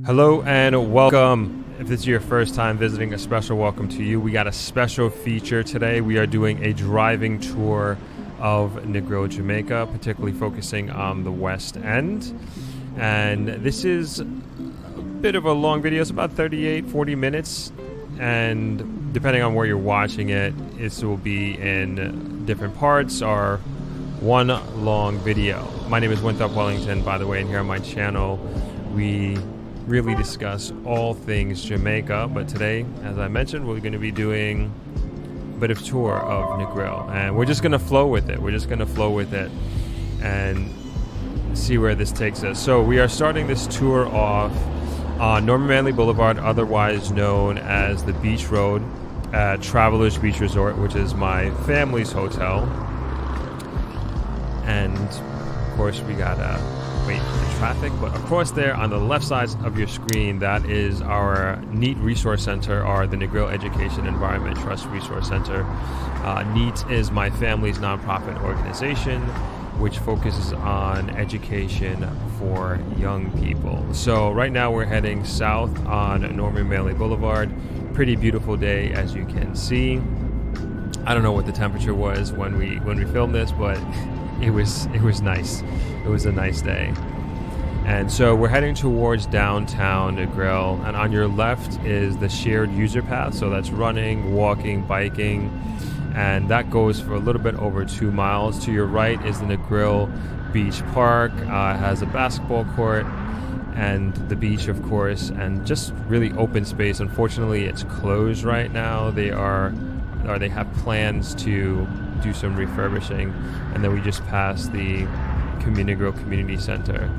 Hello and welcome. If this is your first time visiting, a special welcome to you. We got a special feature today. We are doing a driving tour of Negril, Jamaica, particularly focusing on the West End. And this is a bit of a long video. It's about 40 minutes. And depending on where you're watching it, this will be in different parts or one long video. My name is Winthrop, by the way, and here on my channel, we really discuss all things Jamaica, but today, as I mentioned, we're going to be doing a bit of tour of Negril, and we're just going to flow with it. And see where this takes us. So we are starting this tour off on Norman Manley Boulevard, otherwise known as the Beach Road at Travelers Beach Resort, which is my family's hotel. And of course we gotta wait for the traffic, but across there on the left side of your screen, that is our NEAT Resource Center, or the Negril Education Environment Trust Resource Center. NEAT is my family's nonprofit organization, which focuses on education for young people. So right now we're heading south on Norman Manley Boulevard. Pretty beautiful day, as you can see. I don't know what the temperature was when we filmed this, but it was nice. It was a nice day. And so we're heading towards downtown Negril, and on your left is the shared user path. So that's running, walking, biking, and that goes for a little bit over 2 miles. To your right is the Negril Beach Park. It has a basketball court and the beach, of course, and just really open space. Unfortunately, it's closed right now. They have plans to do some refurbishing. And then we just passed the Negril Community Center.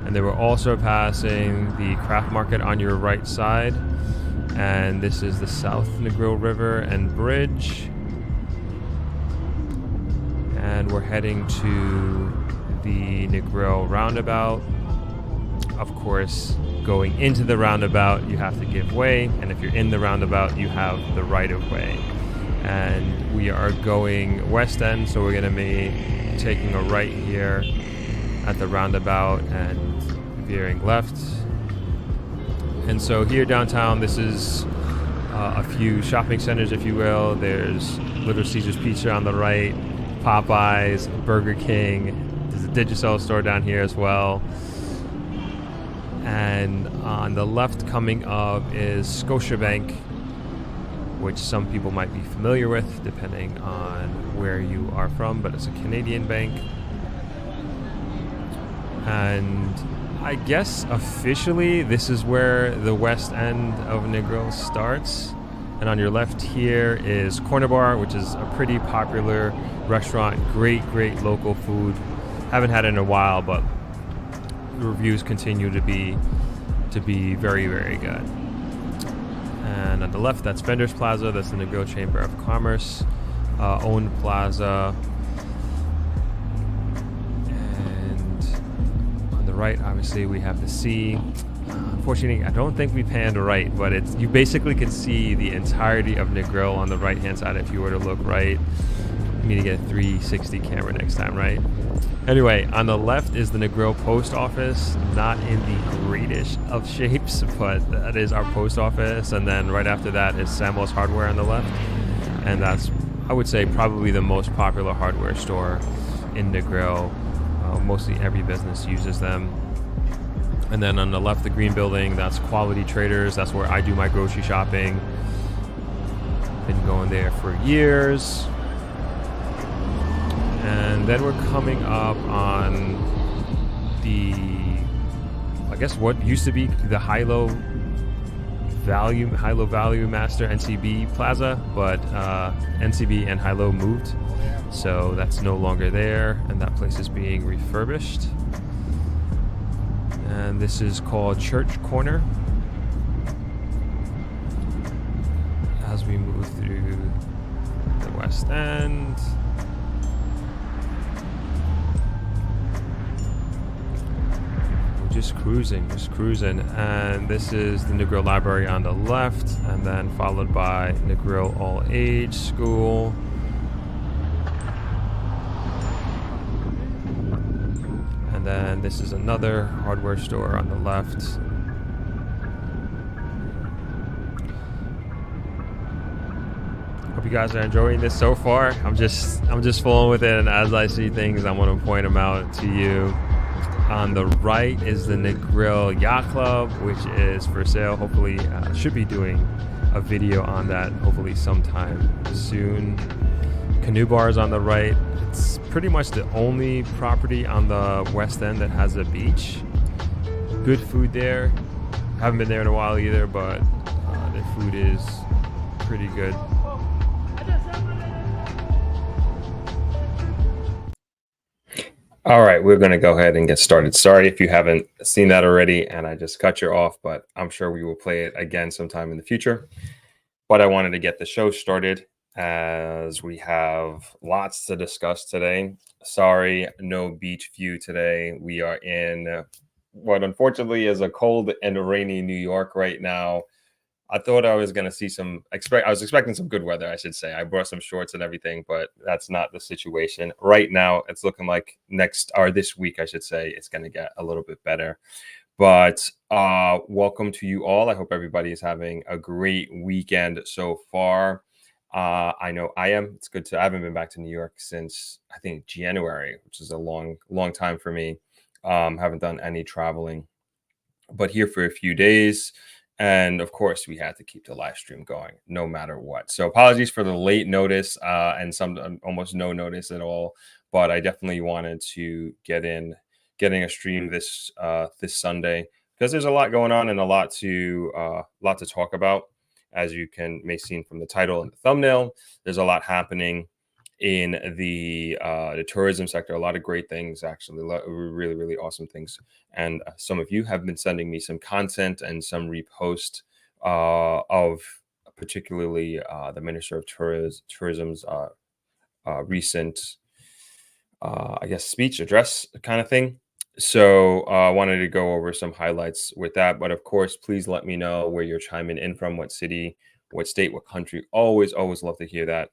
And then we're also passing the craft market on your right side. And this is the South Negril River and Bridge. And we're heading to the Negril roundabout. Of course, going into the roundabout, you have to give way. And if you're in the roundabout, you have the right of way. And we are going west end, so we're going to be taking a right here at the roundabout and veering left. And so here downtown, this is a few shopping centers, if you will. There's Little Caesars Pizza on the right, Popeyes, Burger King. There's a Digicel store down here as well. And on the left coming up is Scotiabank, which some people might be familiar with depending on where you are from, but it's a Canadian bank. And I guess officially this is where the west end of Negril starts. And on your left here is Corner Bar, which is a pretty popular restaurant. Great local food. Haven't had it in a while, but the reviews continue to be very good. And on the left, that's Vendors Plaza. That's the Negril Chamber of Commerce owned plaza. Right, obviously we have the sea. Unfortunately, I don't think we panned right, but you basically can see the entirety of Negril on the right hand side if you were to look right. You need to get a 360 camera next time, right? Anyway, on the left is the Negril post office, not in the greatest of shapes, but that is our post office. And then right after that is Samuel's Hardware on the left, and that's, I would say, probably the most popular hardware store in Negril. Mostly every business uses them. And then on the left, the green building, that's Quality Traders. That's where I do my grocery shopping. Been going there for years. And then we're coming up on the, I guess what used to be the High-Low Value Master NCB Plaza, but NCB and High-Low moved. So that's no longer there, and that place is being refurbished. And this is called Church Corner. As we move through the West End. We're just cruising. And this is the Negril Library on the left, and then followed by Negril All Age School. And then this is another hardware store on the left. Hope you guys are enjoying this so far. I'm just flowing with it, and as I see things, I'm going to point them out to you. On the right is the Negril Yacht Club, which is for sale. Hopefully, should be doing a video on that hopefully sometime soon. Canoe Bar is on the right. It's pretty much the only property on the west end that has a beach. Good food there. Haven't been there in a while either, but their food is pretty good. All right, we're going to go ahead and get started. Sorry if you haven't seen that already and I just cut you off, but I'm sure we will play it again sometime in the future. But I wanted to get the show started as we have lots to discuss today. Sorry, no beach view today. We are in what unfortunately is a cold and rainy New York right now. I thought I was going to see I was expecting some good weather, I should say. I brought some shorts and everything, but that's not the situation. Right now, it's looking like this week, I should say, it's going to get a little bit better. But welcome to you all. I hope everybody is having a great weekend so far. I know I am. It's good I haven't been back to New York since, I think, January, which is a long time for me. Haven't done any traveling, but here for a few days. And of course, we had to keep the live stream going no matter what. So apologies for the late notice and some almost no notice at all. But I definitely wanted to getting a stream this Sunday because there's a lot going on and a lot to talk about. As you may see from the title and the thumbnail, there's a lot happening in the tourism sector. A lot of great things, actually, really, really awesome things. And some of you have been sending me some content and some repost of particularly the Minister of Tourism's recent, I guess, speech address kind of thing. So I wanted to go over some highlights with that. But of course, please let me know where you're chiming in from, what city, what state, what country. Always love to hear that.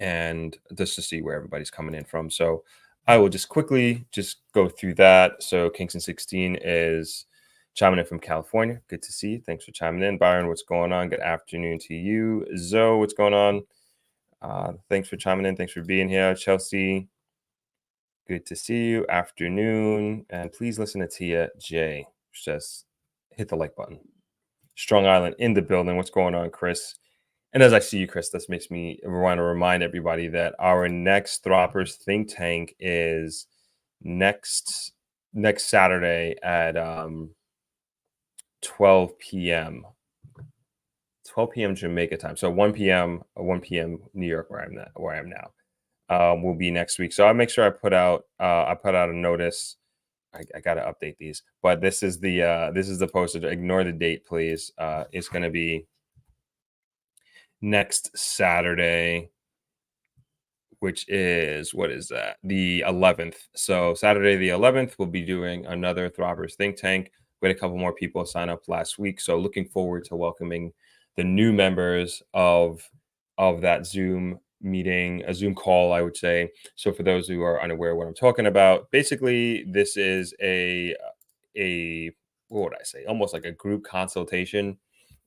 And just to see where everybody's coming in from. So I will just quickly go through that. So Kingston 16 is chiming in from California. Good to see you. Thanks for chiming in. Byron, what's going on? Good afternoon to you. Zoe, what's going on? Thanks for chiming in. Thanks for being here. Chelsea, good to see you. Afternoon. And please listen to Tia J. Just hit the like button. Strong Island in the building. What's going on, Chris? And as I see you, Chris, this makes me want to remind everybody that our next Throppers think tank is next Saturday at 12 p.m. 12 p.m. Jamaica time. So 1 p.m. New York, where I am now, will be next week. So I'll make sure I put out a notice. I got to update these, but this is the postage. Ignore the date, please. It's going to be next Saturday, which is, what is that? The 11th. So Saturday the 11th, we'll be doing another Throppers think tank. We had a couple more people sign up last week, so looking forward to welcoming the new members of that Zoom meeting, a Zoom call, I would say. So for those who are unaware of what I'm talking about, basically this is a what would I say? Almost like a group consultation,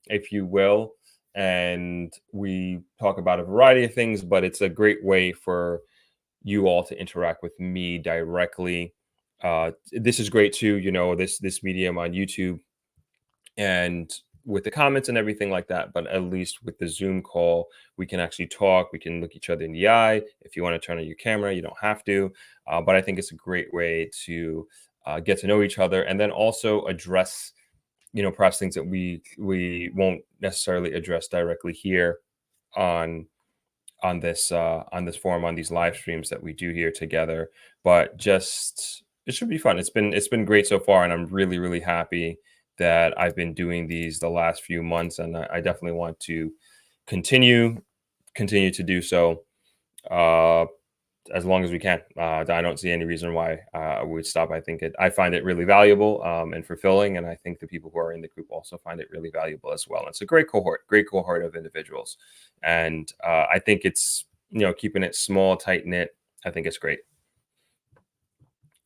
if you will. And we talk about a variety of things, but it's a great way for you all to interact with me directly. This is great too, this medium on YouTube and with the comments and everything like that. But at least with the Zoom call, we can actually talk. We can look each other in the eye. If you want to turn on your camera, you don't have to. But I think it's a great way to get to know each other and then also address perhaps things that we won't necessarily address directly here on this forum, on these live streams that we do here together. But it should be fun. It's been great so far, and I'm really, really happy that I've been doing these the last few months, and I definitely want to continue to do so as long as we can. I don't see any reason why we would stop. I find it really valuable and fulfilling, and I think the people who are in the group also find it really valuable as well. It's a great cohort of individuals, and I think it's keeping it small, tight knit. I think it's great.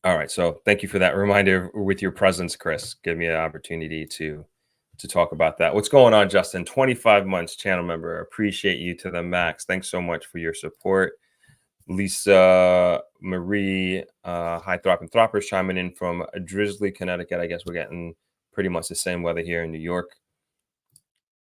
All right, so thank you for that reminder with your presence, Chris. Give me an opportunity to to talk about that. What's going on, Justin? 25 months channel member. Appreciate you to the max. Thanks so much for your support. Lisa Marie, hi Throp and Throppers chiming in from Drizzly, Connecticut. I guess we're getting pretty much the same weather here in New York.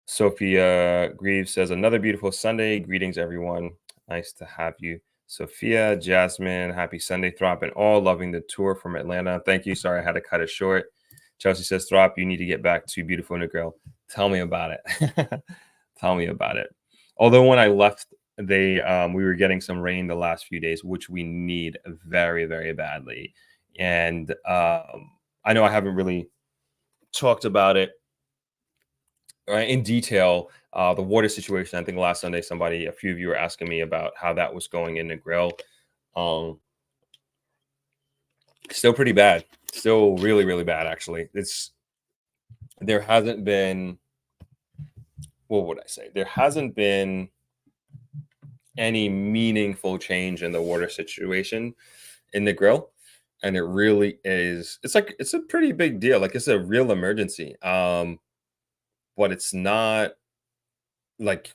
Sophia Greaves says, another beautiful Sunday. Greetings, everyone. Nice to have you. Sophia, Jasmine, happy Sunday, Throp, and all loving the tour from Atlanta. Thank you. Sorry, I had to cut it short. Chelsea says, Throp, you need to get back to beautiful Negril. Tell me about it. Tell me about it. Although when I left, we were getting some rain the last few days, which we need very, very badly. And I know I haven't really talked about it in detail, the water situation. I think last Sunday, a few of you were asking me about how that was going in Negril. Still pretty bad. Still really, really bad, actually. There hasn't been, what would I say? There hasn't been any meaningful change in the water situation in Negril. And it really is, it's a pretty big deal. Like, it's a real emergency. But it's not like,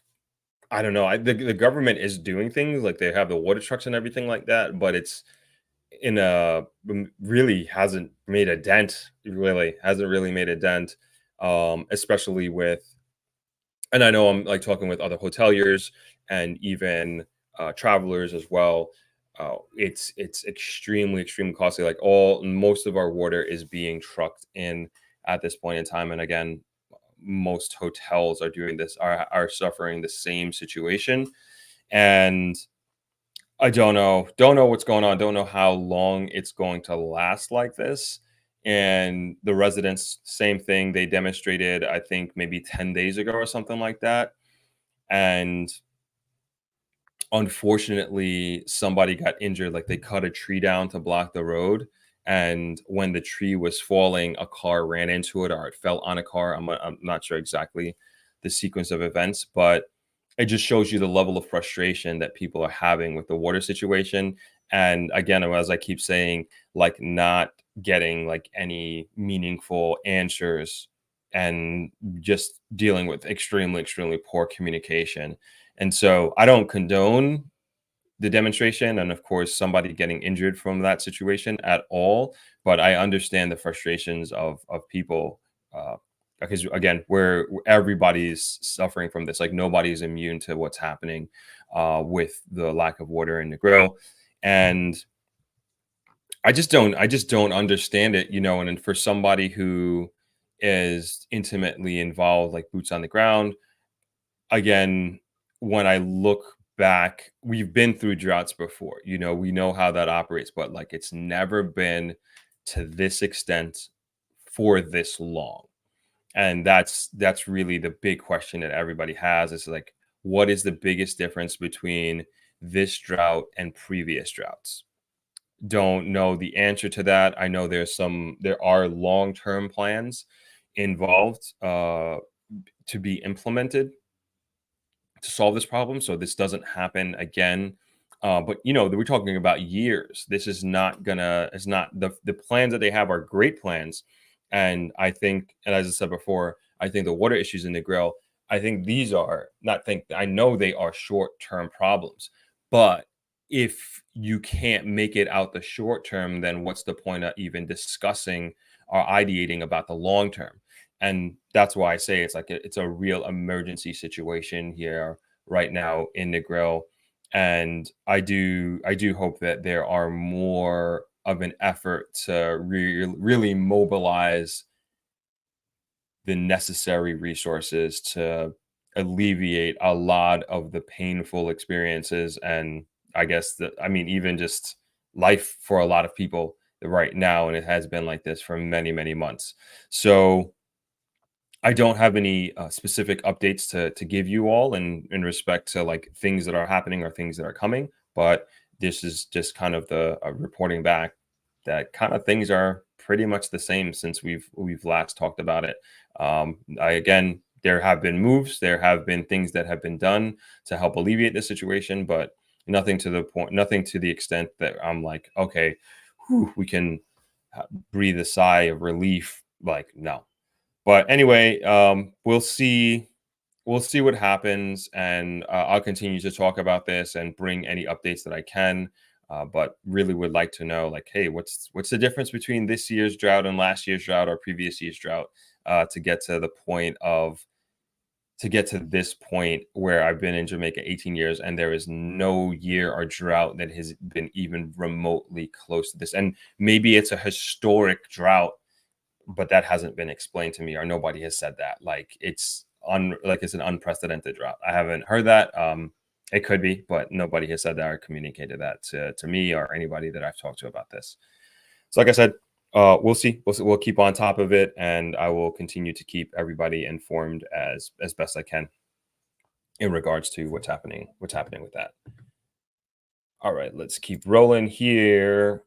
I don't know. The government is doing things like they have the water trucks and everything like that, but it's really hasn't made a dent. Really hasn't really made a dent, especially with. And I know I'm like talking with other hoteliers and even travelers as well. It's extremely costly. Like most of our water is being trucked in at this point in time, and again, most hotels are doing this, are suffering the same situation. And I don't know what's going on, don't know how long it's going to last like this. And the residents, same thing, they demonstrated, I think maybe 10 days ago or something like that. And unfortunately, somebody got injured. Like, they cut a tree down to block the road, and when the tree was falling, a car ran into it, or it fell on a car. I'm not sure exactly the sequence of events, but it just shows you the level of frustration that people are having with the water situation. And again, as I keep saying, like, not getting like any meaningful answers, and just dealing with extremely poor communication. And so I don't condone the demonstration, and of course somebody getting injured from that situation at all, but I understand the frustrations of people, because again, where everybody's suffering from this. Like, nobody's immune to what's happening with the lack of water in the grill. And I just don't understand it, and for somebody who is intimately involved, like boots on the ground. Again, when I look back, we've been through droughts before. We know how that operates, but like, it's never been to this extent for this long. And that's really the big question that everybody has, is like, what is the biggest difference between this drought and previous droughts? Don't know the answer to that. I know there are long-term plans involved to be implemented to solve this problem, so this doesn't happen again. But we're talking about years. This is not gonna. It's not the plans that they have are great plans, and I think, and as I said before, I think the water issues in the grill. I think these are not think. I know they are short-term problems, but if you can't make it out the short term, then what's the point of even discussing or ideating about the long term? And that's why I say it's like it's a real emergency situation here right now in the grill. And I do hope that there are more of an effort to really mobilize the necessary resources to alleviate a lot of the painful experiences. And I guess that, I mean, even just life for a lot of people right now, and it has been like this for many months. So I don't have any specific updates to give you all in respect to like things that are happening or things that are coming, but this is just kind of the reporting back that kind of things are pretty much the same since we've last talked about it. Again, there have been moves, there have been things that have been done to help alleviate the situation, but nothing to the point, nothing to the extent that I'm like, okay, whew, we can breathe a sigh of relief. Like, no. But anyway, we'll see what happens, and I'll continue to talk about this and bring any updates that I can. But really would like to know, like, hey, what's the difference between this year's drought and last year's drought or previous year's drought, to get to the point of to get to this point where I've been in Jamaica 18 years and there is no year or drought that has been even remotely close to this. And maybe it's a historic drought, but that hasn't been explained to me, or nobody has said that. Like it's an unprecedented drought. I haven't heard that. It could be, but nobody has said that or communicated that to me or anybody that I've talked to about this. So, like I said, we'll see. We'll keep on top of it, and I will continue to keep everybody informed as best I can in regards to what's happening. What's happening with that? All right, let's keep rolling here.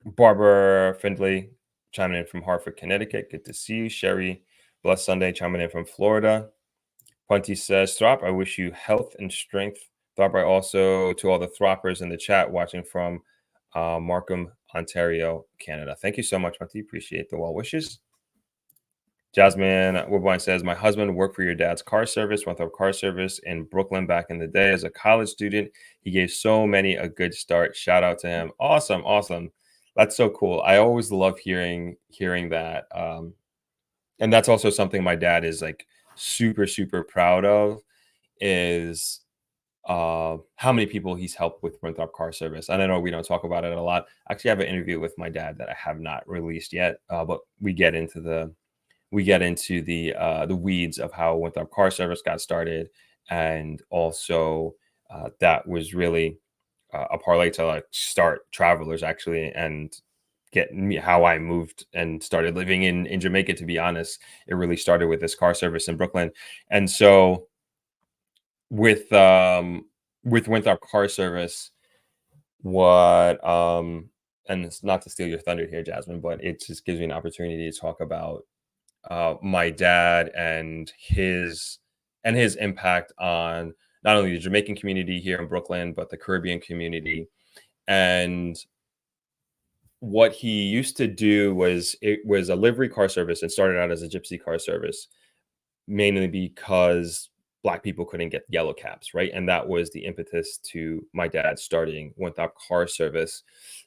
Barbara Findlay chiming in from Hartford, Connecticut. Good to see you. Sherry, blessed Sunday, chiming in from Florida. Punty says, Throp, I wish you health and strength. Throp, I also to all the Throppers in the chat watching from Markham, Ontario, Canada. Thank you so much, Punty. Appreciate the well wishes. Jasmine Woodbine says, my husband worked for your dad's car service, Winthrop Car Service in Brooklyn back in the day as a college student. He gave so many a good start. Shout out to him. Awesome, awesome. That's so cool. I always love hearing that. And that's also something my dad is like super proud of, is how many people he's helped with Winthrop Car Service. And I know we don't talk about it a lot. Actually, I have an interview with my dad that I have not released yet, but we get into the weeds of how Winthrop Car Service got started, and also that was really a parlay to like start Travelers actually, and get me how I moved and started living in Jamaica. To be honest, it really started with this car service in Brooklyn, and so with Winthrop Car Service, what and it's not to steal your thunder here, Jasmine, but it just gives me an opportunity to talk about my dad and his impact on not only the Jamaican community here in Brooklyn, but the Caribbean community. And what he used to do was, it was a livery car service and started out as a gypsy car service, mainly because Black people couldn't get yellow cabs, right? And that was the impetus to my dad starting Winthrop Car Service,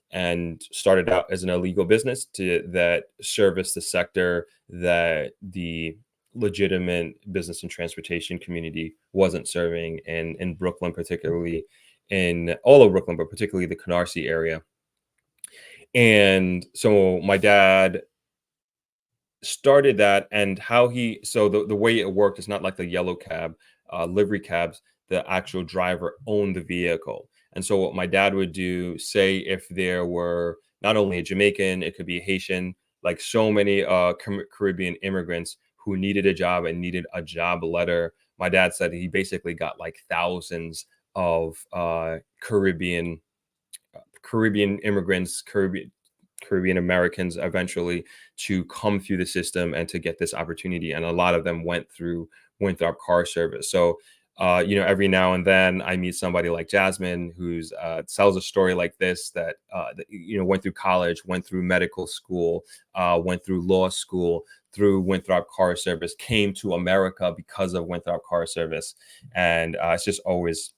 and started out as an illegal business that serviced the sector that the legitimate business and transportation community wasn't serving in Brooklyn, particularly in all of Brooklyn, but particularly the Canarsie area. And so my dad started that, and how he so the way it worked is not like the yellow cab livery cabs. The actual driver owned the vehicle. And so what my dad would do, say if there were not only a Jamaican, it could be a Haitian, like so many Caribbean immigrants who needed a job and needed a job letter, my dad said he basically got like thousands of Caribbean immigrants, Caribbean Americans eventually to come through the system and to get this opportunity. And a lot of them went through Winthrop Car Service. So, every now and then I meet somebody like Jasmine who's tells a story like this, that went through college, went through medical school, went through law school through Winthrop Car Service, came to America because of Winthrop Car Service. And it's just always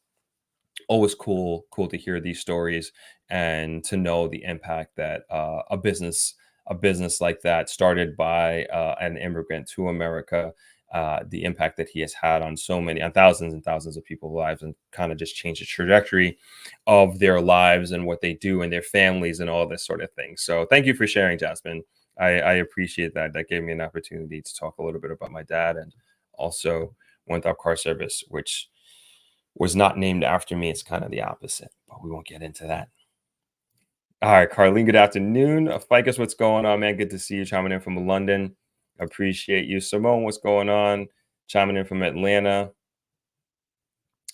cool to hear these stories and to know the impact that a business like that, started by an immigrant to America, the impact that he has had on on thousands and thousands of people's lives, and kind of just changed the trajectory of their lives and what they do and their families and all this sort of thing. So thank you for sharing, Jasmine. I appreciate that. That gave me an opportunity to talk a little bit about my dad, and also Winthrop Car Service, which was not named after me. It's kind of the opposite, but we won't get into that. All right, Carlene, good afternoon. Ficus, what's going on, man? Good to see you chiming in from London. Appreciate you. Simone, what's going on? Chiming in from Atlanta.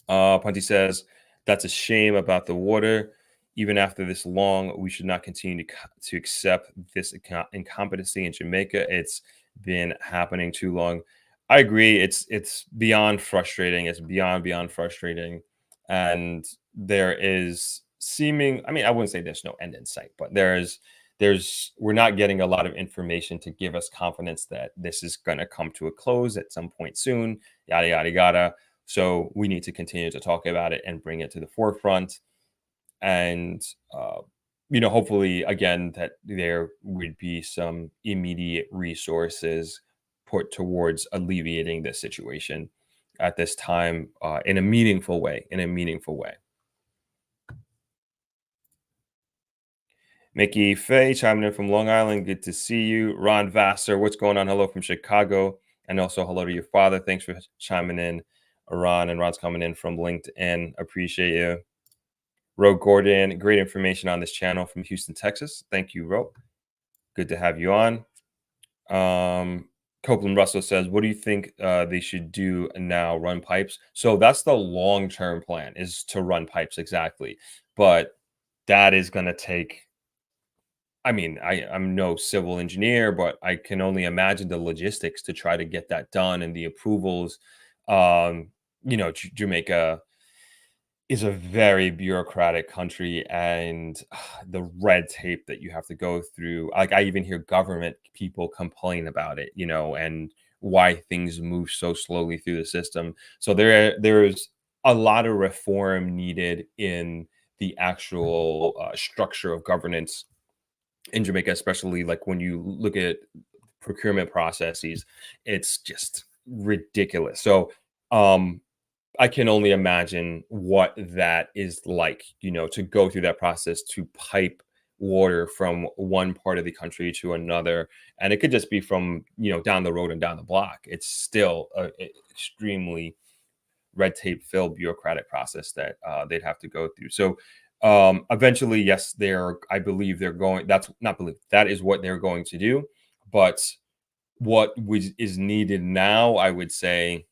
Punty says, that's a shame about the water. Even after this long, we should not continue to accept this incompetency in Jamaica. It's been happening too long. I agree. It's beyond frustrating. It's beyond frustrating. And there is I wouldn't say there's no end in sight, but there's we're not getting a lot of information to give us confidence that this is going to come to a close at some point soon, yada yada yada. So we need to continue to talk about it and bring it to the forefront. And uh, hopefully again that there would be some immediate resources put towards alleviating this situation at this time, in a meaningful way, Mickey Faye chiming in from Long Island. Good to see you. Ron Vassar, what's going on? Hello from Chicago. And also hello to your father. Thanks for chiming in, Ron. And Ron's coming in from LinkedIn. Appreciate you. Ro Gordon, great information on this channel from Houston, Texas. Thank you, Ro. Good to have you on. Copeland Russell says, what do you think they should do now? Run pipes? So that's the long-term plan, is to run pipes, exactly. But that is going to take, I mean, I'm no civil engineer, but I can only imagine the logistics to try to get that done and the approvals. Um, Jamaica is a very bureaucratic country, and the red tape that you have to go through. Like, I even hear government people complain about it, and why things move so slowly through the system. So there's a lot of reform needed in the actual structure of governance in Jamaica, especially like when you look at procurement processes, it's just ridiculous. So I can only imagine what that is like, to go through that process to pipe water from one part of the country to another. And it could just be from, down the road and down the block. It's still a extremely red tape filled bureaucratic process that they'd have to go through. So eventually, yes, I believe they're going, that's not believe, that is what they're going to do. But is needed now, I would say,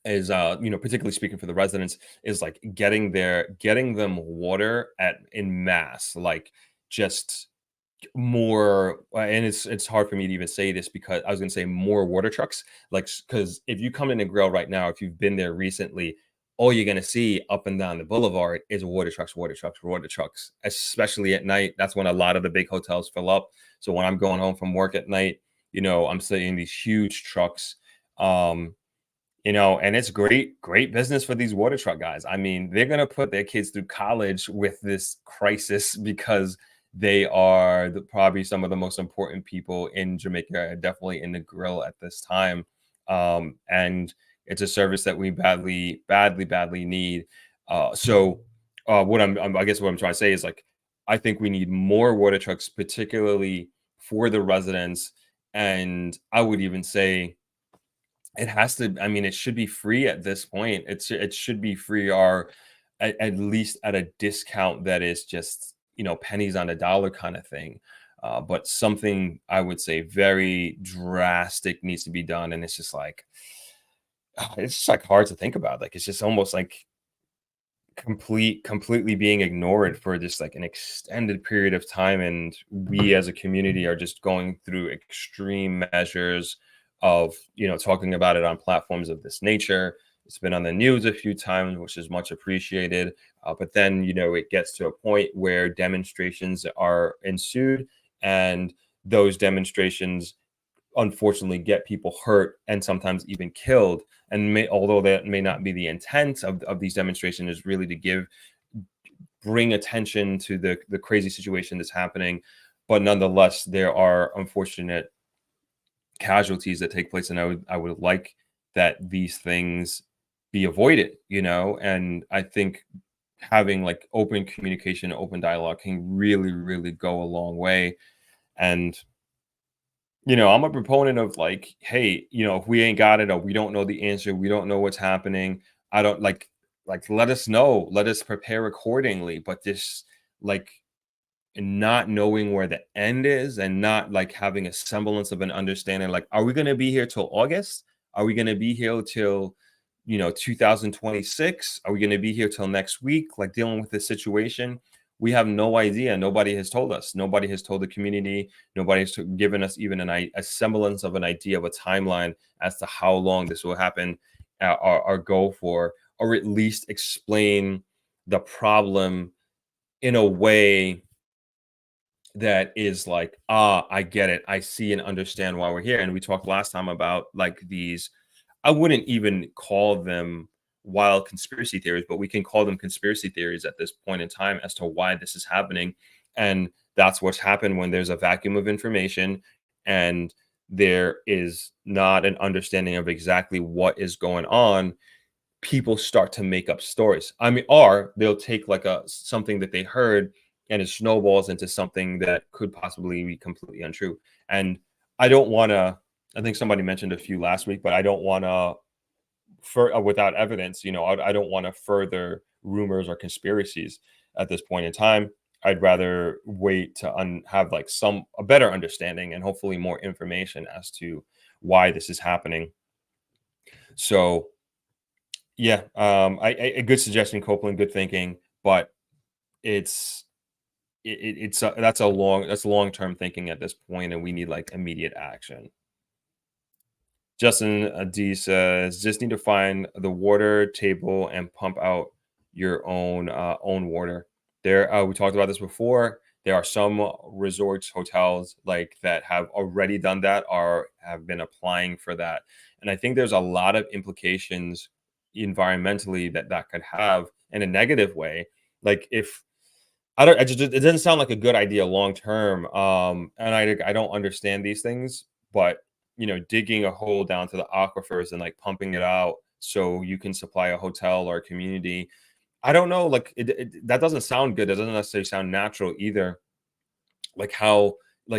is particularly speaking for the residents, is like getting them water in mass, like just more. And it's hard for me to even say this, because I was going to say more water trucks, like, because if you come to Negril right now, if you've been there recently, all you're going to see up and down the boulevard is water trucks, especially at night. That's when a lot of the big hotels fill up. So when I'm going home from work at night, I'm seeing these huge trucks. And it's great business for these water truck guys. I mean, they're going to put their kids through college with this crisis, because they are probably some of the most important people in Jamaica, definitely in the grill at this time. And it's a service that we badly, badly, badly need. So I guess what I'm trying to say is, like, I think we need more water trucks, particularly for the residents. And I would even say, it has to, I mean, it should be free at this point. It should be free, or at least at a discount that is just, pennies on a dollar kind of thing. But something, I would say, very drastic needs to be done. And it's just like hard to think about. Like, it's just almost like completely being ignored for just like an extended period of time, and we as a community are just going through extreme measures of talking about it on platforms of this nature. It's been on the news a few times, which is much appreciated, but then it gets to a point where demonstrations are ensued, and those demonstrations unfortunately get people hurt and sometimes even killed. And although that may not be the intent of these demonstrations, is really to bring attention to the crazy situation that's happening, but nonetheless there are unfortunate casualties that take place, and I would like that these things be avoided, and I think having like open communication, open dialogue can really, really go a long way. And I'm a proponent of, like, hey, if we ain't got it, or we don't know the answer, we don't know what's happening, I don't let us know, let us prepare accordingly. But this, like, not knowing where the end is, and not like having a semblance of an understanding, like, are we going to be here till August? Are we going to be here till 2026? Are we going to be here till next week, like, dealing with this situation? We have no idea. Nobody has told us. Nobody has told the community. Nobody has given us even a semblance of an idea of a timeline as to how long this will happen, or go for, or at least explain the problem in a way that is like, I get it. I see and understand why we're here. And we talked last time about like these, I wouldn't even call them wild conspiracy theories, but we can call them conspiracy theories at this point in time as to why this is happening. And that's what's happened when there's a vacuum of information and there is not an understanding of exactly what is going on. People start to make up stories. I mean, or they'll take like a something that they heard and it snowballs into something that could possibly be completely untrue. And I don't want to. I think somebody mentioned a few last week, but I don't want to without evidence. I don't want to further rumors or conspiracies at this point in time. I'd rather wait to have like a better understanding and hopefully more information as to why this is happening. So yeah, a good suggestion, Copeland. Good thinking, but it's that's long term thinking at this point, and we need like immediate action. Justin D says, just need to find the water table and pump out your own water. There, we talked about this before. There are some resorts, hotels like that have already done that or have been applying for that, and I think there's a lot of implications environmentally that could have in a negative way. Like if I don't, I just it doesn't sound like a good idea long term. And I don't understand these things, but digging a hole down to the aquifers and like pumping it out so you can supply a hotel or a community. I don't know, like that doesn't sound good. It doesn't necessarily sound natural either. Like how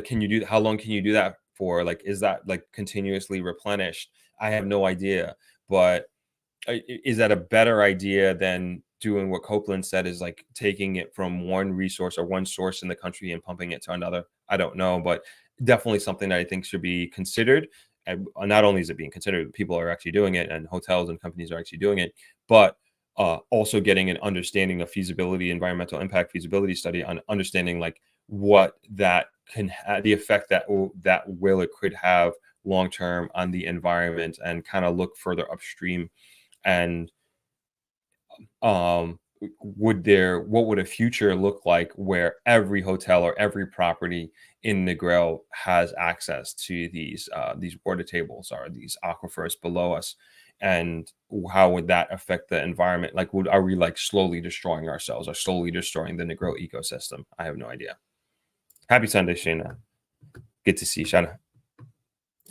can you do how long can you do that for? Like is that like continuously replenished? I have no idea, but is that a better idea than doing what Copeland said is like taking it from one resource or one source in the country and pumping it to another? I don't know, but definitely something that I think should be considered. And not only is it being considered, people are actually doing it and hotels and companies are actually doing it, but also getting an understanding of feasibility, environmental impact feasibility study on understanding like what that the effect it could have long term on the environment and kind of look further upstream and what would a future look like where every hotel or every property in Negril has access to these water tables or these aquifers below us, and how would that affect the environment? Like, are we like slowly destroying ourselves or slowly destroying the Negril ecosystem? I have no idea. Happy Sunday, Shana. Good to see you, Shana.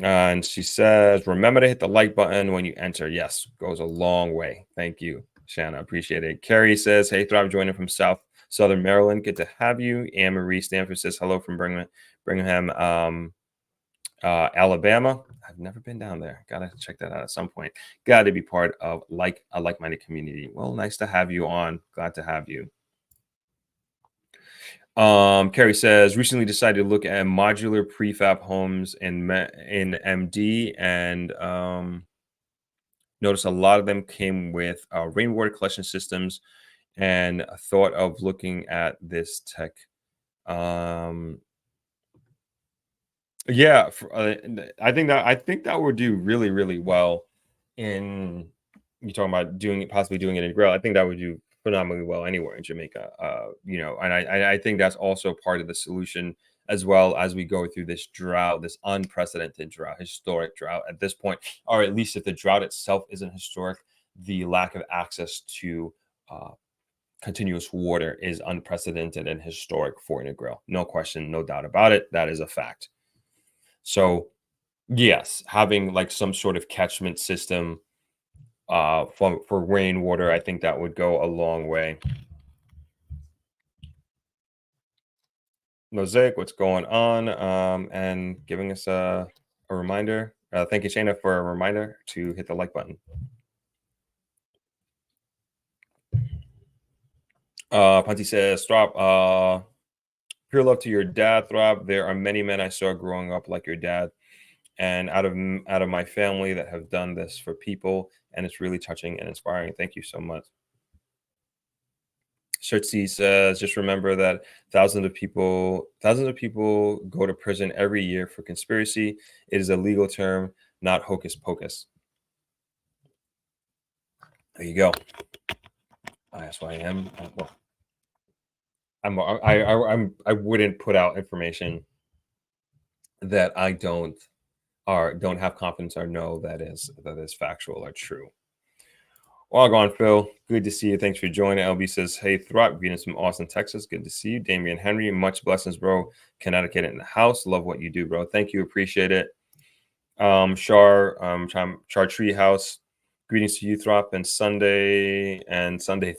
And she says, remember to hit the like button when you enter. Yes, goes a long way. Thank you, Shanna. Appreciate it. Carrie says, hey, Thrive joining from Southern Maryland. Good to have you. Anne Marie Stanford says, hello from Birmingham, Alabama. I've never been down there. Gotta check that out at some point. Got to be part of a like-minded community. Well, nice to have you on. Glad to have you. Carrie says, recently decided to look at modular prefab homes in MD and noticed a lot of them came with rainwater collection systems and thought of looking at this tech. Yeah, I think that would do really, really well in you talking about possibly doing it in Grill. I think that would do phenomenally well anywhere in Jamaica. And I think that's also part of the solution as well as we go through this drought, this unprecedented drought, historic drought at this point, or at least if the drought itself isn't historic, the lack of access to continuous water is unprecedented and historic for Negril. No question, no doubt about it. That is a fact. So yes, having like some sort of catchment system for rainwater, I think that would go a long way. Mosaic, what's going on? And giving us a reminder. Thank you, Shana, for a reminder to hit the like button. Punty says, Throp, pure love to your dad, Throp. There are many men I saw growing up like your dad, and out of my family that have done this for people, and it's really touching and inspiring. Thank you so much. Shirtsy says, just remember that thousands of people go to prison every year for conspiracy. It is a legal term, not hocus pocus. There you go. That's why I am. Well, I wouldn't put out information that I don't have confidence or know that is factual or true. Well gone, Phil. Good to see you. Thanks for joining. LB says, "Hey, Throp, greetings from Austin, Texas. Good to see you." Damian Henry, much blessings, bro. Connecticut in the house. Love what you do, bro. Thank you. Appreciate it. Char Tree House. Greetings to you, Throp, and Sunday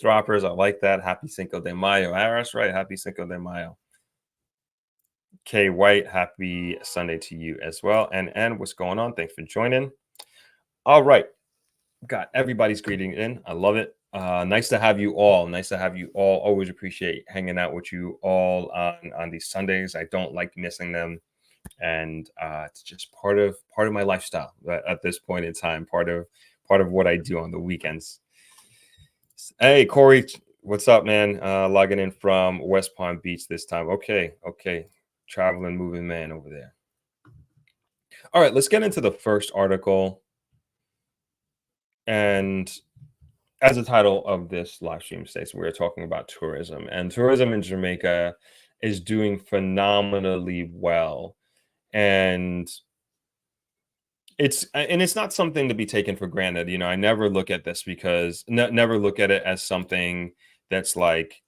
Throppers. I like that. Happy Cinco de Mayo. That's right. Happy Cinco de Mayo. Kay White, happy Sunday to you as well. And what's going on? Thanks for joining. All right. Got everybody's greeting in. I love it. Nice to have you all. Nice to have you all. Always appreciate hanging out with you all on these Sundays. I don't like missing them, and it's just part of my lifestyle at this point in time. Part of what I do on the weekends. Hey, Corey, what's up, man? Logging in from West Palm Beach this time. Okay, traveling, moving man over there. All right, let's get into the first article. And as the title of this live stream states, we're talking about tourism, and tourism in Jamaica is doing phenomenally well. And it's not something to be taken for granted. I never look at this because never look at it as something that's like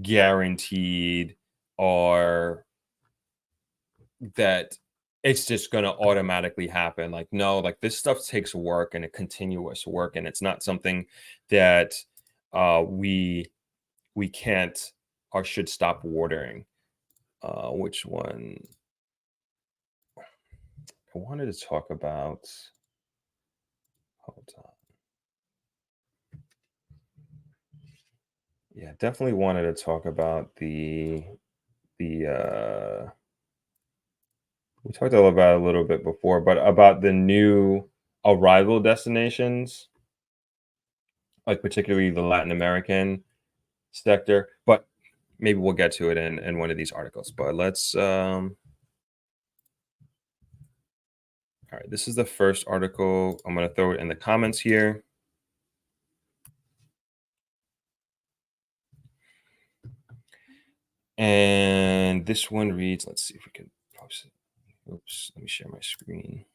guaranteed, or that it's just going to automatically happen. Like, no, like this stuff takes work, and a continuous work, and it's not something that we can't or should stop watering. Which one? I wanted to talk about. Hold on. Yeah, definitely wanted to talk about the we talked about it a little bit before, but about the new arrival destinations, like particularly the Latin American sector. But maybe we'll get to it in one of these articles. But let's all right, this is the first article. I'm going to throw it in the comments here. And this one reads, let's see if we can post it. Oops, let me share my screen.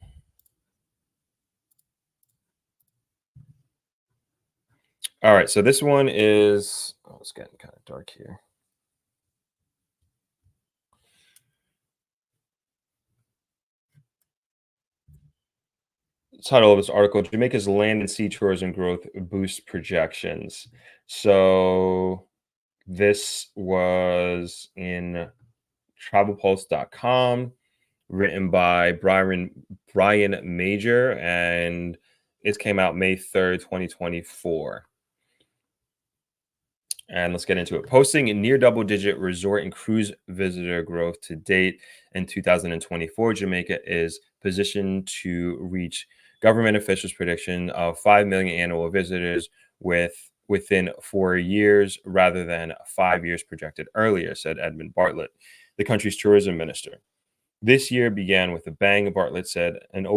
All right, so this one is, it's getting kind of dark here. Title of this article: Jamaica's land and sea tourism growth boosts projections. So this was in travelpulse.com, written by Brian Major, and it came out May 3rd, 2024. And let's get into it. Posting a near double-digit resort and cruise visitor growth to date in 2024, Jamaica is positioned to reach government officials' prediction of 5 million annual visitors within 4 years, rather than 5 years projected earlier, said Edmund Bartlett, the country's tourism minister. This year began with a bang, Bartlett said, and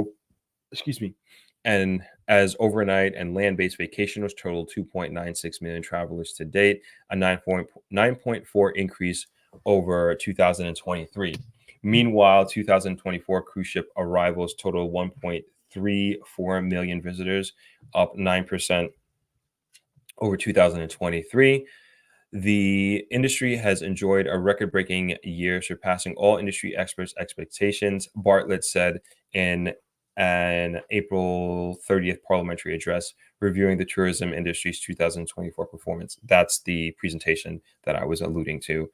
as overnight and land-based vacationers totaled 2.96 million travelers to date, a 9.4 increase over 2023. Meanwhile, 2024 cruise ship arrivals totaled 1.34 million visitors, up 9% over 2023. The industry has enjoyed a record-breaking year, surpassing all industry experts' expectations, Bartlett said in an April 30th parliamentary address reviewing the tourism industry's 2024 performance. That's the presentation that I was alluding to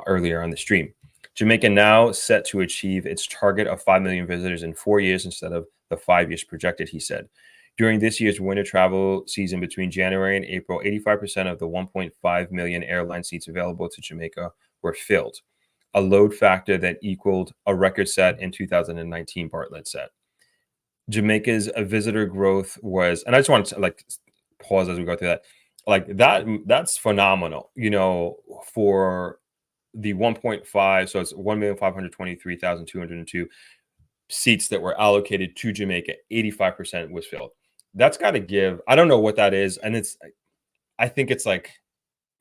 earlier on the stream. Jamaica now set to achieve its target of 5 million visitors in 4 years instead of the 5 years projected, he said. During this year's winter travel season between January and April, 85% of the 1.5 million airline seats available to Jamaica were filled, a load factor that equaled a record set in 2019, Bartlett said. Jamaica's visitor growth was, and I just want to like pause as we go through that. Like that's phenomenal, for the 1.5, so it's 1,523,202 seats that were allocated to Jamaica, 85% was filled. That's got to give, I don't know what that is. And I think it's like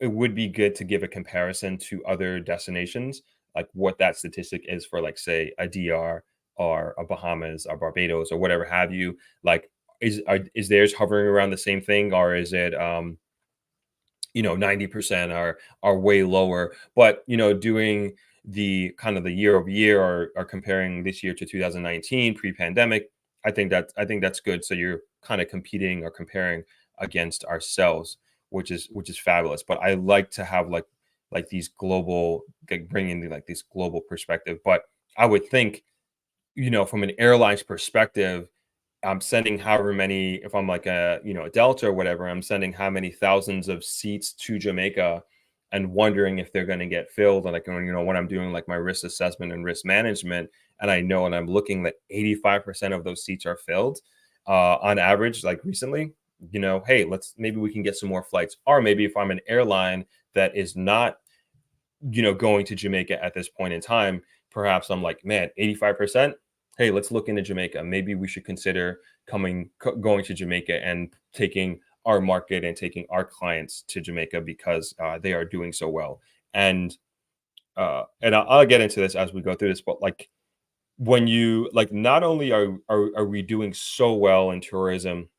it would be good to give a comparison to other destinations, like what that statistic is for, like, say, a DR or a Bahamas or Barbados or whatever have you. Like, is theirs hovering around the same thing, or is it 90% are way lower? But doing the kind of the year over year, or comparing this year to 2019 pre-pandemic, I think that's good. So you're kind of competing or comparing against ourselves, which is fabulous. But I like to have like these global, like bringing the, like this global perspective. But I would think, from an airline's perspective, I'm sending however many, if I'm like a Delta or whatever, I'm sending how many thousands of seats to Jamaica and wondering if they're going to get filled. And like, when I'm doing like my risk assessment and risk management, and I know, and I'm looking that 85% of those seats are filled on average, like recently, hey, maybe we can get some more flights. Or maybe if I'm an airline that is not going to Jamaica at this point in time, perhaps I'm like, man, 85%. Hey, let's look into Jamaica. Maybe we should consider going to Jamaica and taking our market and taking our clients to Jamaica because they are doing so well. And I'll get into this as we go through this, but like when you like, not only are we doing so well in tourism,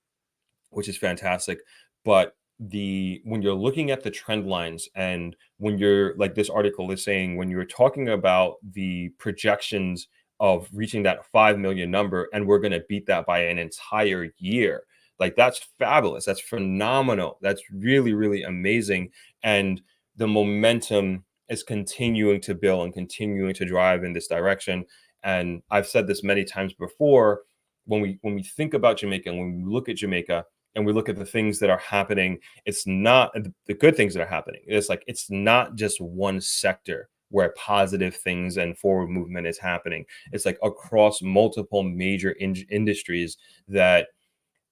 which is fantastic. But when you're looking at the trend lines, and when you're like, this article is saying, when you're talking about the projections of reaching that 5 million number, and we're going to beat that by an entire year, like that's fabulous. That's phenomenal. That's really, really amazing. And the momentum is continuing to build and continuing to drive in this direction. And I've said this many times before, when we think about Jamaica, and when we look at Jamaica, and we look at the things that are happening, it's not the good things that are happening. It's not just one sector where positive things and forward movement is happening. It's like across multiple major industries that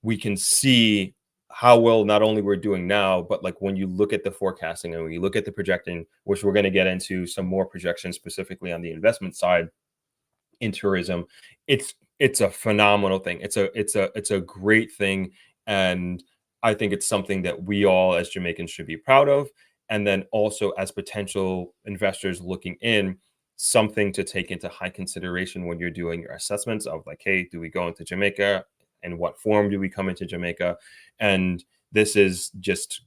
we can see how well not only we're doing now, but like when you look at the forecasting and when you look at the projecting, which we're going to get into some more projections specifically on the investment side in tourism, it's a phenomenal thing. It's a great thing. And I think it's something that we all as Jamaicans should be proud of. And then also, as potential investors looking in, something to take into high consideration when you're doing your assessments of like, hey, do we go into Jamaica? In what form do we come into Jamaica? And this is just,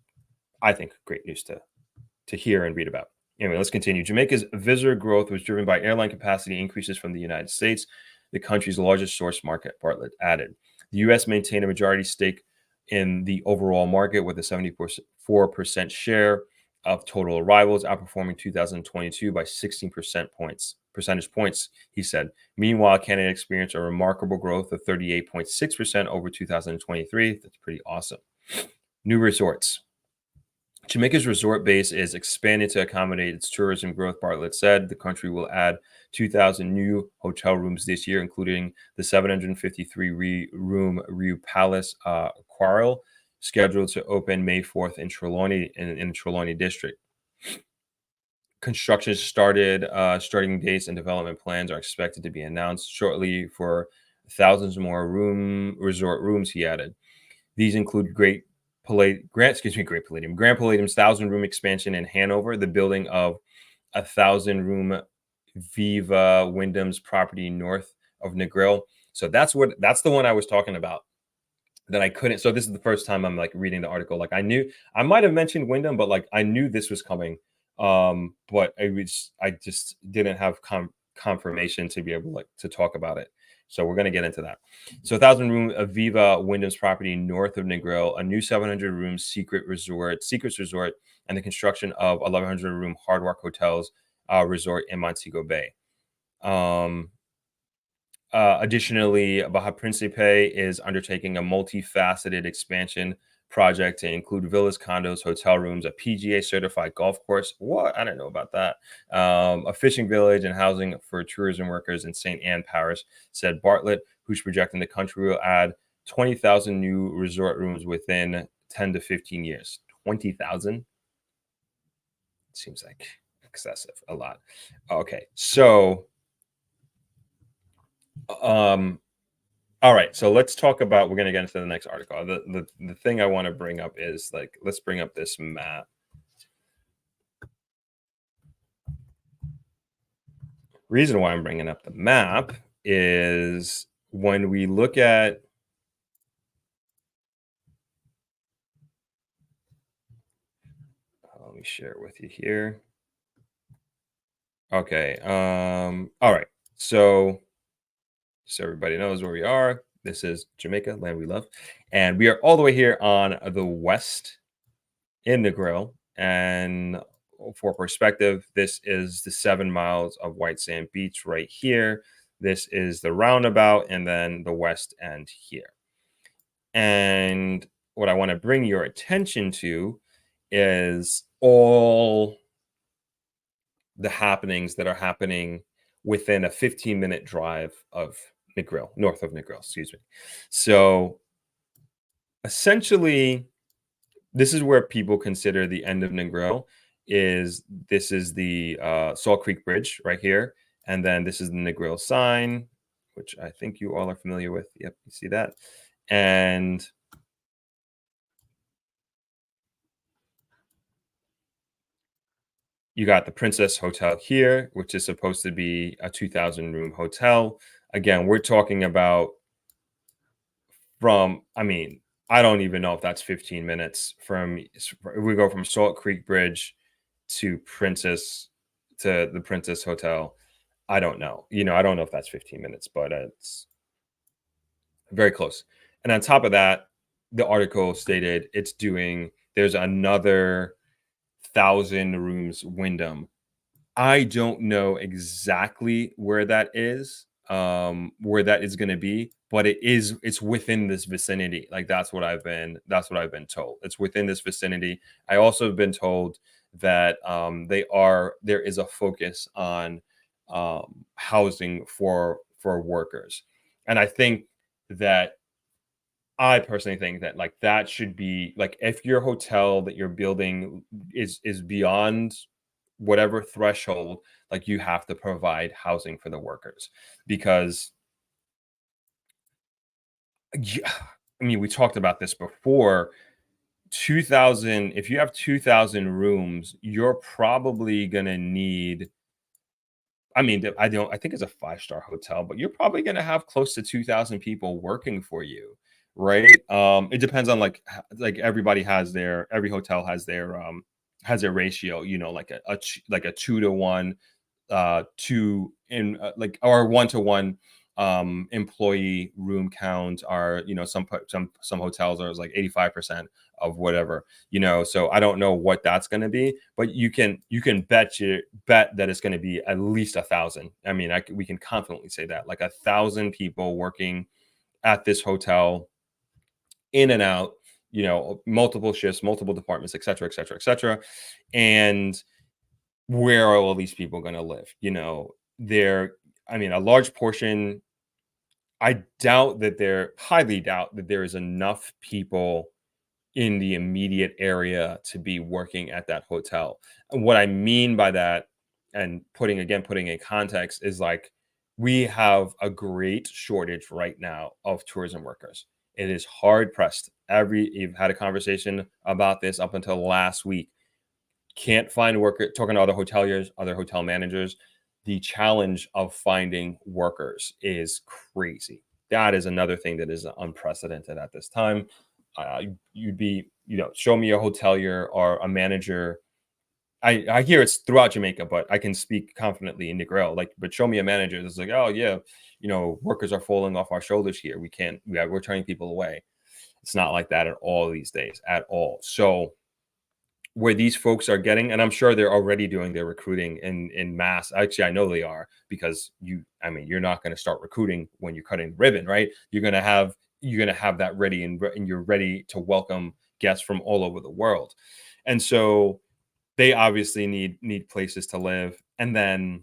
I think, great news to hear and read about. Anyway, let's continue. Jamaica's visitor growth was driven by airline capacity increases from the United States, the country's largest source market, Bartlett added. The U.S. maintained a majority stake in the overall market with a 74% share of total arrivals, outperforming 2022 by 16 percentage points, he said. Meanwhile, Canada experienced a remarkable growth of 38.6% over 2023. That's pretty awesome. New resorts. Jamaica's resort base is expanding to accommodate its tourism growth, Bartlett said. The country will add 2,000 new hotel rooms this year, including the 753-room Riu Palace Quarrel, scheduled to open May 4th in Trelawney, in Trelawney District. Construction starting dates and development plans are expected to be announced shortly for thousands more resort rooms, he added. These include Grand Palladium's 1,000-room expansion in Hanover, the building of a 1,000-room Viva Wyndham's property north of Negril. So that's the one I was talking about that I couldn't. So this is the first time I'm like reading the article. Like I knew I might have mentioned Wyndham, but like I knew this was coming. But I just didn't have confirmation to be able like to talk about it. So we're going to get into that. So 1,000-room Aviva Wyndham's property north of Negril, a new 700-room Secrets Resort, and the construction of 1,100-room Hard Rock Hotels resort in Montego Bay. Additionally, Baja Principe is undertaking a multifaceted expansion project to include villas, condos, hotel rooms, a PGA certified golf course. What? I don't know about that. A fishing village and housing for tourism workers in St. Anne Parish, said Bartlett, who's projecting the country will add 20,000 new resort rooms within 10 to 15 years. 20,000? Seems like excessive, a lot. Okay, so all right, so let's talk about, we're going to get into the next article. The thing I want to bring up is like, let's bring up this map. Reason why I'm bringing up the map is when we look at, let me share it with you here. Okay. All right. So everybody knows where we are. This is Jamaica, land we love. And we are all the way here on the west in Negril. And for perspective, this is the 7 miles of white sand beach right here. This is the roundabout, and then the west end here. And what I want to bring your attention to is all the happenings that are happening within a 15-minute drive of Negril, north of Negril, excuse me. So essentially, this is where people consider the end of Negril. This is the Salt Creek Bridge right here, and then this is the Negril sign, which I think you all are familiar with. Yep, you see that, and you got the Princess Hotel here, which is supposed to be a 2,000 room hotel. Again, we're talking about from, I mean, I don't even know if that's 15 minutes from, if we go from Salt Creek Bridge to the Princess Hotel. I don't know. I don't know if that's 15 minutes, but it's very close. And on top of that, the article stated there's another 1,000 rooms Wyndham. I don't know exactly where that is going to be, but it's within this vicinity. Like that's what I've been told. It's within this vicinity. I also have been told that there is a focus on housing for workers. And that I personally think that like that should be like if your hotel that you're building is beyond whatever threshold, like you have to provide housing for the workers because yeah, I mean we talked about this before. 2000 If you have 2000 rooms, you're probably going to need, I mean, I think it's a five-star hotel, but you're probably gonna have close to 2,000 people working for you, right? It depends on like every hotel has their ratio, like like a 2 to 1, to in like or 1 to 1 employee room count are, some hotels are like 85% of whatever, so I don't know what that's going to be, but you can bet that it's going to be at least 1,000. I mean, we can confidently say that like 1,000 people working at this hotel, in and out, multiple shifts, multiple departments, et cetera, et cetera, et cetera. And where are all these people going to live? They're, I mean, a large portion. Highly doubt that there is enough people in the immediate area to be working at that hotel. And what I mean by that, and putting in context, is like we have a great shortage right now of tourism workers. It is hard pressed. You've had a conversation about this up until last week. Can't find worker. Talking to other hoteliers, other hotel managers, the challenge of finding workers is crazy. That is another thing that is unprecedented at this time. You'd be, show me a hotelier or a manager. I hear it's throughout Jamaica, but I can speak confidently in Negril. Like, but show me a manager that's like, oh yeah, workers are falling off our shoulders here. We're turning people away. It's not like that at all these days, at all. So where these folks are getting, and I'm sure they're already doing their recruiting in mass. Actually, I know they are, because you're not going to start recruiting when you're cutting the ribbon, right? You're going to have that ready, and you're ready to welcome guests from all over the world. And so they obviously need places to live. And then,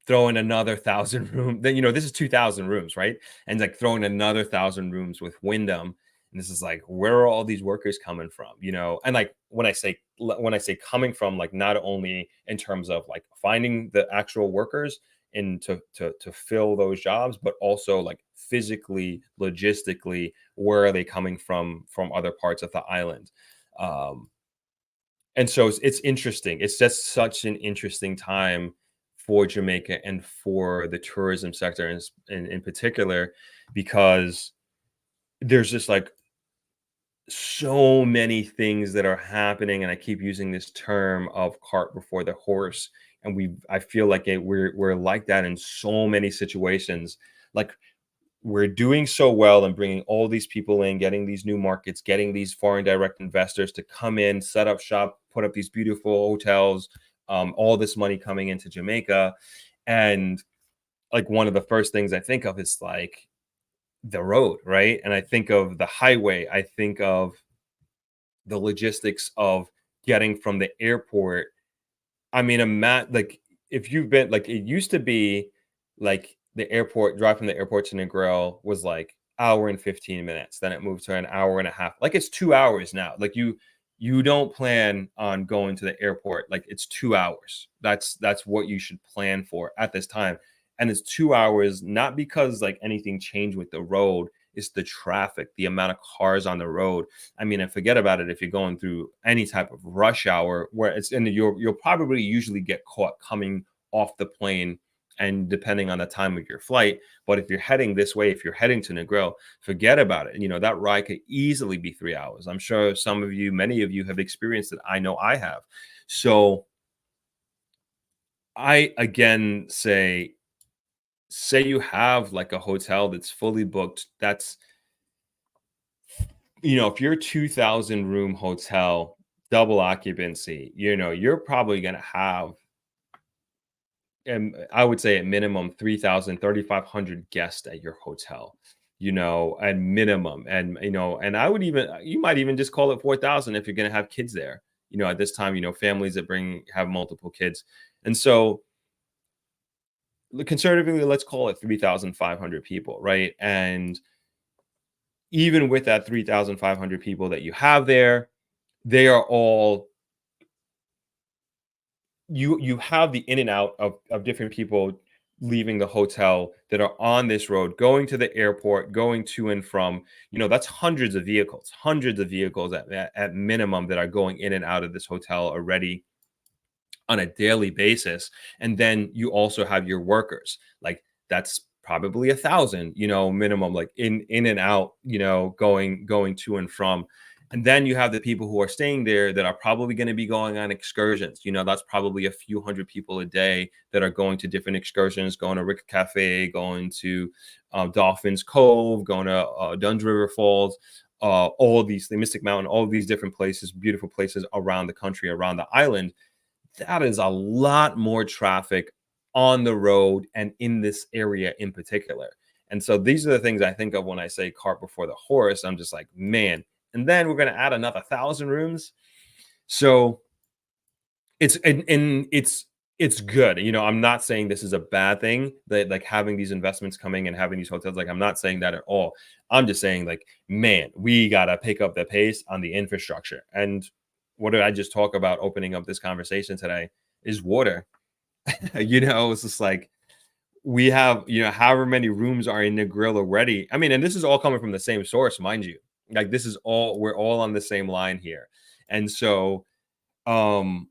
throw in another 1,000 room, then, this is 2,000 rooms, right? And like throwing another 1,000 rooms with Wyndham. And this is like, where are all these workers coming from? And like when I say coming from, like not only in terms of like finding the actual workers and to fill those jobs, but also like physically, logistically, where are they coming from other parts of the island? And so it's interesting. It's just such an interesting time for Jamaica and for the tourism sector in particular, because there's just like so many things that are happening, and I keep using this term of cart before the horse, and I feel like we're like that in so many situations. Like, we're doing so well and bringing all these people in, getting these new markets, getting these foreign direct investors to come in, set up shop, put up these beautiful hotels, all this money coming into Jamaica. And like, one of the first things I think of is like the road, right? And I think of the highway. I think of the logistics of getting from the airport. I mean, like, if you've been, like, it used to be like the airport drive from the airport to Negril was like hour and 15 minutes. Then it moved to an hour and a half. Like, it's 2 hours now. Like, you don't plan on going to the airport. Like, it's 2 hours. That's what you should plan for at this time. And it's 2 hours, not because like anything changed with the road. It's the traffic, the amount of cars on the road. I mean, and forget about it if you're going through any type of rush hour where it's in the, you'll probably usually get caught coming off the plane, and depending on the time of your flight. But if you're heading this way, if you're heading to Negril, forget about it. You know, that ride could easily be 3 hours. I'm sure some of you, many of you have experienced it. I know I have. So I again say you have like a hotel that's fully booked. That's, if you're 2,000 room hotel, double occupancy, you're probably going to have, and I would say at minimum 3,000, 3,500 guests at your hotel, at minimum. And, and you might even just call it 4,000 if you're going to have kids there, at this time, families that have multiple kids. And so conservatively, let's call it 3,500 people, right? And even with that 3,500 people that you have there, they are all, you have the in and out of different people leaving the hotel that are on this road, going to the airport, going to and from, that's hundreds of vehicles at minimum that are going in and out of this hotel already on a daily basis. And then you also have your workers, like that's probably 1,000, minimum, like in and out, going to and from. And then you have the people who are staying there that are probably going to be going on excursions. That's probably a few hundred people a day that are going to different excursions, going to Rick Cafe, going to Dolphins Cove, going to Duns River Falls, all of these, the Mystic Mountain, all of these different places, beautiful places around the country, around the island. That is a lot more traffic on the road and in this area in particular. And so these are the things I think of when I say cart before the horse. I'm just like, man. And then we're going to add another 1,000 rooms. So it's good. I'm not saying this is a bad thing, that like having these investments coming and having these hotels. Like, I'm not saying that at all. I'm just saying, like, man, we got to pick up the pace on the infrastructure. And what did I just talk about opening up this conversation today is water. It's just like, we have, however many rooms are in Negril already. I mean, and this is all coming from the same source, mind you. Like, we're all on the same line here. And so, yeah,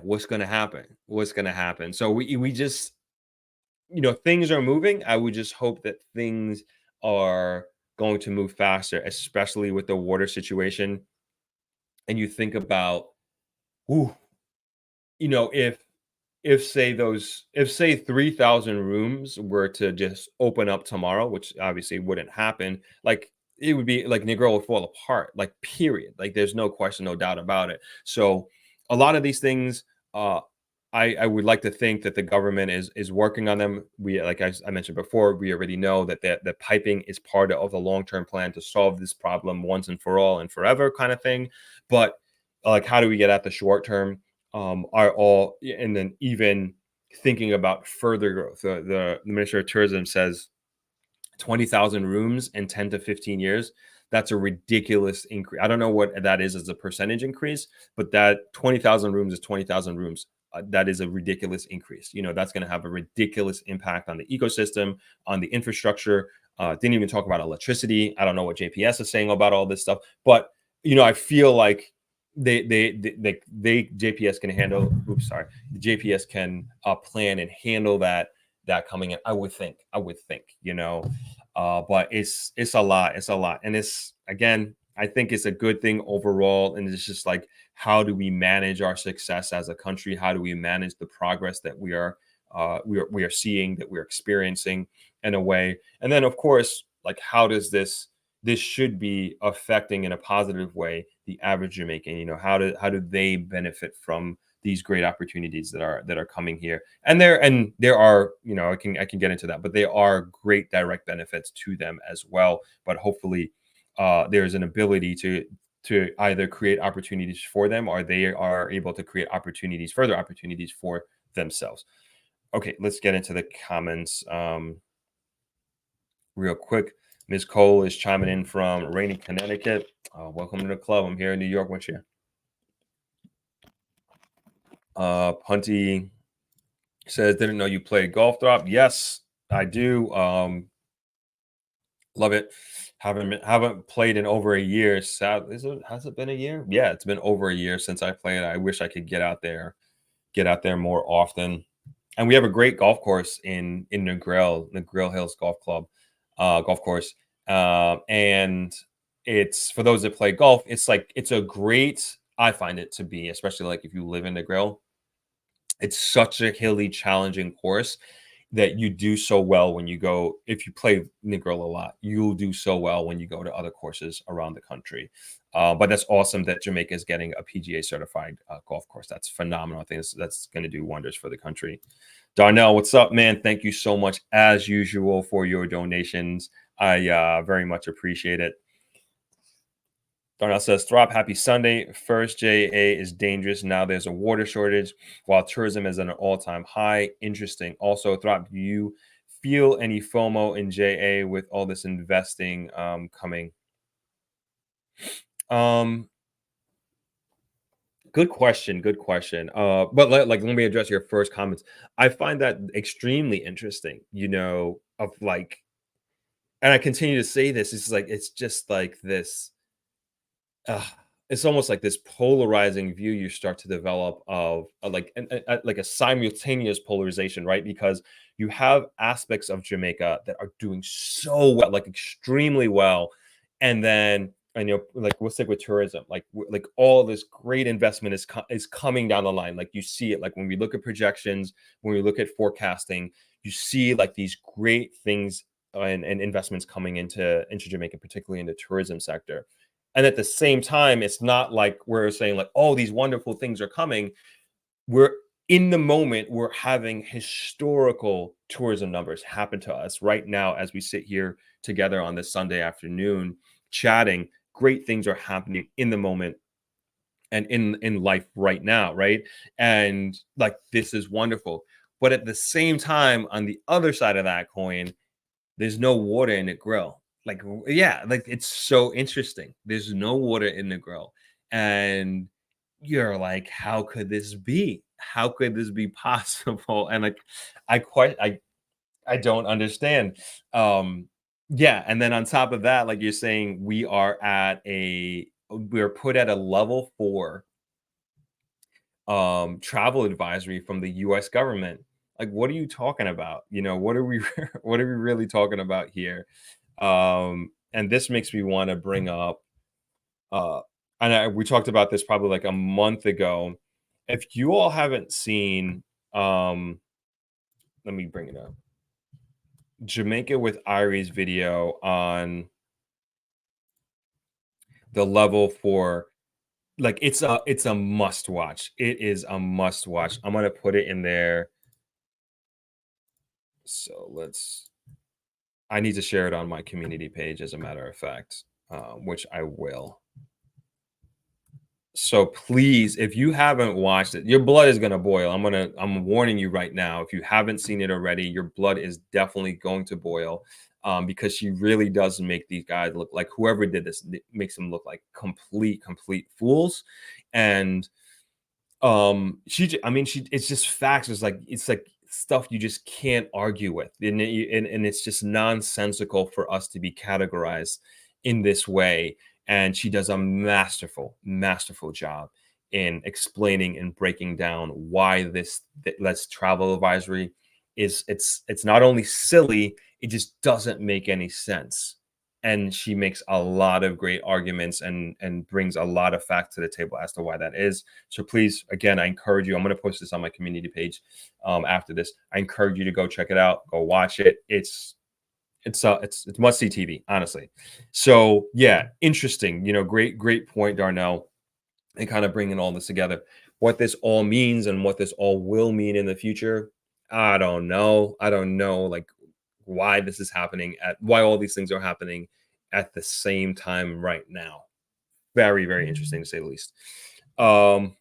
what's going to happen? So we just, things are moving. I would just hope that things are going to move faster, especially with the water situation. And you think about, ooh, if say 3,000 rooms were to just open up tomorrow, which obviously wouldn't happen, like, it would be like Negril would fall apart, like, period. Like, there's no question, no doubt about it. So a lot of these things, I would like to think that the government is working on them. We, like I mentioned before, we already know that the piping is part of the long-term plan to solve this problem once and for all and forever, kind of thing. But like, how do we get at the short term? Are all, and then even thinking about further growth. The Minister of Tourism says 20,000 rooms in 10 to 15 years. That's a ridiculous increase. I don't know what that is as a percentage increase, but that 20,000 rooms is 20,000 rooms. That is a ridiculous increase. That's going to have a ridiculous impact on the ecosystem, on the infrastructure. Didn't even talk about electricity. I don't know what JPS is saying about all this stuff, but I feel like they JPS can handle. Oops, sorry. The JPS can plan and handle that coming in. I would think, but it's a lot. It's a lot, and it's again. I think it's a good thing overall, and it's just like how do we manage our success as a country? How do we manage the progress that we are seeing, that we're experiencing in a way, and then of course, like how does this should be affecting in a positive way the average Jamaican. How do they benefit from these great opportunities that are coming here? And there are, I can get into that, but there are great direct benefits to them as well. But hopefully, there's an ability to either create opportunities for them, or they are able to create further opportunities for themselves. Okay, let's get into the comments real quick. Ms. Cole is chiming in from rainy Connecticut. Welcome to the club. I'm here in New York with you. Punty says, didn't know you played golf, Drop. Yes, I do. Love it. Haven't played in over a year. Has it been a year? Yeah, it's been over a year since I played. I wish I could get out there more often. And we have a great golf course in Negril Hills golf course. And it's, for those that play golf, it's a great, I find it to be, especially like if you live in Negril, it's such a hilly, challenging course that you do so well when you go. If you play Negril a lot, you'll do so well when you go to other courses around the country. But that's awesome that Jamaica is getting a PGA certified golf course. That's phenomenal. I think that's going to do wonders for the country. Darnell, what's up, man? Thank you so much, as usual, for your donations. I very much appreciate it. Darnell says, Throp, happy Sunday. First, JA is dangerous. Now there's a water shortage while tourism is at an all-time high. Interesting. Also, Throp, do you feel any FOMO in JA with all this investing coming? Good question. Good question. But let me address your first comments. I find that extremely interesting, of like, and I continue to say this, it's just like this. uh, it's almost like this polarizing view you start to develop of like a simultaneous polarization, right? Because you have aspects of Jamaica that are doing so well, like extremely well, and then like we'll stick with tourism, like all this great investment is coming down the line. Like you see it, like when we look at projections, when we look at forecasting, you see like these great things and investments coming into Jamaica, particularly in the tourism sector. And at the same time, it's not like we're saying like, oh, these wonderful things are coming. We're in the moment, we're having historical tourism numbers happen to us right now as we sit here together on this Sunday afternoon chatting. Great things are happening in the moment and in life right now, right? And like this is wonderful. But at the same time, on the other side of that coin, there's no water in the grill. Like, yeah, like it's so interesting. There's no water in the grill. And you're like, how could this be? How could this be possible? And like, I don't understand. Yeah. And then on top of that, like you're saying, we're put at a level 4 travel advisory from the US government. Like, what are you talking about? What are we what are we really talking about here? And this makes me want to bring up uh we talked about this probably like a month ago. If you all haven't seen, let me bring it up. Jamaica with Irie's video on the level 4, like it's a must watch. It is a must watch. I'm gonna put it in there. So I need to share it on my community page, as a matter of fact, which I will. So please, if you haven't watched it, your blood is gonna boil. I'm warning you right now. If you haven't seen it already, your blood is definitely going to boil, because she really does make these guys look like, whoever did this makes them look like complete fools. And it's just facts. It's like stuff you just can't argue with, and it's just nonsensical for us to be categorized in this way. and she does a masterful job in explaining and breaking down why let's travel advisory is it's not only silly, it just doesn't make any sense. And she makes a lot of great arguments and brings a lot of facts to the table as to why that is. So please, again, I encourage you. I'm going to post this on my community page after this. I encourage you to go check it out, go watch it. It's must see TV, honestly. So yeah, interesting. Great point, Darnell, and kind of bringing all this together. What this all means and what this all will mean in the future, I don't know. I don't know, like, why this is happening why all these things are happening at the same time right now. Very, very interesting to say the least. Um,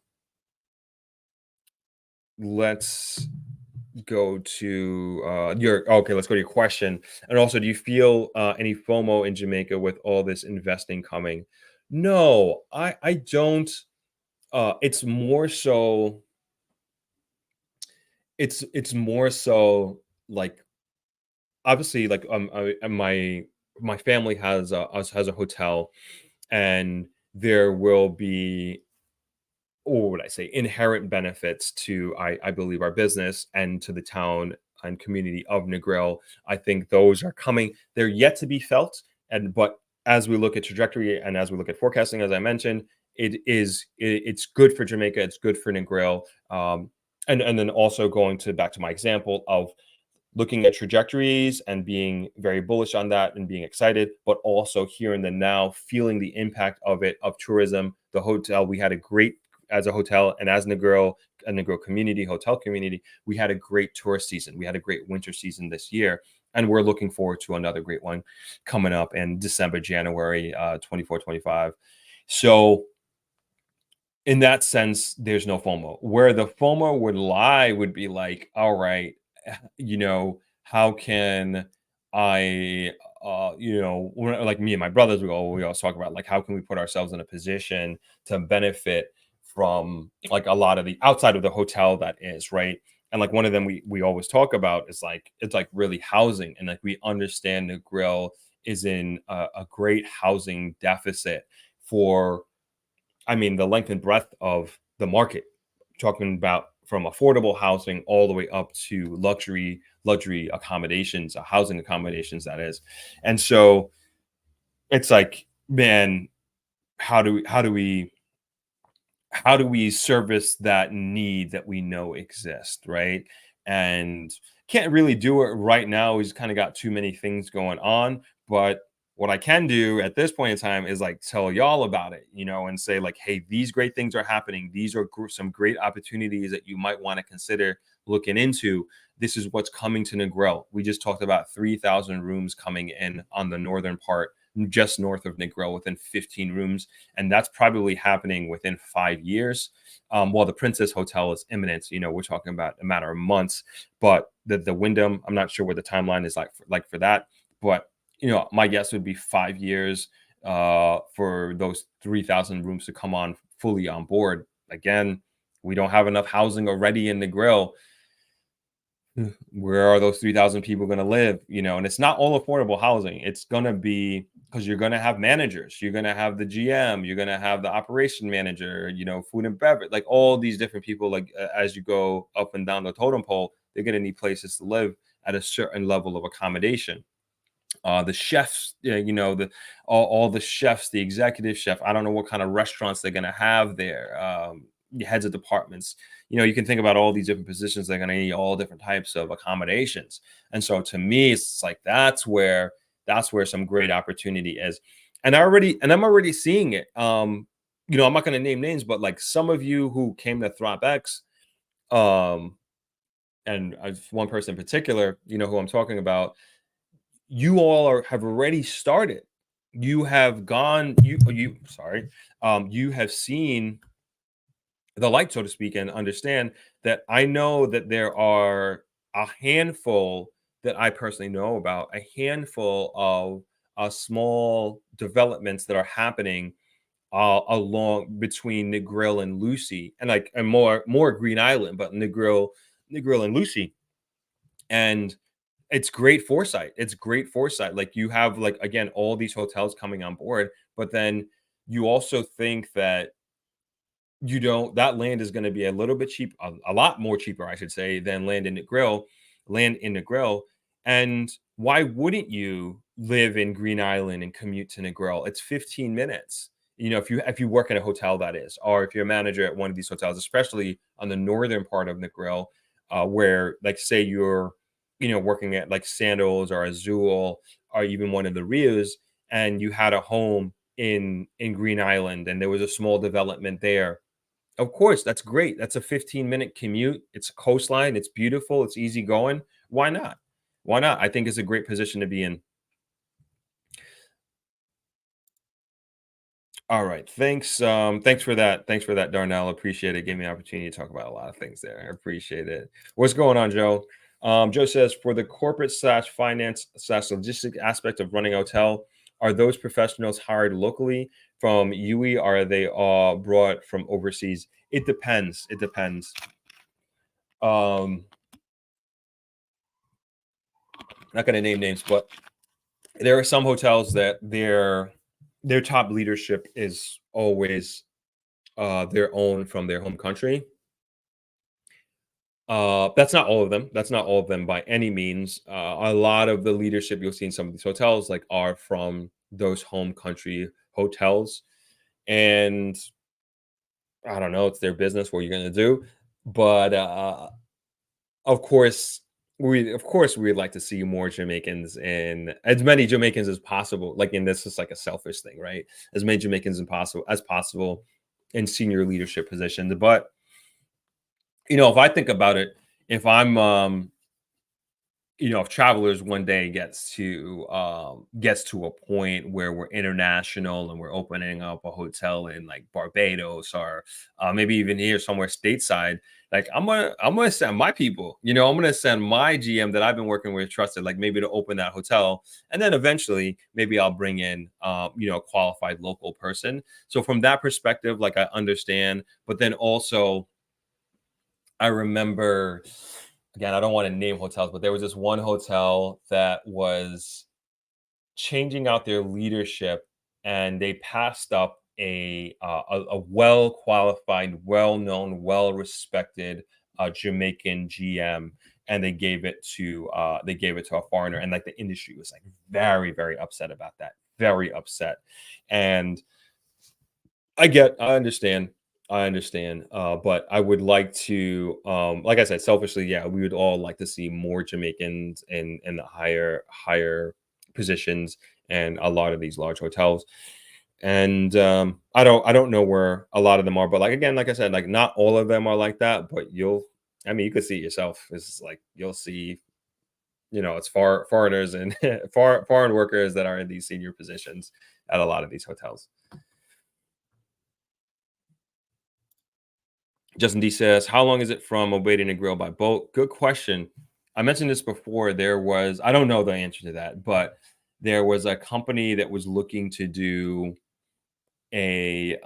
let's go to your okay. Let's go to your question. And also, do you feel any FOMO in Jamaica with all this investing coming? No, I don't. It's more so. It's more so like, obviously, like, my family has a hotel, and there will be, or would I say, inherent benefits to, I believe, our business and to the town and community of Negril. I think those are coming. They're yet to be felt, but as we look at trajectory and as we look at forecasting, as I mentioned, it's good for Jamaica. It's good for Negril. And then also going to back to my example of looking at trajectories and being very bullish on that and being excited, but also here in the now, feeling the impact of it, of tourism. The hotel, we had a great, as a hotel and as Negril, a Negril community, hotel community, we had a great tourist season. We had a great winter season this year. And we're looking forward to another great one coming up in December, January, 24, 25. So in that sense, there's no FOMO. Where the FOMO would lie would be like, all right, how can I, like me and my brothers, we always talk about, like, how can we put ourselves in a position to benefit from, like, a lot of the outside of the hotel that is, right? And like one of them we always talk about is like, it's like really housing. And like, we understand the grill is in a great housing deficit for, I mean, the length and breadth of the market, talking about from affordable housing all the way up to luxury accommodations, housing accommodations, that is. And so it's like, man, how do we service that need that we know exists, right? And can't really do it right now. We've kind of got too many things going on. But what I can do at this point in time is like tell y'all about it, and say like, hey, these great things are happening. These are some great opportunities that you might want to consider looking into. This is what's coming to Negril. We just talked about 3,000 rooms coming in on the northern part, just north of Negril, within 15 rooms. And that's probably happening within 5 years. While the Princess Hotel is imminent, we're talking about a matter of months. But the Wyndham, I'm not sure what the timeline is like for that. But, my guess would be 5 years for those 3,000 rooms to come on fully on board. Again, we don't have enough housing already in Negril. Where are those 3,000 people going to live? And it's not all affordable housing. It's going to be, because you're going to have managers, you're going to have the GM, you're going to have the operation manager, food and beverage, like all these different people. Like as you go up and down the totem pole, they're going to need places to live at a certain level of accommodation. The chefs, all the chefs, the executive chef. I don't know what kind of restaurants they're going to have there. Heads of departments. You can think about all these different positions. They're going to need all different types of accommodations. And so to me, it's like that's where some great opportunity is. And I'm already seeing it. I'm not going to name names, but like some of you who came to ThropX, and one person in particular, who I'm talking about, you all have already started. You have gone, you have seen the light, so to speak, and understand that I know that there are a handful that I personally know about, a handful of small developments that are happening along between Negril and Lucy, and more Green Island, but Negril and Lucy. And It's great foresight. It's great foresight. Like you have like again all these hotels coming on board, but then you also think that you don't that land is going to be a little bit cheap, a lot more cheaper, I should say, than land in Negril. And why wouldn't you live in Green Island and commute to Negril? It's 15 minutes. If you work in a hotel, that is, or if you're a manager at one of these hotels, especially on the northern part of Negril, where like say you're, working at like Sandals or Azul or even one of the Rios, and you had a home in Green Island and there was a small development there. Of course, that's great. That's a 15-minute commute. It's a coastline. It's beautiful. It's easy going. Why not? Why not? I think it's a great position to be in. All right. Thanks. Thanks for that. Thanks for that, Darnell. Appreciate it. Gave me an opportunity to talk about a lot of things there. I appreciate it. What's going on, Joe? Joe says for the corporate slash finance slash logistic aspect of running a hotel, are those professionals hired locally from UE? Or are they all brought from overseas? It depends. It depends. Um, Not going to name names, but there are some hotels that their top leadership is always their own from their home country. That's not all of them. That's not all of them by any means. A lot of the leadership you'll see in some of these hotels like are from those home country hotels, and I don't know. It's their business. What you're gonna do, but of course, we'd like to see more Jamaicans and as many Jamaicans as possible. Like, and this is like a selfish thing, right? As many Jamaicans as possible in senior leadership positions. But if I think about it, if I'm if travelers one day gets to a point where we're international and we're opening up a hotel in like Barbados or maybe even here somewhere stateside, like I'm gonna send my people. I'm gonna send my GM that I've been working with, trusted, like maybe to open that hotel, and then eventually maybe I'll bring in a qualified local person. So from that perspective, like I understand, but then also I remember, again, I don't want to name hotels, but there was this one hotel that was changing out their leadership, and they passed up a well qualified, well known, well respected Jamaican GM, and they gave it to a foreigner, and like the industry was like very very upset about that, very upset, and I understand. But I would like to, like I said, selfishly, yeah, we would all like to see more Jamaicans in the higher positions and a lot of these large hotels. And I don't know where a lot of them are, but like again, like I said, like not all of them are like that. But I mean, you could see it yourself. It's like you'll see, it's foreigners and foreign workers that are in these senior positions at a lot of these hotels. Justin D says, "How long is it from Obey to Grill by boat?" Good question. I mentioned this before. I don't know the answer to that, but there was a company that was looking to do a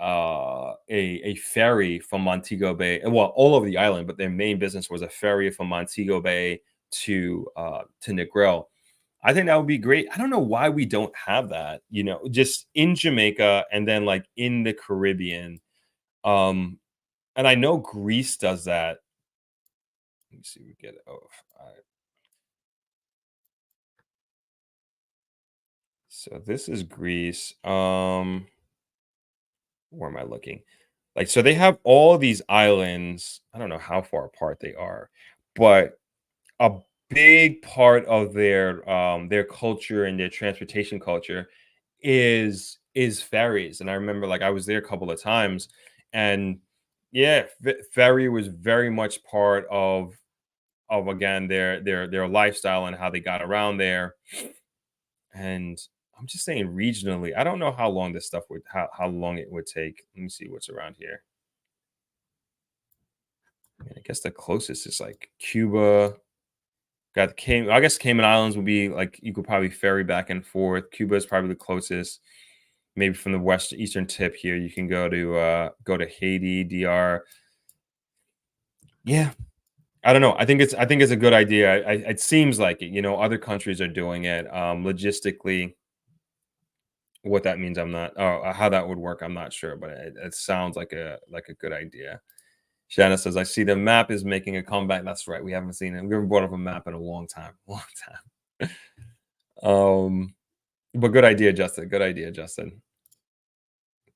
ferry from Montego Bay, well, all over the island, but their main business was a ferry from Montego Bay to Negril. I think that would be great. I don't know why we don't have that, just in Jamaica and then like in the Caribbean. Um, and I know Greece does that. Let me see. We get it. Oh, all right. So this is Greece. Where am I looking? Like, so they have all these islands. I don't know how far apart they are, but a big part of their culture and their transportation culture is ferries. And I remember like I was there a couple of times, and yeah, ferry was very much part of again their lifestyle and how they got around there. And I'm just saying regionally, I don't know how long this stuff would how long it would take. Let me see what's around here. I mean, I guess the closest is like Cuba. Got Cayman. I guess Cayman Islands would be like you could probably ferry back and forth. Cuba is probably the closest. Maybe from the west eastern tip here, you can go to Haiti, DR. Yeah, I don't know. I think it's a good idea. It seems like it. Other countries are doing it. Logistically, what that means, I'm not. How that would work, I'm not sure. But it sounds like a good idea. Shanna says, "I see the map is making a comeback." That's right. We haven't seen it. We haven't brought up a map in a long time. Long time. But good idea, Justin. Good idea, Justin.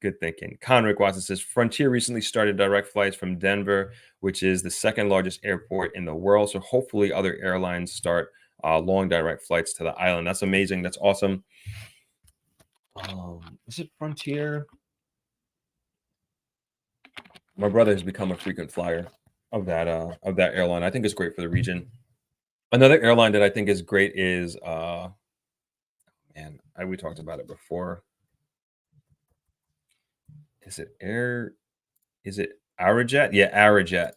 Good thinking. Conrick Watson says Frontier recently started direct flights from Denver, which is the second largest airport in the world. So hopefully other airlines start long direct flights to the island. That's amazing. That's awesome. Is it Frontier? My brother has become a frequent flyer of that airline. I think it's great for the region. Another airline that I think is great is man, we talked about it before. Is it Air? Is it Arajet? Yeah, Arajet.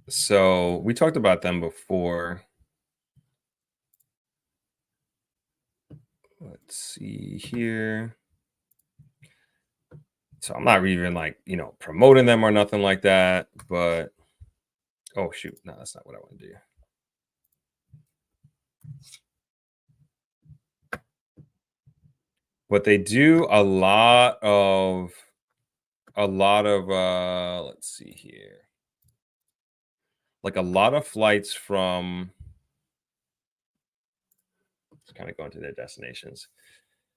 So we talked about them before. Let's see here. So I'm not even like, promoting them or nothing like that. But oh shoot, no, that's not what I want to do. But they do a lot of let's see here. Like a lot of flights from let's kind of go into their destinations.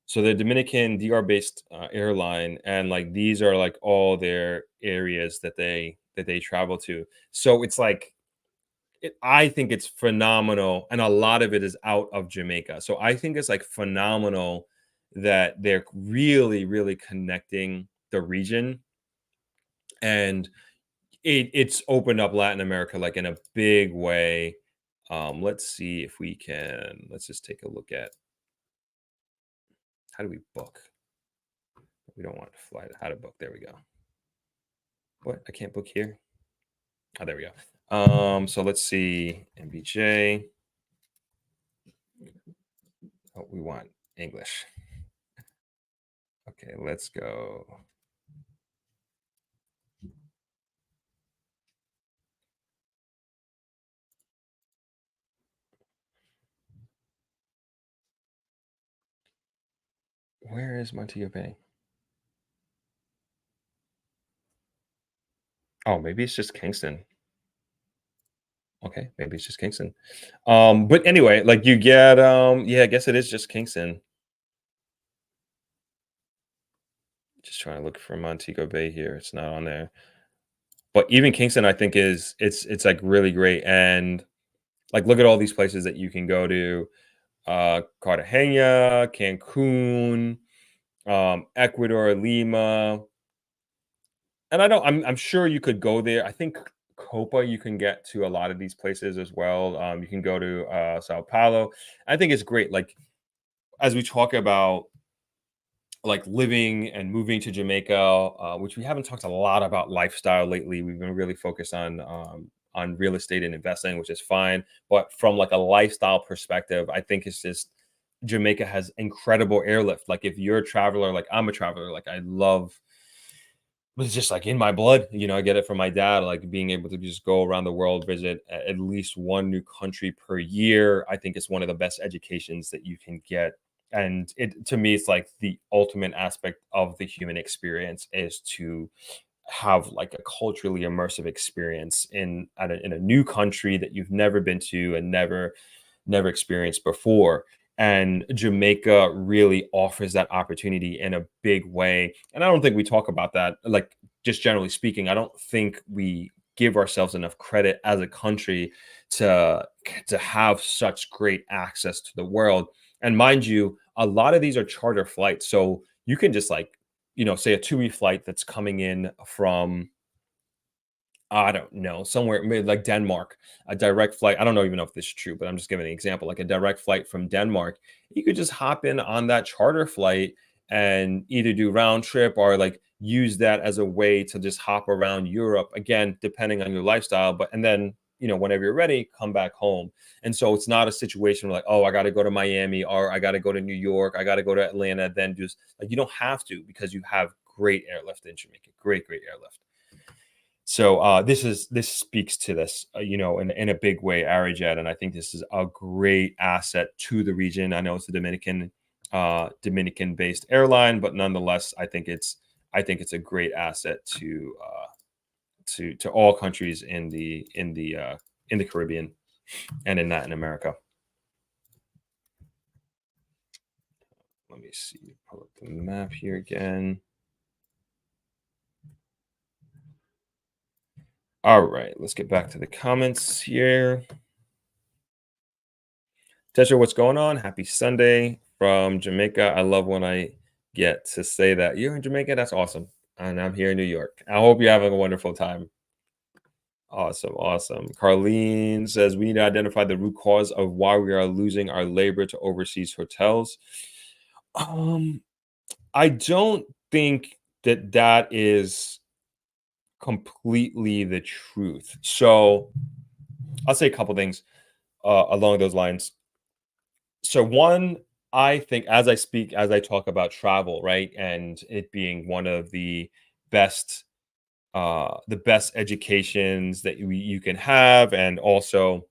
So they're Dominican DR based airline, and like these are like all their areas that they travel to. So it's like I think it's phenomenal, and a lot of it is out of Jamaica. So I think it's like phenomenal that they're really, really connecting the region, and it's opened up Latin America like in a big way. Let's see if we can. Let's just take a look at how do we book. We don't want to fly. How to book? There we go. What? I can't book here. Oh, there we go. So let's see. MBJ. Oh, we want English. Okay, let's go. Where is Montego Bay? Oh, maybe it's just Kingston. Okay, maybe it's just Kingston. But anyway, like you get yeah, I guess it is just Kingston. Just trying to look for Montego Bay here. It's not on there. But even Kingston, I think it's like really great. And like look at all these places that you can go to. Cartagena, Cancun, Ecuador, Lima. And I'm sure you could go there. I think Copa you can get to a lot of these places as well. You can go to Sao Paulo. I think it's great. Like as we talk about like living and moving to Jamaica, which we haven't talked a lot about lifestyle lately. We've been really focused on real estate and investing, which is fine. But from like a lifestyle perspective, I think it's just Jamaica has incredible airlift. Like if you're a traveler, like I'm a traveler, like I love it's just like in my blood. I get it from my dad, like being able to just go around the world, visit at least one new country per year. I think it's one of the best educations that you can get. And it to me, it's like the ultimate aspect of the human experience is to have like a culturally immersive experience in a new country that you've never been to and never experienced before. And Jamaica really offers that opportunity in a big way. And I don't think we talk about that, like just generally speaking, I don't think we give ourselves enough credit as a country to to have such great access to the world. And mind you, a lot of these are charter flights. So you can just like, say a TUI flight that's coming in from I don't know, somewhere maybe like Denmark, a direct flight. I don't know even know if this is true, but I'm just giving an example, like a direct flight from Denmark. You could just hop in on that charter flight and either do round trip or like use that as a way to just hop around Europe again, depending on your lifestyle. But and then whenever you're ready, come back home. And so it's not a situation where like, oh, I got to go to Miami or I got to go to New York, I got to go to Atlanta. Then just like you don't have to because you have great airlift in Jamaica, great airlift. So this speaks to this, in a big way, Arajet, and I think this is a great asset to the region. I know it's a Dominican based airline, but nonetheless, I think it's a great asset to all countries in the Caribbean and in Latin America. Let me see, pull up the map here again. All right, let's get back to the comments here. Tesha, what's going on? Happy Sunday from Jamaica. I love when I get to say that you're in Jamaica. That's awesome. And I'm here in New York. I hope you're having a wonderful time. Awesome, awesome. Carlene says we need to identify the root cause of why we are losing our labor to overseas hotels. Um, I don't think that is completely the truth. So I'll say a couple things along those lines. So one, I think as I talk about travel, right, and it being one of the best educations that you can have, and also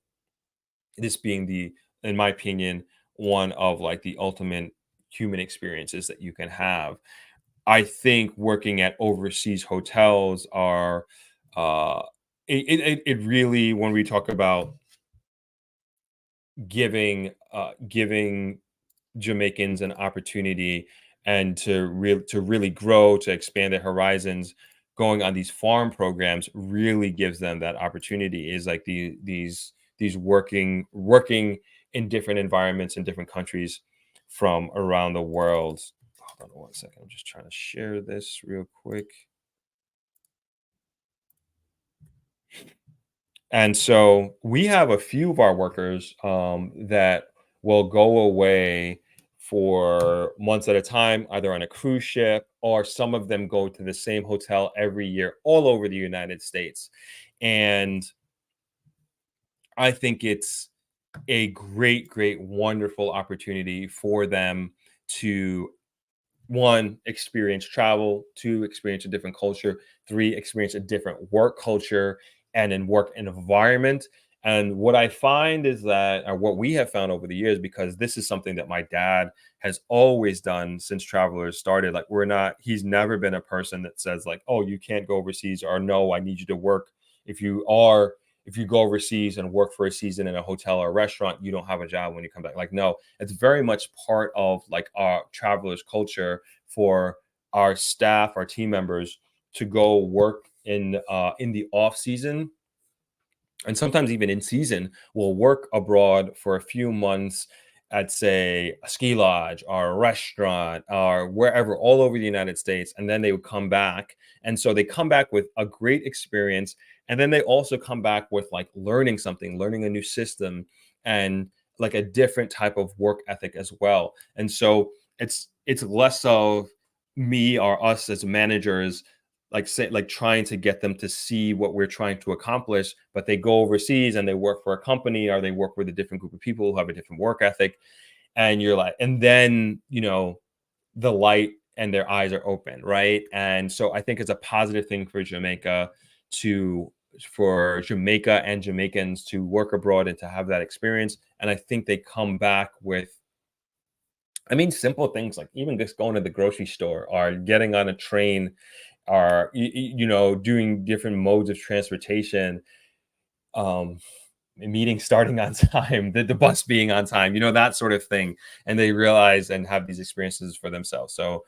this being in my opinion, one of like the ultimate human experiences that you can have. I think working at overseas hotels are uh it really, when we talk about giving Jamaicans an opportunity and to really grow, to expand their horizons, going on these farm programs really gives them that opportunity. Is like these working in different environments in different countries from around the world. Hold on one second. I'm just trying to share this real quick. And so we have a few of our workers that will go away for months at a time, either on a cruise ship, or some of them go to the same hotel every year all over the United States. And I think it's a great, great, wonderful opportunity for them to, one, experience travel; two, experience a different culture; three, experience a different work culture and in work environment. And what I find is that, or what we have found over the years, because this is something that my dad has always done since Travelers started. Like, he's never been a person that says like, oh, you can't go overseas, or no, I need you to work. If you are, if you go overseas and work for a season in a hotel or a restaurant, you don't have a job when you come back. Like, no, it's very much part of like our Travelers culture for our staff, our team members, to go work in the off season, and sometimes even in season, will work abroad for a few months at, say, a ski lodge or a restaurant or wherever, all over the United States, and then they would come back. And so they come back with a great experience, and then they also come back with like learning something, learning a new system, and like a different type of work ethic as well. And so it's less of me or us as managers like say like trying to get them to see what we're trying to accomplish, but they go overseas and they work for a company, or they work with a different group of people who have a different work ethic. And you're like, and then the light and their eyes are open, right? And so I think it's a positive thing for to Jamaica and Jamaicans to work abroad and to have that experience. And I think they come back with, I mean, simple things like even just going to the grocery store or getting on a train, or doing different modes of transportation, um meetings starting on time, the bus being on time, that sort of thing. And they realize and have these experiences for themselves. So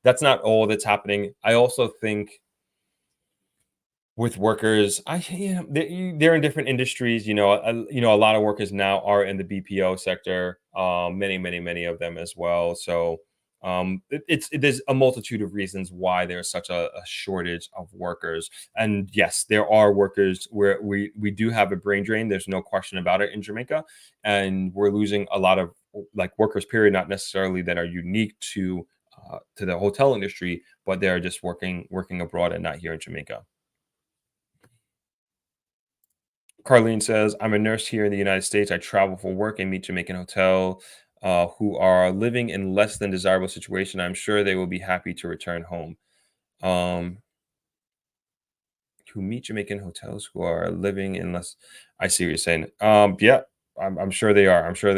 that's not all that's happening. I also think with workers, they're in different industries. A lot of workers now are in the BPO sector. Many of them as well. So there's a multitude of reasons why there's such a shortage of workers. And yes, there are workers where we do have a brain drain. There's no question about it in Jamaica, and we're losing a lot of like workers. Period. Not necessarily that are unique to the hotel industry, but they're just working abroad and not here in Jamaica. Carlene says, I'm a nurse here in the United States. I travel for work and meet Jamaican hotel who are living in less than desirable situation. I'm sure they will be happy to return home. Um, who meet Jamaican hotels who are living in less. I see what you're saying. Yeah, I'm sure they are. I'm sure,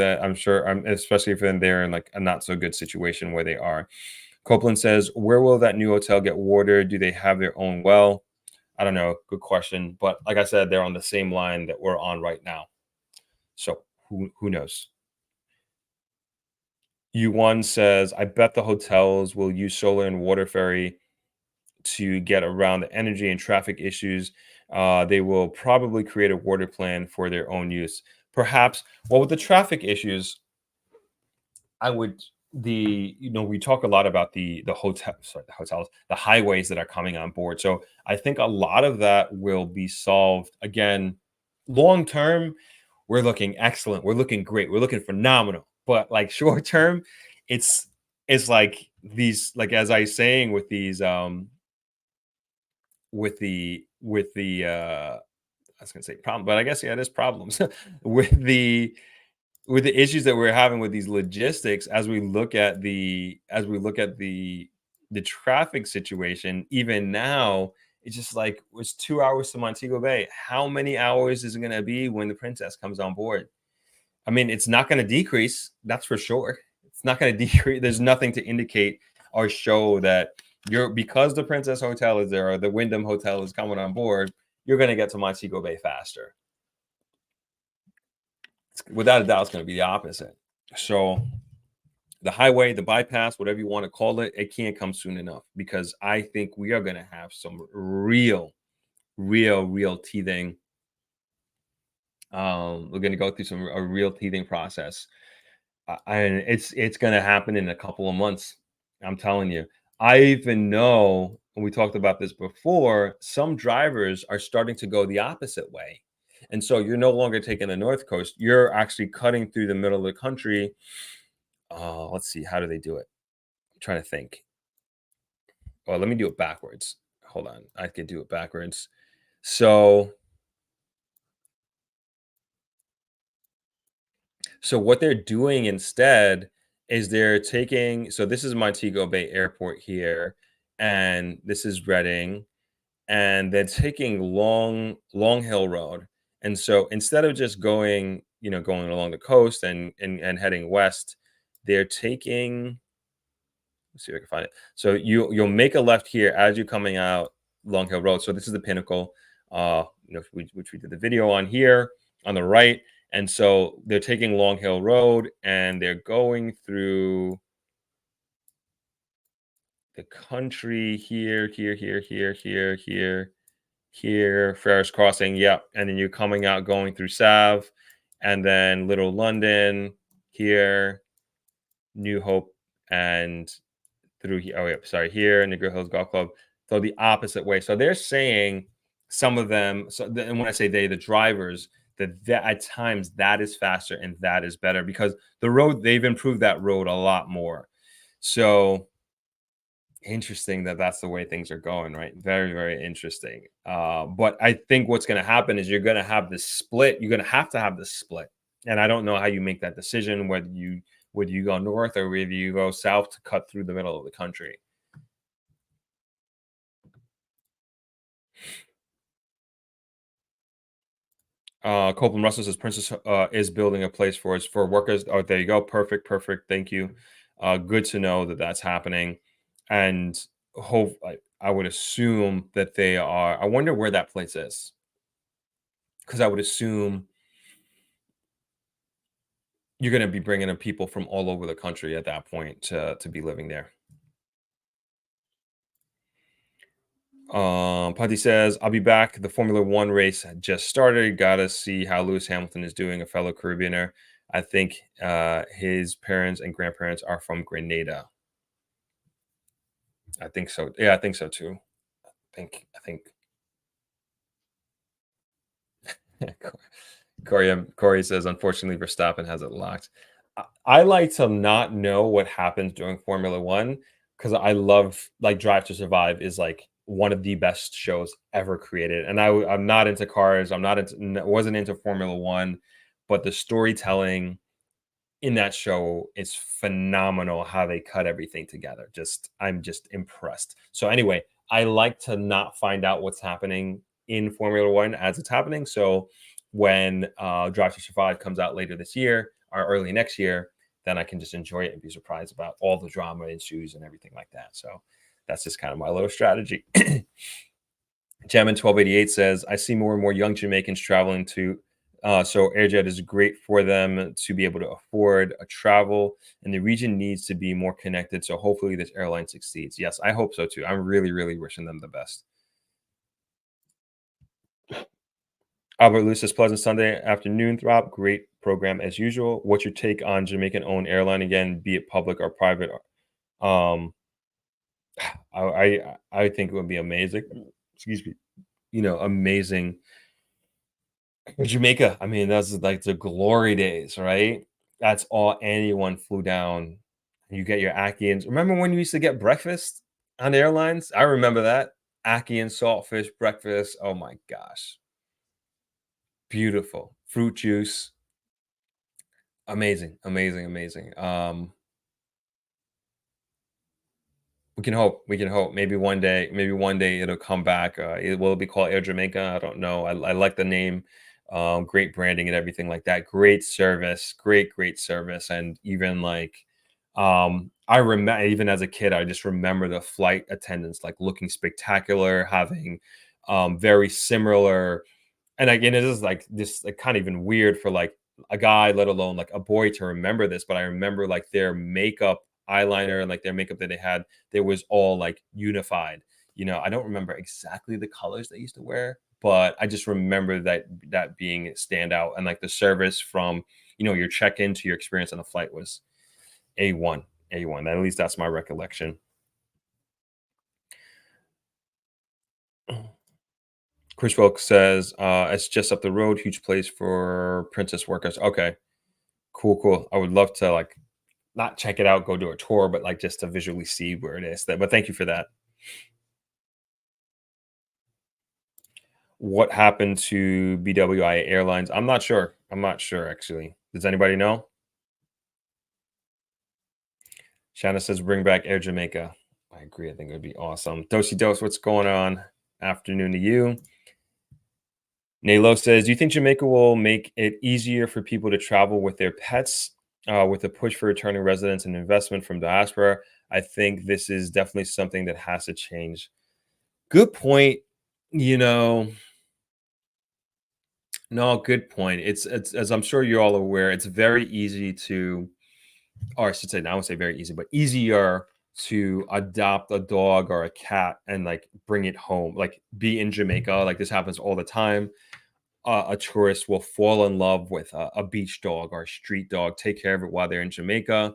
especially if they're in like a not so good situation where they are. Copeland says, "Where will that new hotel get water? Do they have their own well?" I don't know. Good question. But like I said, they're on the same line that we're on right now. So who knows? U1 says, I bet the hotels will use solar and water ferry to get around the energy and traffic issues. They will probably create a water plan for their own use. Perhaps, well, with the traffic issues, I would we talk a lot about the hotel sorry the hotels, the highways that are coming on board. So I think a lot of that will be solved again long term. We're looking excellent. We're looking great. We're looking phenomenal. But like short term, it's it's like these like as I was saying with the I was gonna say problem, but I guess yeah, it is problems with the issues that we're having with these logistics as we look at the traffic situation. Even now, it's just like it's 2 hours to Montego Bay. How many hours is it going to be when the princess comes on board? I mean, it's not going to decrease, that's for sure. It's not going to decrease. There's nothing to indicate or show that you're because the princess hotel is there or the Wyndham hotel is coming on board, you're going to get to Montego Bay faster. Without a doubt, it's going to be the opposite. So the highway, the bypass, whatever you want to call it, it can't come soon enough because I think we are going to have some real teething. We're going to go through a real teething process, and it's going to happen in a couple of months. I'm telling you. I even know, and we talked about this before. Some drivers are starting to go the opposite way, and so you're no longer taking the north coast. You're actually cutting through the middle of the country. Let's see, how do they do it? I'm trying to think. Well, let me do it backwards. Hold on. I could do it backwards. So so what they're doing instead is they're taking so this is Montego Bay Airport here, and this is Reading, and they're taking Long Hill Road. And so instead of just going along the coast and heading west, they're taking. Let's see if I can find it. So you'll make a left here as you're coming out Long Hill Road. So this is the Pinnacle, which we did the video on here on the right. And so they're taking Long Hill Road and they're going through the country here, Ferris Crossing. Yep. And then you're coming out going through Sav and then Little London here, New Hope, and through here. Oh, yeah, sorry, here, Negril Hills Golf Club. So the opposite way. So they're saying some of them. And when I say they, the drivers, that at times that is faster and that is better because the road they've improved that road a lot more. So interesting that that's the way things are going, right? Very, very interesting. But I think what's going to happen is you're going to have this split. You're going to have this split, and I don't know how you make that decision whether you go north or whether you go south to cut through the middle of the country. Copeland Russell says Princess is building a place for workers. Oh, there you go. Perfect, perfect. Thank you. Good to know that that's happening, and hope I would assume that they are. I wonder where that place is because I would assume you're going to be bringing in people from all over the country at that point to be living there. Punty says, I'll be back. The Formula One race had just started. Gotta see how Lewis Hamilton is doing, a fellow Caribbeaner. I think his parents and grandparents are from Grenada. I think so. Yeah, I think so too. I think Corey says, unfortunately, Verstappen has it locked. I like to not know what happens during Formula One because I love like Drive to Survive is like one of the best shows ever created. And I'm not into cars. I'm not into wasn't into Formula One, but the storytelling in that show is phenomenal. How they cut everything together. I'm just impressed. So anyway, I like to not find out what's happening in Formula One as it's happening. So when Drive to Survive comes out later this year or early next year, then I can just enjoy it and be surprised about all the drama ensues and everything like that. So that's just kind of my little strategy. Jammin 1288 says, I see more and more young Jamaicans traveling to, so Airjet is great for them to be able to afford a travel, and the region needs to be more connected. So hopefully this airline succeeds. Yes, I hope so too. I'm really, really wishing them the best. Albert Lewis says, pleasant Sunday afternoon, Throp. Great program as usual. What's your take on Jamaican owned airline again, be it public or private? Um, I think it would be amazing. Excuse me. Amazing. Jamaica, I mean, that's like the glory days, right? That's all anyone flew down. You get your ackee and remember when you used to get breakfast on airlines? I remember that. Ackee and saltfish breakfast. Oh my gosh. Beautiful. Fruit juice. Amazing, amazing, amazing. We can hope. We can hope. Maybe one day it'll come back. It will be called Air Jamaica. I don't know. I like the name. Great branding and everything like that. Great service. Great service. And even like, I remember even as a kid, I just remember the flight attendants like looking spectacular, having very similar. And again, it is like this, like kind of even weird for like a guy, let alone like a boy, to remember this. But I remember like their makeup, eyeliner, and like their makeup that they had, there was all like unified. I don't remember exactly the colors they used to wear, but I just remember that being standout, and like the service from your check-in to your experience on the flight was A1, A1. At least that's my recollection. Chris Wilkes says, it's just up the road, huge place for princess workers. Okay, cool. I would love to like not check it out, go do a tour, but like just to visually see where it is. But thank you for that. What happened to BWI Airlines? I'm not sure. I'm not sure actually. Does anybody know? Shanna says bring back Air Jamaica. I agree. I think it would be awesome. Dosey Dose, what's going on? Afternoon to you. Nalo says, do you think Jamaica will make it easier for people to travel with their pets with a push for returning residents and investment from diaspora? I think this is definitely something that has to change. Good point. You know, no, good point. It's as I'm sure you're all aware, it's very easy to, or I should say, I won't say very easy, but easier to adopt a dog or a cat and like bring it home, like be in Jamaica. Like this happens all the time. A tourist will fall in love with a beach dog or a street dog, take care of it while they're in Jamaica.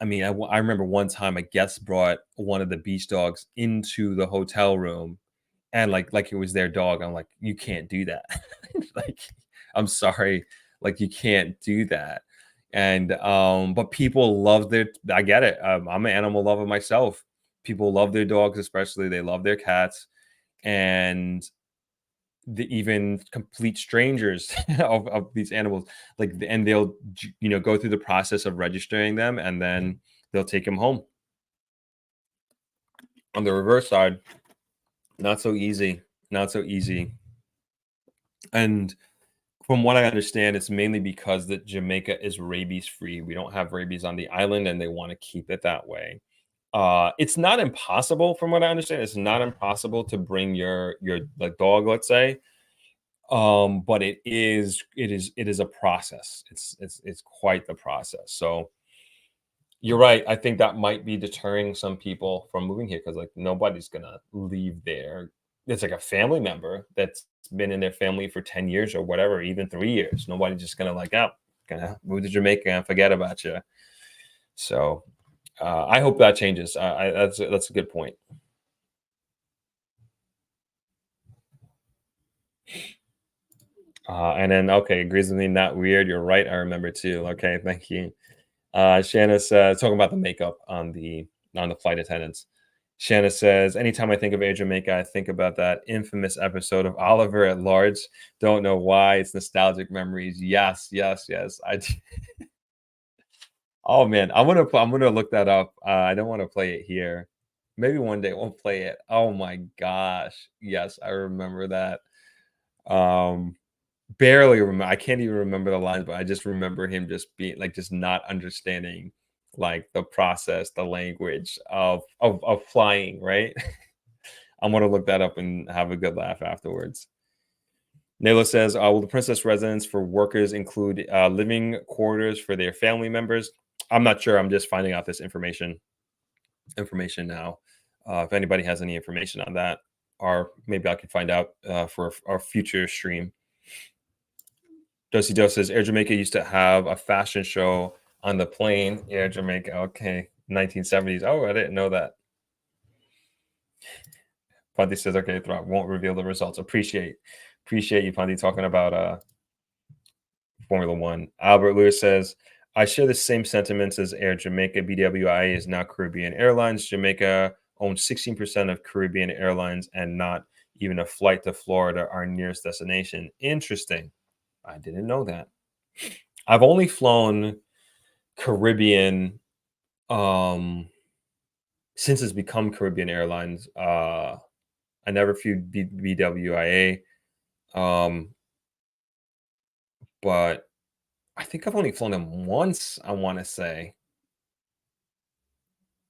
I mean, I remember one time a guest brought one of the beach dogs into the hotel room and like it was their dog. I'm like, you can't do that. Like, I'm sorry, like you can't do that. And but people love their. I get it. I'm an animal lover myself. People love their dogs, especially they love their cats, and even complete strangers of these animals, like, and they'll go through the process of registering them, and then they'll take them home. On the reverse side, not so easy, not so easy. And from what I understand, it's mainly because that Jamaica is rabies free. We don't have rabies on the island, and they want to keep it that way. It's not impossible, from what I understand. It's not impossible to bring your like dog, let's say, but it is a process. It's quite the process. So you're right. I think that might be deterring some people from moving here, because like nobody's gonna leave there. It's like a family member that's been in their family for 10 years or whatever, even 3 years. Nobody's just gonna like, oh, gonna move to Jamaica and forget about you. So I hope that changes. That's a good point. And then okay, agrees with me. Not weird. You're right. I remember too. Okay, thank you. Shanna says, talking about the makeup on the flight attendants. Shanna says, anytime I think of Air Jamaica, I think about that infamous episode of Oliver at Large. Don't know why. It's nostalgic memories. Yes. Oh man, I'm gonna look that up. I don't want to play it here. Maybe one day we'll play it. Oh my gosh. Yes, I remember that. Um, barely remember. I can't even remember the lines, but I just remember him just being like just not understanding like the process, the language of flying, right? I'm gonna look that up and have a good laugh afterwards. Nayla says, will the princess residence for workers include living quarters for their family members? I'm not sure. I'm just finding out this information now. If anybody has any information on that, or maybe I can find out for our future stream. Dosey Doe says Air Jamaica used to have a fashion show on the plane. Air Jamaica, okay, 1970s. Oh, I didn't know that. Ponty says, okay, Throp won't reveal the results. Appreciate you, Ponty, talking about Formula One. Albert Lewis says, I share the same sentiments as Air Jamaica. BWI is now Caribbean Airlines. Jamaica owns 16% of Caribbean Airlines, and not even a flight to Florida, our nearest destination. Interesting. I didn't know that. I've only flown Caribbean um since it's become Caribbean Airlines. I never flew BWIA. Um, but I think I've only flown them once, I want to say.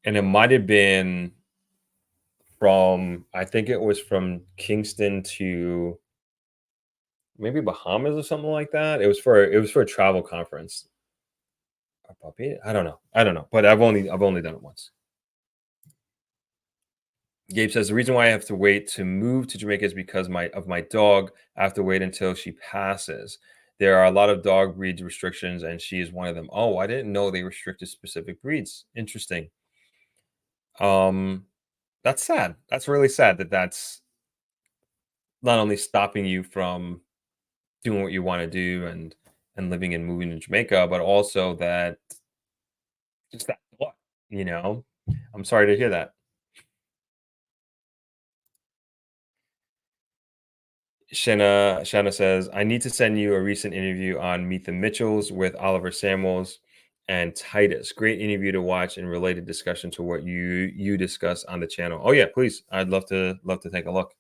And it might have been I think it was from Kingston to maybe Bahamas or something like that. It was for a travel conference. Or Barbados? I don't know. But I've only done it once. Gabe says the reason why I have to wait to move to Jamaica is because my dog. I have to wait until she passes. There are a lot of dog breed restrictions, and she is one of them. Oh, I didn't know they restricted specific breeds. Interesting. Um, that's sad. That's really sad that that's not only stopping you from doing what you want to do and living and moving in Jamaica, but also that just that thought. You know, I'm sorry to hear that. Shanna says, I need to send you a recent interview on Meet the Mitchells with Oliver Samuels and Titus. Great interview to watch and related discussion to what you discuss on the channel. Oh yeah, please. I'd love to take a look.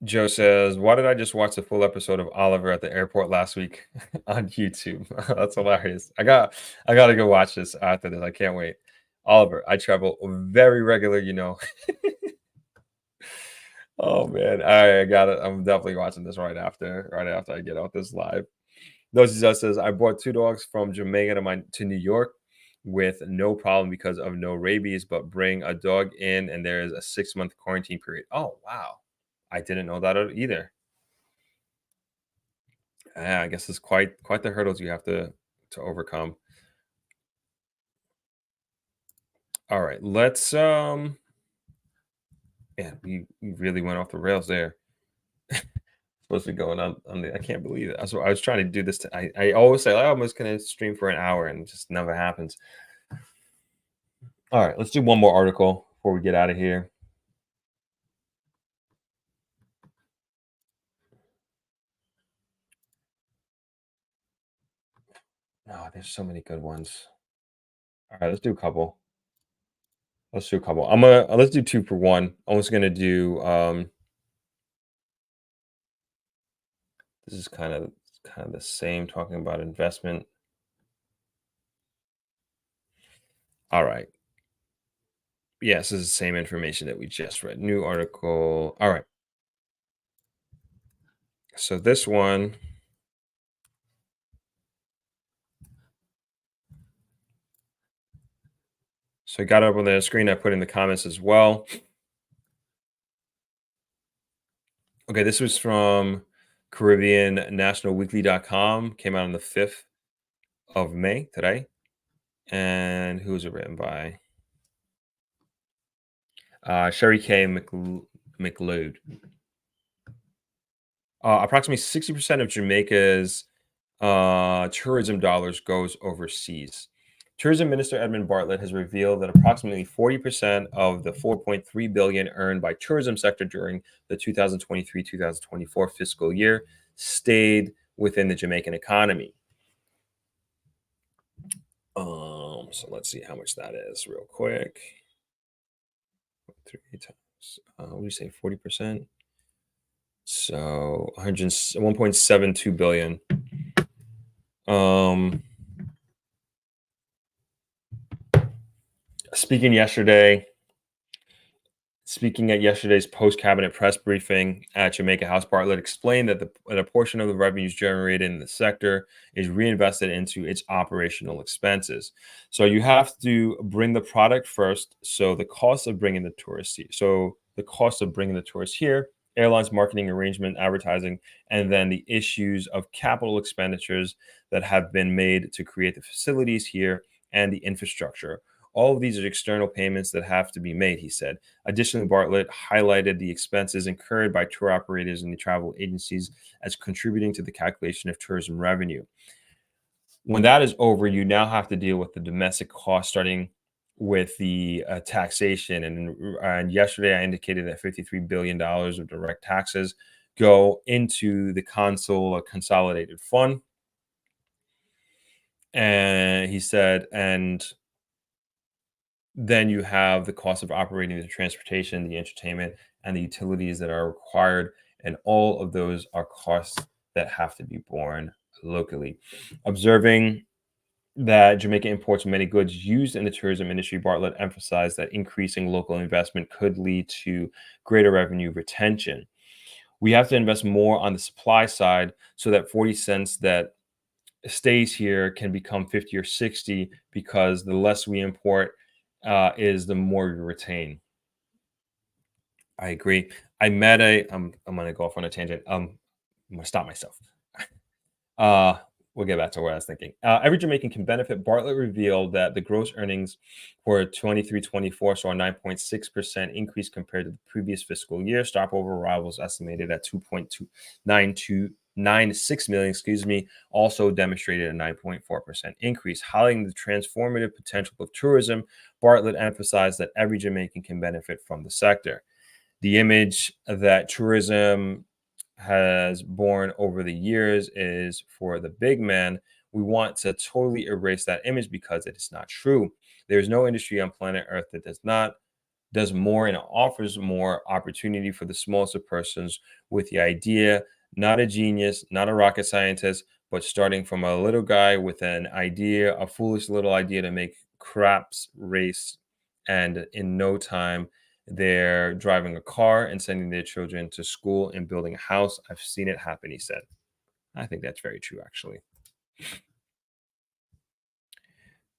Joe says, why did I just watch the full episode of Oliver at the airport last week on YouTube? That's hilarious. I gotta go watch this after this. I can't wait. Oliver, I travel very regular, you know. Oh man, I got it. I'm definitely watching this right after I get out this live. Those just says I brought two dogs from Jamaica to New York with no problem because of no rabies, but bring a dog in and there is a 6 month quarantine period. Oh wow, I didn't know that either. Yeah, I guess it's quite the hurdles you have to overcome. All right, let's man, we really went off the rails there. Supposed to be going on the I can't believe it. I was trying to do this I always say, "Oh, I'm just gonna stream for an hour," and it just never happens. All right, let's do one more article before we get out of here. Oh, there's so many good ones. All right, let's do a couple. Let's do a couple. Let's do two for one. I'm just gonna do this is kind of the same talking about investment. All right. Yes, this is the same information that we just read. New article. All right. So this one, so I got it up on the screen. I put in the comments as well. Okay, this was from CaribbeanNationalWeekly.com. Came out on the 5th of May today. And who was it written by? Sherry K. McLeod. Approximately 60% of Jamaica's tourism dollars goes overseas. Tourism Minister Edmund Bartlett has revealed that approximately 40% of the 4.3 billion earned by tourism sector during the 2023-2024 fiscal year stayed within the Jamaican economy. So let's see how much that is real quick. 3 times. What do you say? 40%. So 1.72 billion. Um, speaking yesterday, Speaking at yesterday's post-cabinet press briefing at Jamaica House, Bartlett explained that a portion of the revenues generated in the sector is reinvested into its operational expenses. So you have to bring the product first. So the cost of bringing the tourists here. So the cost of bringing the tourists here, airlines, marketing arrangement, advertising, and then the issues of capital expenditures that have been made to create the facilities here and the infrastructure. All of these are external payments that have to be made, he said. Additionally, Bartlett highlighted the expenses incurred by tour operators and the travel agencies as contributing to the calculation of tourism revenue. When that is over, you now have to deal with the domestic costs, starting with the taxation. And yesterday, I indicated that $53 billion of direct taxes go into the consolidated fund. And he said, and then you have the cost of operating the transportation, the entertainment, and the utilities that are required. And all of those are costs that have to be borne locally. Observing that Jamaica imports many goods used in the tourism industry, Bartlett emphasized that increasing local investment could lead to greater revenue retention. We have to invest more on the supply side so that 40 cents that stays here can become 50 or 60, because the less we import is the more we retain. I agree. I'm gonna go off on a tangent. I'm gonna stop myself. Uh, we'll get back to what I was thinking. Every Jamaican can benefit. Bartlett revealed that the gross earnings for 23-24 saw a 9.6% increase compared to the previous fiscal year. Stopover arrivals estimated at 2.29296 million, also demonstrated a 9.4% increase. Highlighting the transformative potential of tourism, Bartlett emphasized that every Jamaican can benefit from the sector. The image that tourism has borne over the years is for the big man. We want to totally erase that image because it is not true. There's no industry on planet Earth that does more and offers more opportunity for the smallest of persons with the idea, not a genius, not a rocket scientist, but starting from a little guy with an idea, a foolish little idea to make craps race, and in no time they're driving a car and sending their children to school and building a house. I've seen it happen, he said. I think that's very true, actually.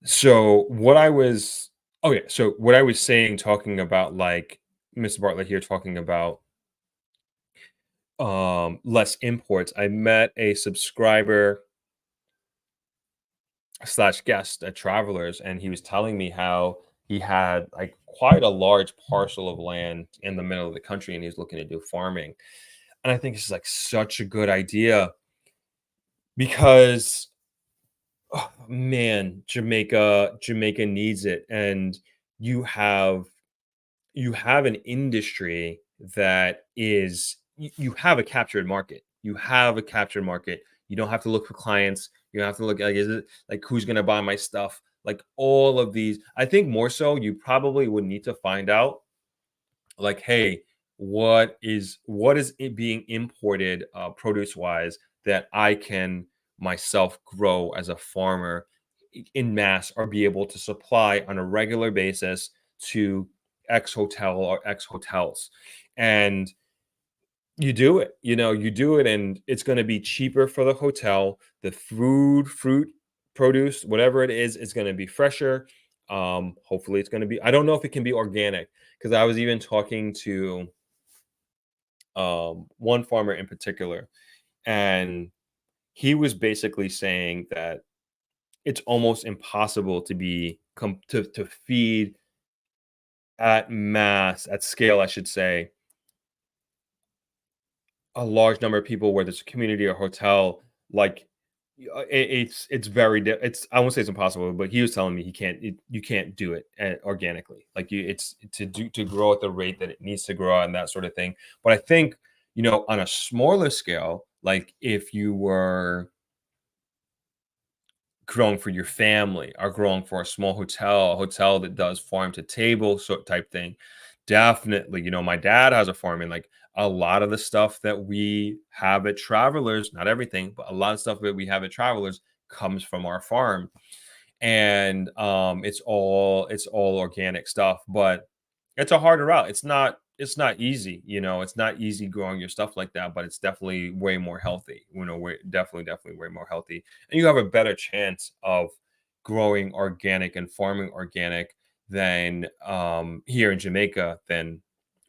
So what I was, oh yeah, so what I was saying, talking about like Mr. Bartlett here, talking about less imports. I met a subscriber slash guest at Travelers, and he was telling me how he had like quite a large parcel of land in the middle of the country, and he's looking to do farming. And I think it's like such a good idea because, oh, man, Jamaica needs it. And you have you have an industry that is you have a captured market. You have a captured market. You don't have to look for clients. You don't have to look like, is it like, who's going to buy my stuff? Like all of these. I think more so you probably would need to find out, like, hey, what is it being imported produce wise that I can myself grow as a farmer in mass, or be able to supply on a regular basis to X hotel or X hotels. And you do it, and it's going to be cheaper for the hotel. The food, fruit, produce, whatever it is going to be fresher. Hopefully it's going to be, I don't know if it can be organic, because I was even talking to one farmer in particular, and he was basically saying that it's almost impossible to to feed at mass, at scale, I should say, a large number of people, whether it's a community or hotel. Like, it's it's, I won't say it's impossible, but he was telling me you can't do it organically. Like, it's to grow at the rate that it needs to grow and that sort of thing. But I think, on a smaller scale, like if you were growing for your family or growing for a small hotel, a hotel that does farm to table sort type thing, Definitely. My dad has a farm, and like a lot of the stuff that we have at Travelers, not everything, but a lot of stuff that we have at Travelers comes from our farm. And it's all organic stuff, but it's a harder route. It's not easy, it's not easy growing your stuff like that, but it's definitely way more healthy, way definitely way more healthy. And you have a better chance of growing organic and farming organic than here in Jamaica than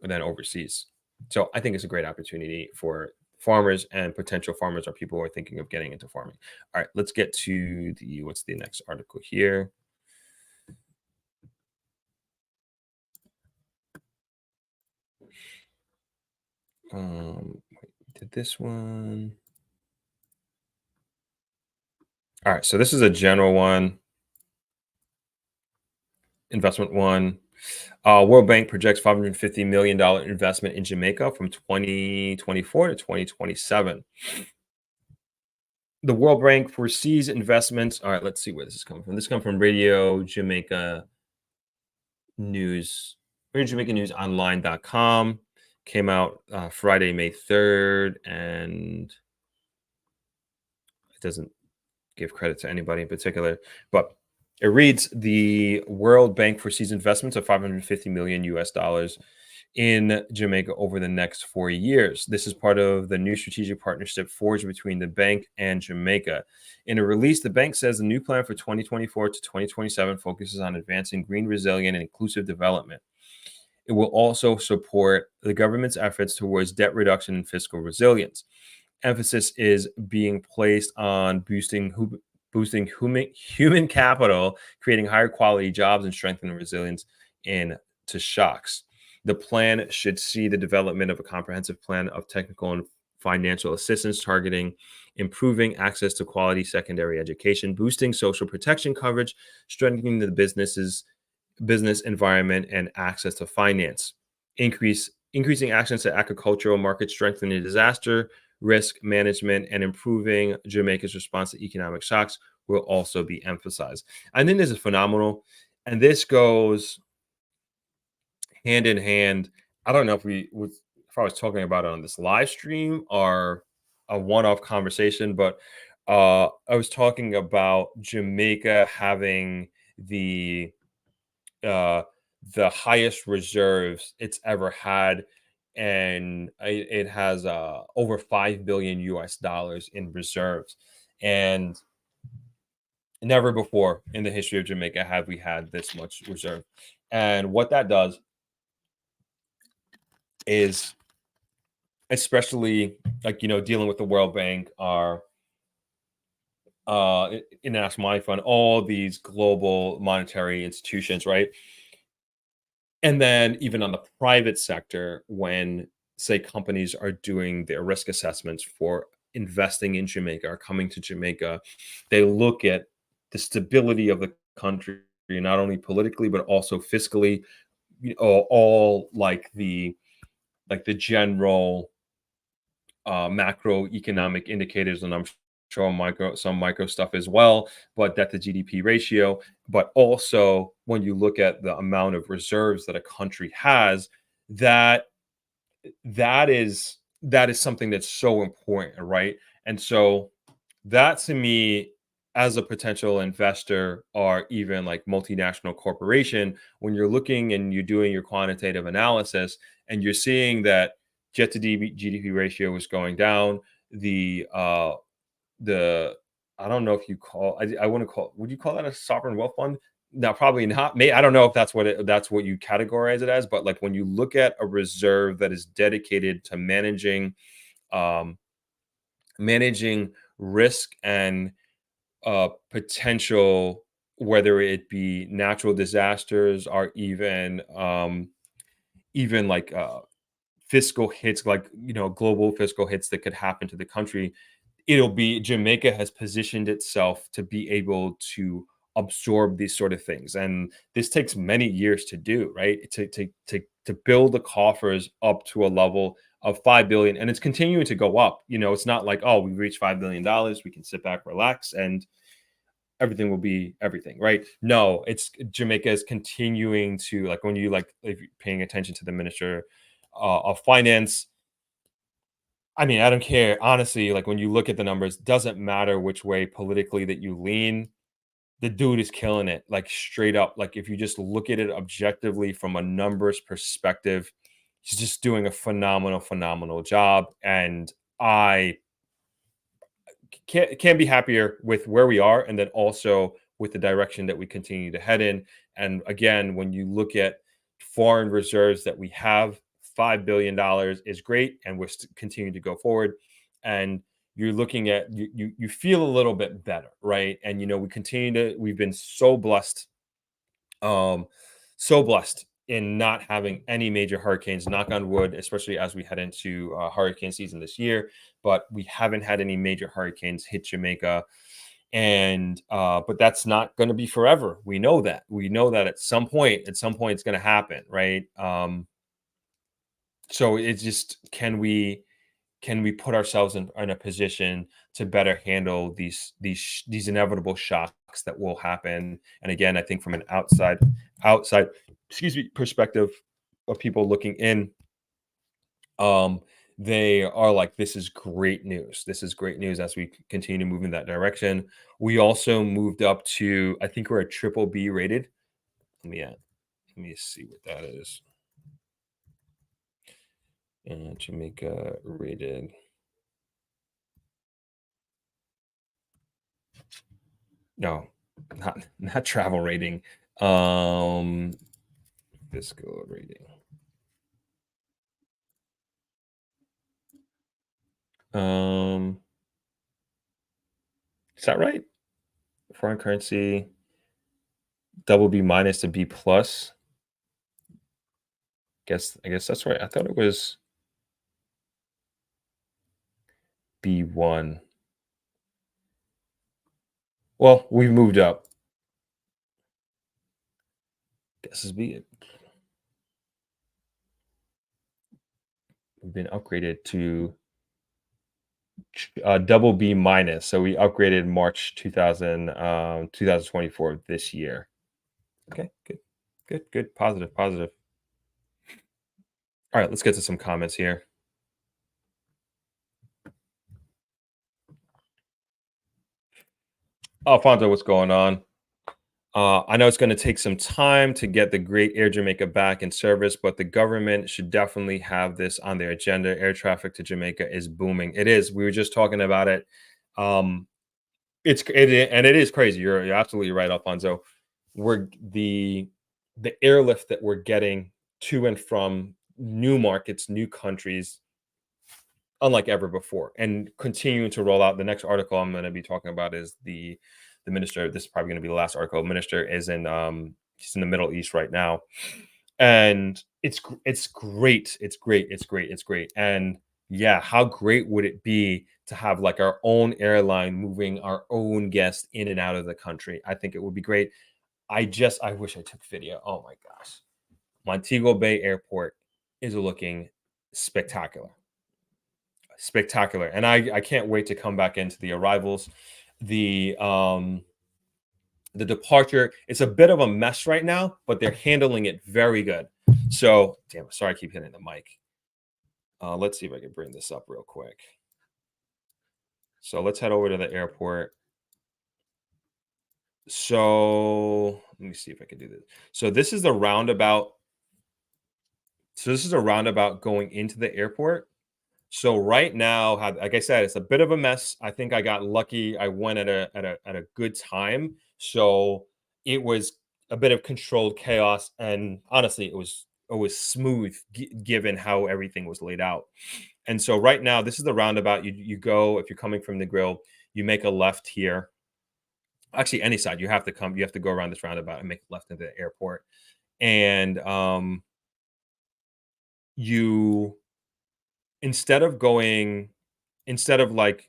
overseas. So I think it's a great opportunity for farmers and potential farmers or people who are thinking of getting into farming. All right, let's get to the what's the next article here? Did this one? All right, so this is a general one, investment one. World Bank projects $550 million investment in Jamaica from 2024 to 2027. The World Bank foresees investments. All right, let's see where this is coming from. This comes from News, Radio Jamaica News Online.com. Came out Friday, May 3rd, and it doesn't give credit to anybody in particular, but it reads the World Bank foresees investments of 550 million US dollars in Jamaica over the next 4 years. This is part of the new strategic partnership forged between the bank and Jamaica. In a release, the bank says the new plan for 2024 to 2027 focuses on advancing green, resilient, and inclusive development. It will also support the government's efforts towards debt reduction and fiscal resilience. Emphasis is being placed on boosting human capital, creating higher quality jobs, and strengthening resilience in to shocks. The plan should see the development of a comprehensive plan of technical and financial assistance targeting improving access to quality secondary education, boosting social protection coverage, strengthening the business environment, and access to finance. Increasing access to agricultural markets, strengthening disaster risk management, and improving Jamaica's response to economic shocks will also be emphasized. I think this is phenomenal. And this goes hand in hand. I don't know if I was talking about it on this live stream or a one-off conversation, but I was talking about Jamaica having the uh, the highest reserves it's ever had, and it has over 5 billion US dollars in reserves, and never before in the history of Jamaica have we had this much reserve. And what that does is, especially like dealing with the World Bank, our International Money Fund, all these global monetary institutions, right? And then even on the private sector, when say companies are doing their risk assessments for investing in Jamaica or coming to Jamaica, they look at the stability of the country, not only politically but also fiscally, all like the general macroeconomic indicators, and I'm sure some micro stuff as well, but debt to GDP ratio. But also, when you look at the amount of reserves that a country has, that that is something that's so important, right? And so that to me, as a potential investor or even like multinational corporation, when you're looking and you're doing your quantitative analysis and you're seeing that jet to GDP ratio is going down, the I don't know if you call I want to call would you call that a sovereign wealth fund? No, probably not. May I don't know if that's what you categorize it as, but like when you look at a reserve that is dedicated to um, managing risk and potential, whether it be natural disasters or even like fiscal hits, like global fiscal hits that could happen to the country. It'll be Jamaica has positioned itself to be able to absorb these sort of things, and this takes many years to do, right? To build the coffers up to a level of 5 billion, and it's continuing to go up. It's not like, oh, we reached $5 billion, we can sit back, relax, and everything will be everything, right? No, it's Jamaica is continuing to, like, when you, like, if you're paying attention to the minister of finance. I mean, I don't care honestly. Like, when you look at the numbers, doesn't matter which way politically that you lean. The dude is killing it, like, straight up. Like, if you just look at it objectively from a numbers perspective, he's just doing a phenomenal, phenomenal job. And I can't be happier with where we are, and then also with the direction that we continue to head in. And again, when you look at foreign reserves that we have, $5 billion is great, and we're continuing to go forward. And you're looking at, you feel a little bit better, right? And we continue to, we've been um so blessed in not having any major hurricanes, knock on wood, especially as we head into hurricane season this year. But we haven't had any major hurricanes hit Jamaica. And but that's not going to be forever. We know that at some point it's going to happen, right? So it's just, can we put ourselves in a position to better handle these inevitable shocks that will happen? And again, I think from an outside excuse me perspective of people looking in, um they are like, this is great news. This is great news as we continue to move in that direction. We also moved up to, I think we're a triple B rated. Let me see what that is. Jamaica rated. No, not travel rating. Um, Fiscal rating. Um, is that right? Foreign currency, double B minus to B plus. I guess that's right. I thought it was B1. Well, we've moved up. Guess is B. We've been upgraded to double B minus. So we upgraded March 2024 this year. Okay, good, good, good. Positive, positive. All right, let's get to some comments here. Alfonso, what's going on? I know it's going to take some time to get the Great Air Jamaica back in service, but the government should definitely have this on their agenda. Air traffic to Jamaica is booming. It is. We were just talking about it. Um, and it is crazy. You're absolutely right, Alfonso. We're the airlift that we're getting to and from new markets, new countries, unlike ever before, and continuing to roll out. The next article I'm going to be talking about is the minister. This is probably going to be the last article. Minister is in he's in the Middle East right now, and it's great. It's great. It's great. It's great. And yeah, how great would it be to have like our own airline moving our own guests in and out of the country? I think it would be great. I wish I took video. Oh my gosh, Montego Bay Airport is looking spectacular, spectacular. And I can't wait to come back into the arrivals. The departure, it's a bit of a mess right now, but they're handling it very good. So damn, sorry, I keep hitting the mic. Let's see if I can bring this up real quick. So let's head over to the airport. So let me see if I can do this. So this is the roundabout. So this is a roundabout going into the airport. So right now, like I said, it's a bit of a mess. I think I got lucky. I went at a good time, so it was a bit of controlled chaos. And honestly, it was smooth, given how everything was laid out. And so right now, this is the roundabout. You go, if you're coming from the grill, you make a left here. Actually, any side, you have to come. You have to go around this roundabout and make a left into the airport. And you instead of going instead of like,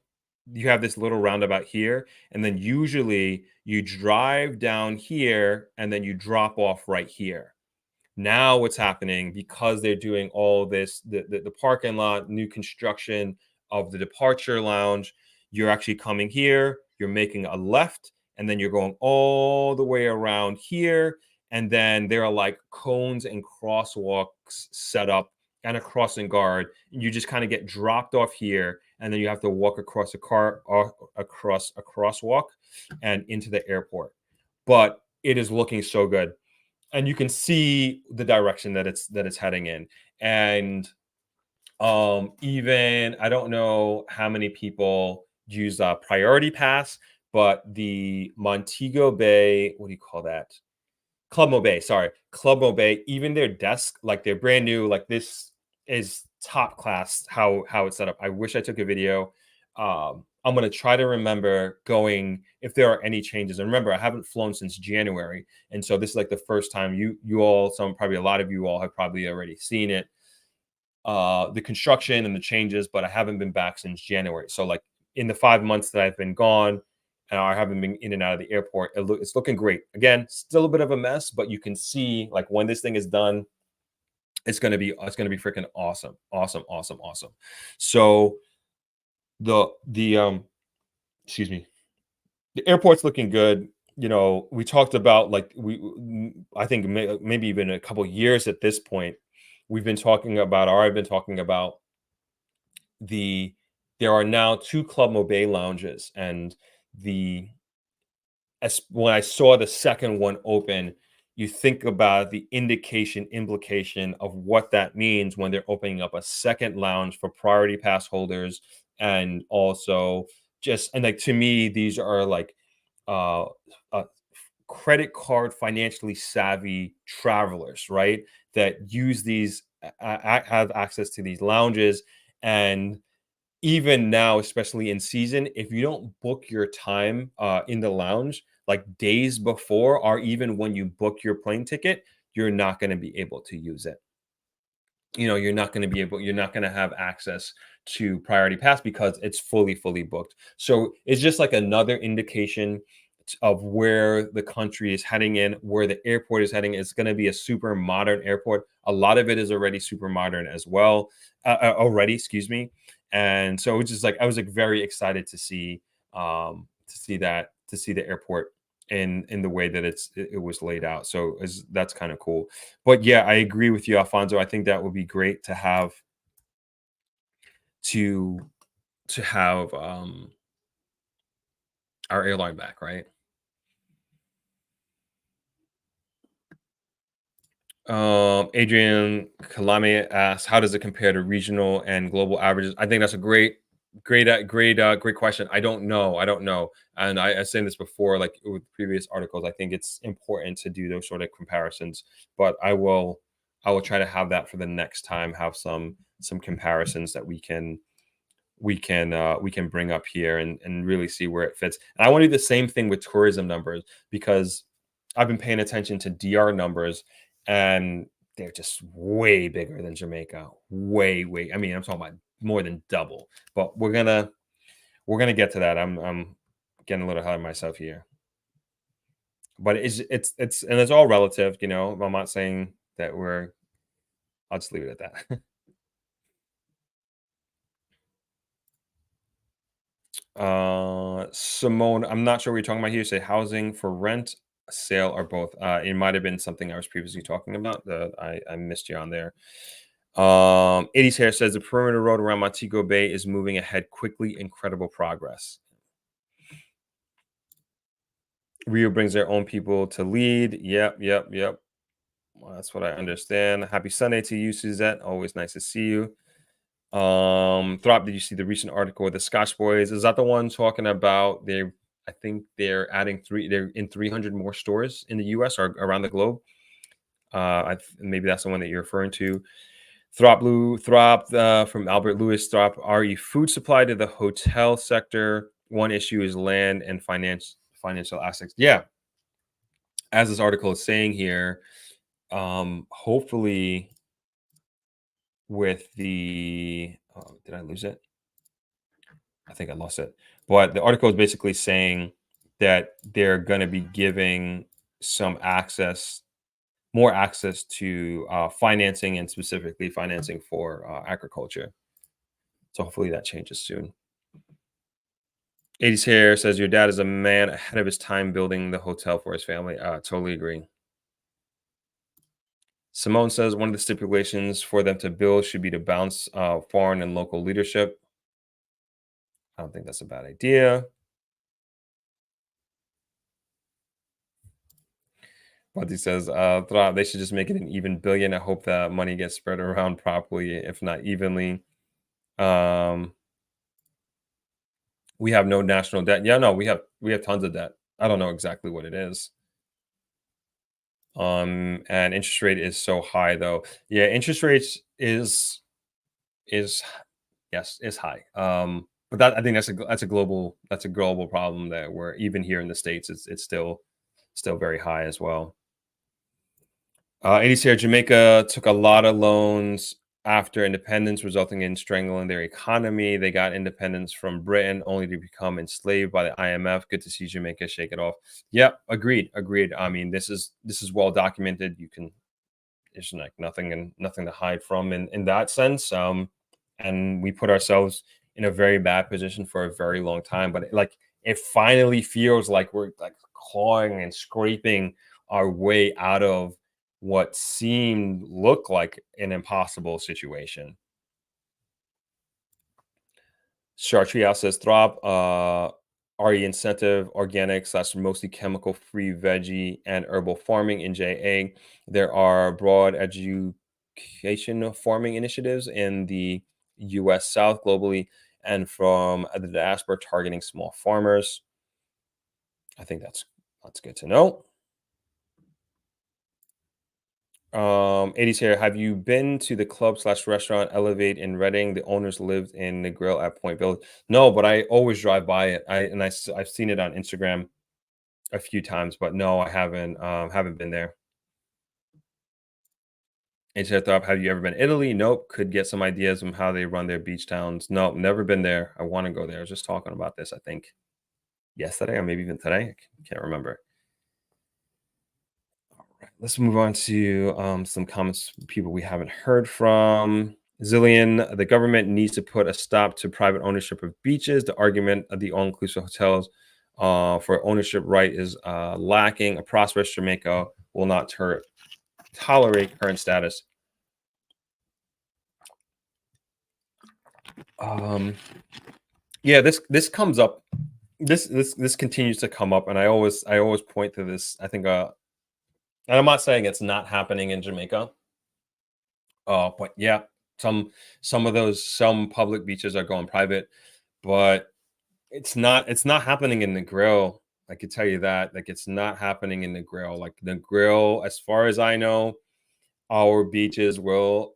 you have this little roundabout here, and then usually you drive down here and then you drop off right here. Now what's happening, because they're doing all this, the parking lot, new construction of the departure lounge, you're actually coming here, you're making a left, and then you're going all the way around here, and then there are like cones and crosswalks set up and a crossing guard. You just kind of get dropped off here, and then you have to walk across a car or across a crosswalk and into the airport. But it is looking so good, and you can see the direction that it's heading in. And even I don't know how many people use Priority Pass, but the Montego Bay, what do you call that? Club Mo Bay, sorry, Club Mo Bay. Even their desk, like they're brand new. Like this is top class. How it's set up. I wish I took a video. I'm gonna try to remember going if there are any changes. And remember, I haven't flown since January, and so this is like the first time you all, some probably a lot of you all have probably already seen it, the construction and the changes, but I haven't been back since January. So like in the 5 months that I've been gone, and I haven't been in and out of the airport, it's looking great. Again, still a bit of a mess, but you can see like when this thing is done, it's gonna be freaking awesome, awesome, awesome, awesome. So the excuse me, the airport's looking good. We talked about like I think maybe even a couple years at this point, we've been talking about, or I've been talking about the there are now two Club Mobe lounges, and the as when I saw the second one open, you think about the implication of what that means when they're opening up a second lounge for priority pass holders, and also just and like to me, these are like uh, uh credit card financially savvy travelers, right? That use these have access to these lounges. And even now, especially in season, if you don't book your time in the lounge like days before, or even when you book your plane ticket, you're not going to be able to use it. You're not going to have access to priority pass because it's fully booked. So it's just like another indication of where the country is heading in, where the airport is heading. It's going to be a super modern airport. A lot of it is already super modern as well, already, excuse me. And so it's just like I was like very excited to see the airport in the way that it was laid out. So that's kind of cool. But yeah, I agree with you, Alfonso. I think that would be great to have our airline back, right? Adrian Kalame asks, "How does it compare to regional and global averages?" I think that's a great question. I don't know. I don't know. And I said this before, like with previous articles. I think it's important to do those sort of comparisons. But I will try to have that for the next time. Have some comparisons that we can bring up here and really see where it fits. And I want to do the same thing with tourism numbers, because I've been paying attention to DR numbers, and they're just way bigger than Jamaica. Way. I mean, I'm talking about more than double. But we're gonna get to that. I'm getting a little ahead of myself here. But it's and it's all relative, I'm not saying that we're I'll just leave it at that. Simone, I'm not sure what you're talking about here. Say housing for rent, sale, or both. It might have been something I was previously talking about. I missed you on there. 80's hair says the perimeter road around Montego Bay is moving ahead quickly. Incredible progress. Rio brings their own people to lead. Yep. Well, that's what I understand. Happy Sunday to you, Suzette. Always nice to see you. Throp, did you see the recent article with the Scotch Boys? Is that the one talking about I think they're in 300 more stores in the US or around the globe. Maybe that's the one that you're referring to. Throp from Albert Lewis. Throp, RE food supply to the hotel sector. One issue is land and financial aspects. Yeah, as this article is saying here, hopefully with the did I lose it? I think I lost it. But the article is basically saying that they're going to be giving some more access to financing, and specifically financing for agriculture. So hopefully that changes soon. 80s hair says your dad is a man ahead of his time building the hotel for his family. Totally agree. Simone says one of the stipulations for them to build should be to balance foreign and local leadership. I don't think that's a bad idea. But he says, they should just make it an even billion. I hope that money gets spread around properly, if not evenly. Um, we have no national debt. Yeah, no, we have tons of debt. I don't know exactly what it is. And interest rate is so high though. Yeah, interest rates is yes, is high. But that I think that's a global problem that we're even here in the States, it's still very high as well. 80s here, Jamaica took a lot of loans after independence, resulting in strangling their economy. They got independence from Britain only to become enslaved by the IMF. Good to see Jamaica shake it off. Yep, agreed, agreed. I mean, this is well documented. You can There's like nothing to hide from in that sense. And we put ourselves in a very bad position for a very long time. But it finally feels like we're like clawing and scraping our way out of what seemed look like an impossible situation. Chartreuse says Throp, RE incentive, organic slash mostly chemical free veggie and herbal farming in JA. There are broad education farming initiatives in the US South globally and from the diaspora targeting small farmers. I think that's good to know. 80s here. Have you been to the club slash restaurant Elevate in Reading? The owners lived in the grill at Point Village. No, but I always drive by it. I've seen it on Instagram a few times, but no, I haven't been there. 80s here, Thought, have you ever been to Italy? Nope. Could get some ideas on how they run their beach towns. Nope, never been there. I want to go there. I was just talking about this, I think yesterday or maybe even today. I can't remember. Right, let's move on to some comments from people we haven't heard from. Zillion, the government needs to put a stop to private ownership of beaches. The argument of the all-inclusive hotels for ownership right is lacking. A prosperous Jamaica will not tolerate current status. Um, yeah, this comes up. This continues to come up, and I always point to this. I think, and I'm not saying it's not happening in Jamaica. But yeah, some public beaches are going private, but it's not happening in the grill. I could tell you that. Like it's not happening in the grill. Like the grill, as far as I know, our beaches will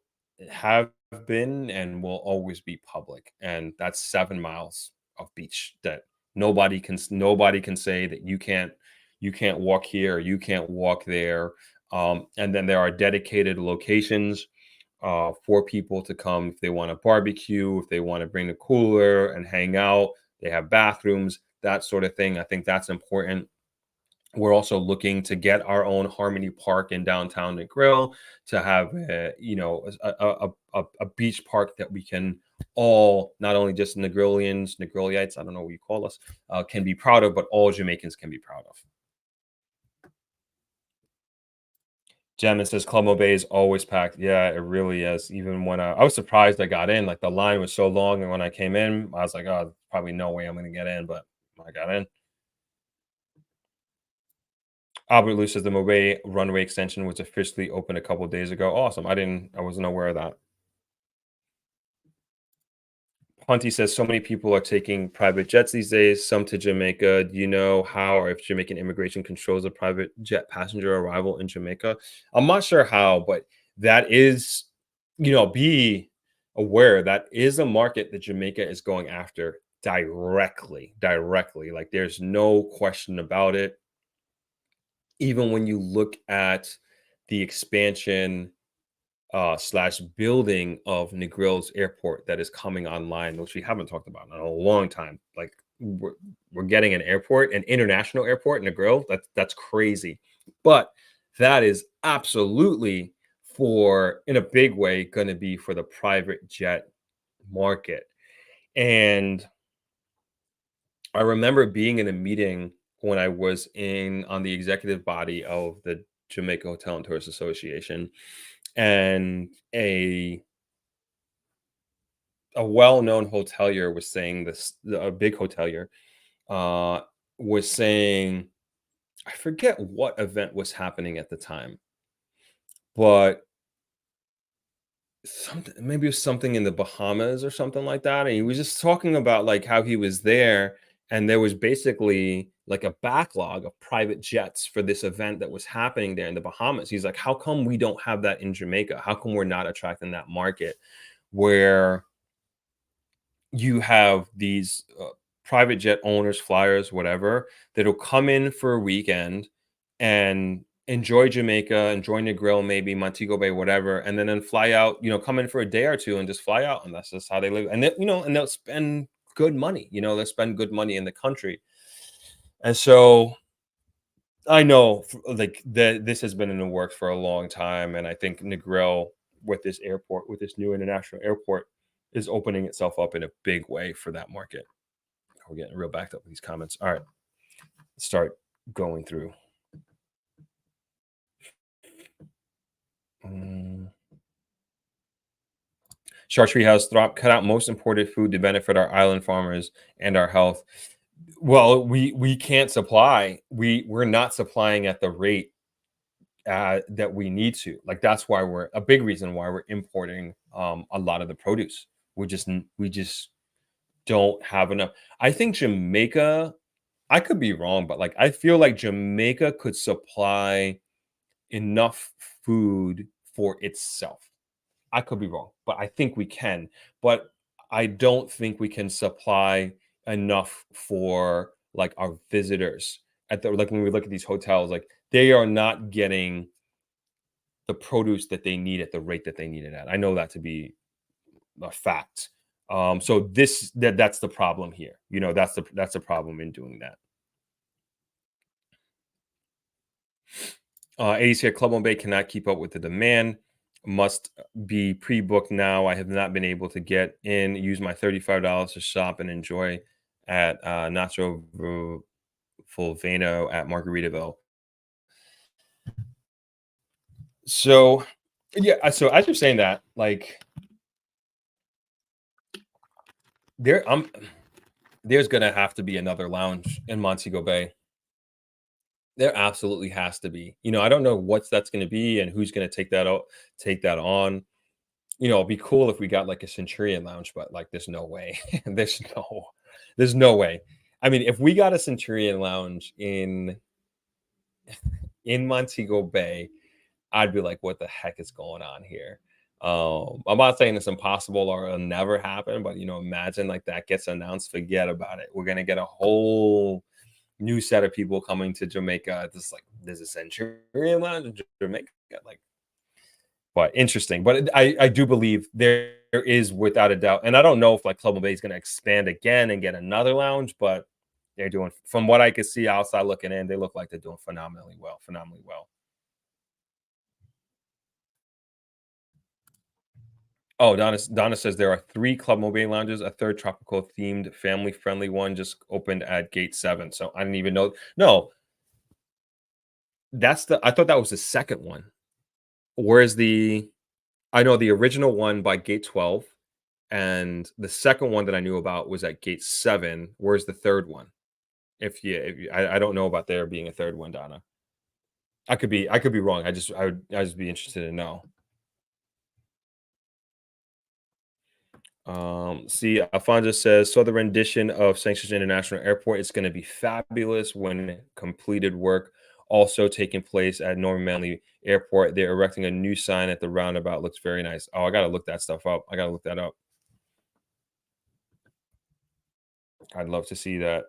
have been and will always be public. And that's 7 miles of beach that nobody can say that you can't walk here or you can't walk there. And then there are dedicated locations for people to come if they want to barbecue, if they want to bring the cooler and hang out. They have bathrooms, that sort of thing. I think that's important. We're also looking to get our own Harmony Park in downtown Negril to have a beach park that we can all, not only just Negrilians, Negrilites, I don't know what you call us, can be proud of, but all Jamaicans can be proud of. Gemma says Club Bay is always packed. Yeah, it really is. Even when I was surprised I got in, like the line was so long, and when I came in, I was like, "Oh, probably no way I'm going to get in," but I got in. Albert Lou says the Mobay runway extension was officially opened a couple days ago. Awesome. I wasn't aware of that. Hunty says so many people are taking private jets these days, some to Jamaica. Do you know how or if Jamaican immigration controls a private jet passenger arrival in Jamaica? I'm not sure how, but that is, be aware that is a market that Jamaica is going after directly. Directly. Like there's no question about it. Even when you look at the expansion slash building of Negril's airport that is coming online, which we haven't talked about in a long time. Like we're getting an airport, an international airport, Negril. That's crazy, but that is absolutely for in a big way going to be for the private jet market. And I remember being in a meeting when I was in on the executive body of the Jamaica Hotel and Tourist Association, and a well-known hotelier was saying this, a big hotelier, uh, was saying, I forget what event was happening at the time, but something, maybe it was something in the Bahamas or something like that. And he was just talking about like how he was there, and there was basically like a backlog of private jets for this event that was happening there in the Bahamas. He's like, how come we don't have that in Jamaica? How come we're not attracting that market where you have these private jet owners, flyers, whatever, that'll come in for a weekend and enjoy Jamaica, enjoy Negril, maybe Montego Bay, whatever, and then fly out, come in for a day or two and just fly out. And that's just how they live. And then, and they'll spend good money, they'll spend good money in the country. And so I know like that this has been in the works for a long time. And I think Negril with this airport, with this new international airport, is opening itself up in a big way for that market. We're getting real backed up with these comments. All right, let's start going through. Mm. Chartreuse House cut out most imported food to benefit our island farmers and our health. Well, we can't supply. We're not supplying at the rate that we need to. Like that's why we're a big reason why we're importing a lot of the produce. We just don't have enough. I think Jamaica, I could be wrong, but like I feel like Jamaica could supply enough food for itself. I could be wrong, but I think we can. But I don't think we can supply enough for like our visitors at the, like when we look at these hotels, like they are not getting the produce that they need at the rate that they need it at. I know that to be a fact. So that's the problem here. That's the problem in doing that. ADC at Club on Bay cannot keep up with the demand. Must be pre-booked now. I have not been able to get in. Use my $35 to shop and enjoy at Nacho Fulvano at Margaritaville. So yeah, so as you're saying that, like there's gonna have to be another lounge in Montego Bay. There absolutely has to be. I don't know what that's gonna be and who's gonna take that on. It'd be cool if we got like a Centurion lounge, but like there's no way. There's no way. I mean, if we got a Centurion lounge in Montego Bay, I'd be like, what the heck is going on here? I'm not saying it's impossible or it'll never happen, but imagine like that gets announced, forget about it. We're gonna get a whole new set of people coming to Jamaica. It's like there's a Centurion lounge in Jamaica. Like, but interesting. But I do believe there is without a doubt, and I don't know if like Club Bay is going to expand again and get another lounge, but they're doing, from what I can see outside looking in, they look like they're doing phenomenally well, phenomenally well. Oh, Donna says there are 3 Club Mobile lounges. A third tropical themed, family friendly one just opened at Gate 7. So I didn't even know. No, I thought that was the second one. Where's I know the original one by Gate 12, and the second one that I knew about was at Gate 7. Where's the third one? I don't know about there being a third one, Donna. I could be wrong. I'd just be interested to know. See, Alfonso says, so the rendition of Sanctions International Airport is going to be fabulous when completed work. Also taking place at Norman Manley Airport. They're erecting a new sign at the roundabout. Looks very nice. Oh, I gotta look that stuff up. I gotta look that up. I'd love to see that.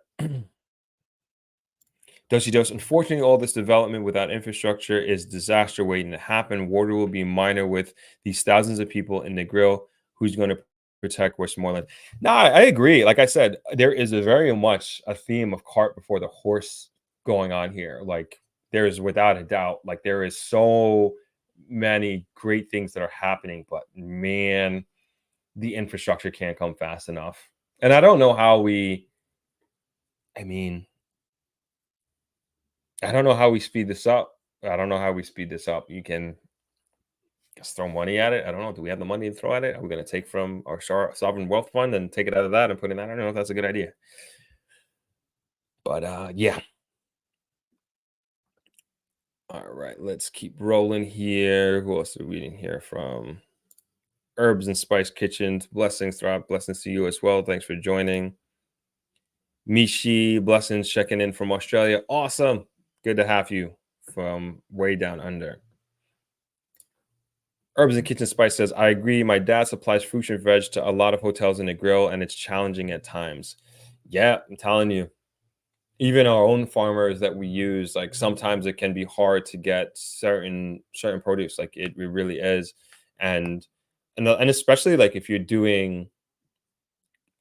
Dosey Dose. Unfortunately, all this development without infrastructure is disaster waiting to happen. Water will be minor with these thousands of people in Negril. Who's going to protect Westmoreland? No, I agree. Like I said, there is a very much a theme of cart before the horse going on here. Like there is without a doubt, like there is so many great things that are happening, but man, the infrastructure can't come fast enough. And I don't know how we I mean, I don't know how we speed this up. I don't know how we speed this up. You can just throw money at it. I don't know. Do we have the money to throw at it? Are we going to take from our sovereign wealth fund and take it out of that and put it in that? I don't know if that's a good idea. But yeah. All right. Let's keep rolling here. Who else are we reading here from? Herbs and Spice Kitchen. Blessings, Throb. Blessings to you as well. Thanks for joining. Mishi, blessings checking in from Australia. Awesome. Good to have you from way down under. Herbs and Kitchen Spice says, I agree. My dad supplies fruits and veg to a lot of hotels in the grill, and it's challenging at times. Yeah, I'm telling you. Even our own farmers that we use, like sometimes it can be hard to get certain produce. Like it really is. And and especially like if you're growing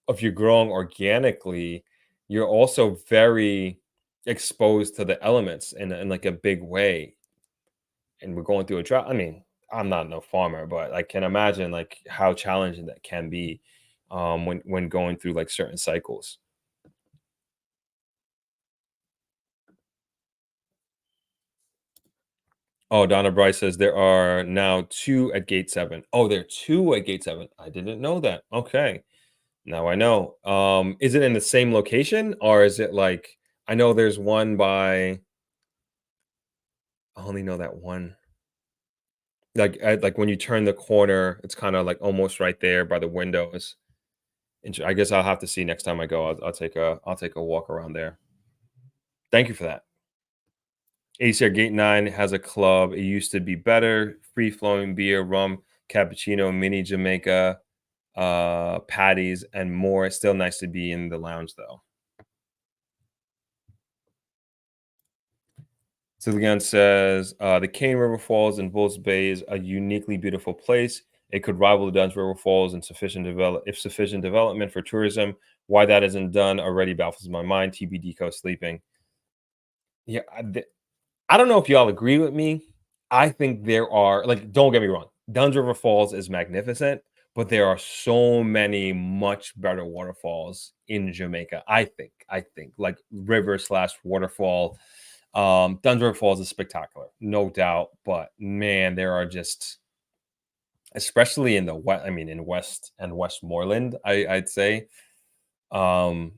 organically, you're also very exposed to the elements in like a big way. And we're going through a drought. I mean, I'm not no farmer, but I can imagine like how challenging that can be when going through like certain cycles. Oh, Donna Bryce says there are now two at Gate 7. Oh, there are two at Gate 7. I didn't know that. Okay. Now I know. Is it in the same location or is it like I know there's one by I only know that one. Like when you turn the corner, it's kind of like almost right there by the windows. I guess I'll have to see next time I go. I'll take a walk around there. Thank you for that. ACR Gate 9 has a club. It used to be better. Free flowing beer, rum, cappuccino, mini Jamaica, patties, and more. It's still nice to be in the lounge though. Siligan says the Cane River Falls in Bulls Bay is a uniquely beautiful place. It could rival the Dunn's River Falls in sufficient development for tourism. Why that isn't done already baffles my mind. TBD co sleeping. Yeah, I don't know if y'all agree with me. I think there are like, don't get me wrong, Dunn's River Falls is magnificent, but there are so many much better waterfalls in Jamaica. I think like river slash waterfall. Dunn's River Falls is spectacular, no doubt. But man, there are just, especially in the west. I mean, in West and Westmoreland, I'd say. Um,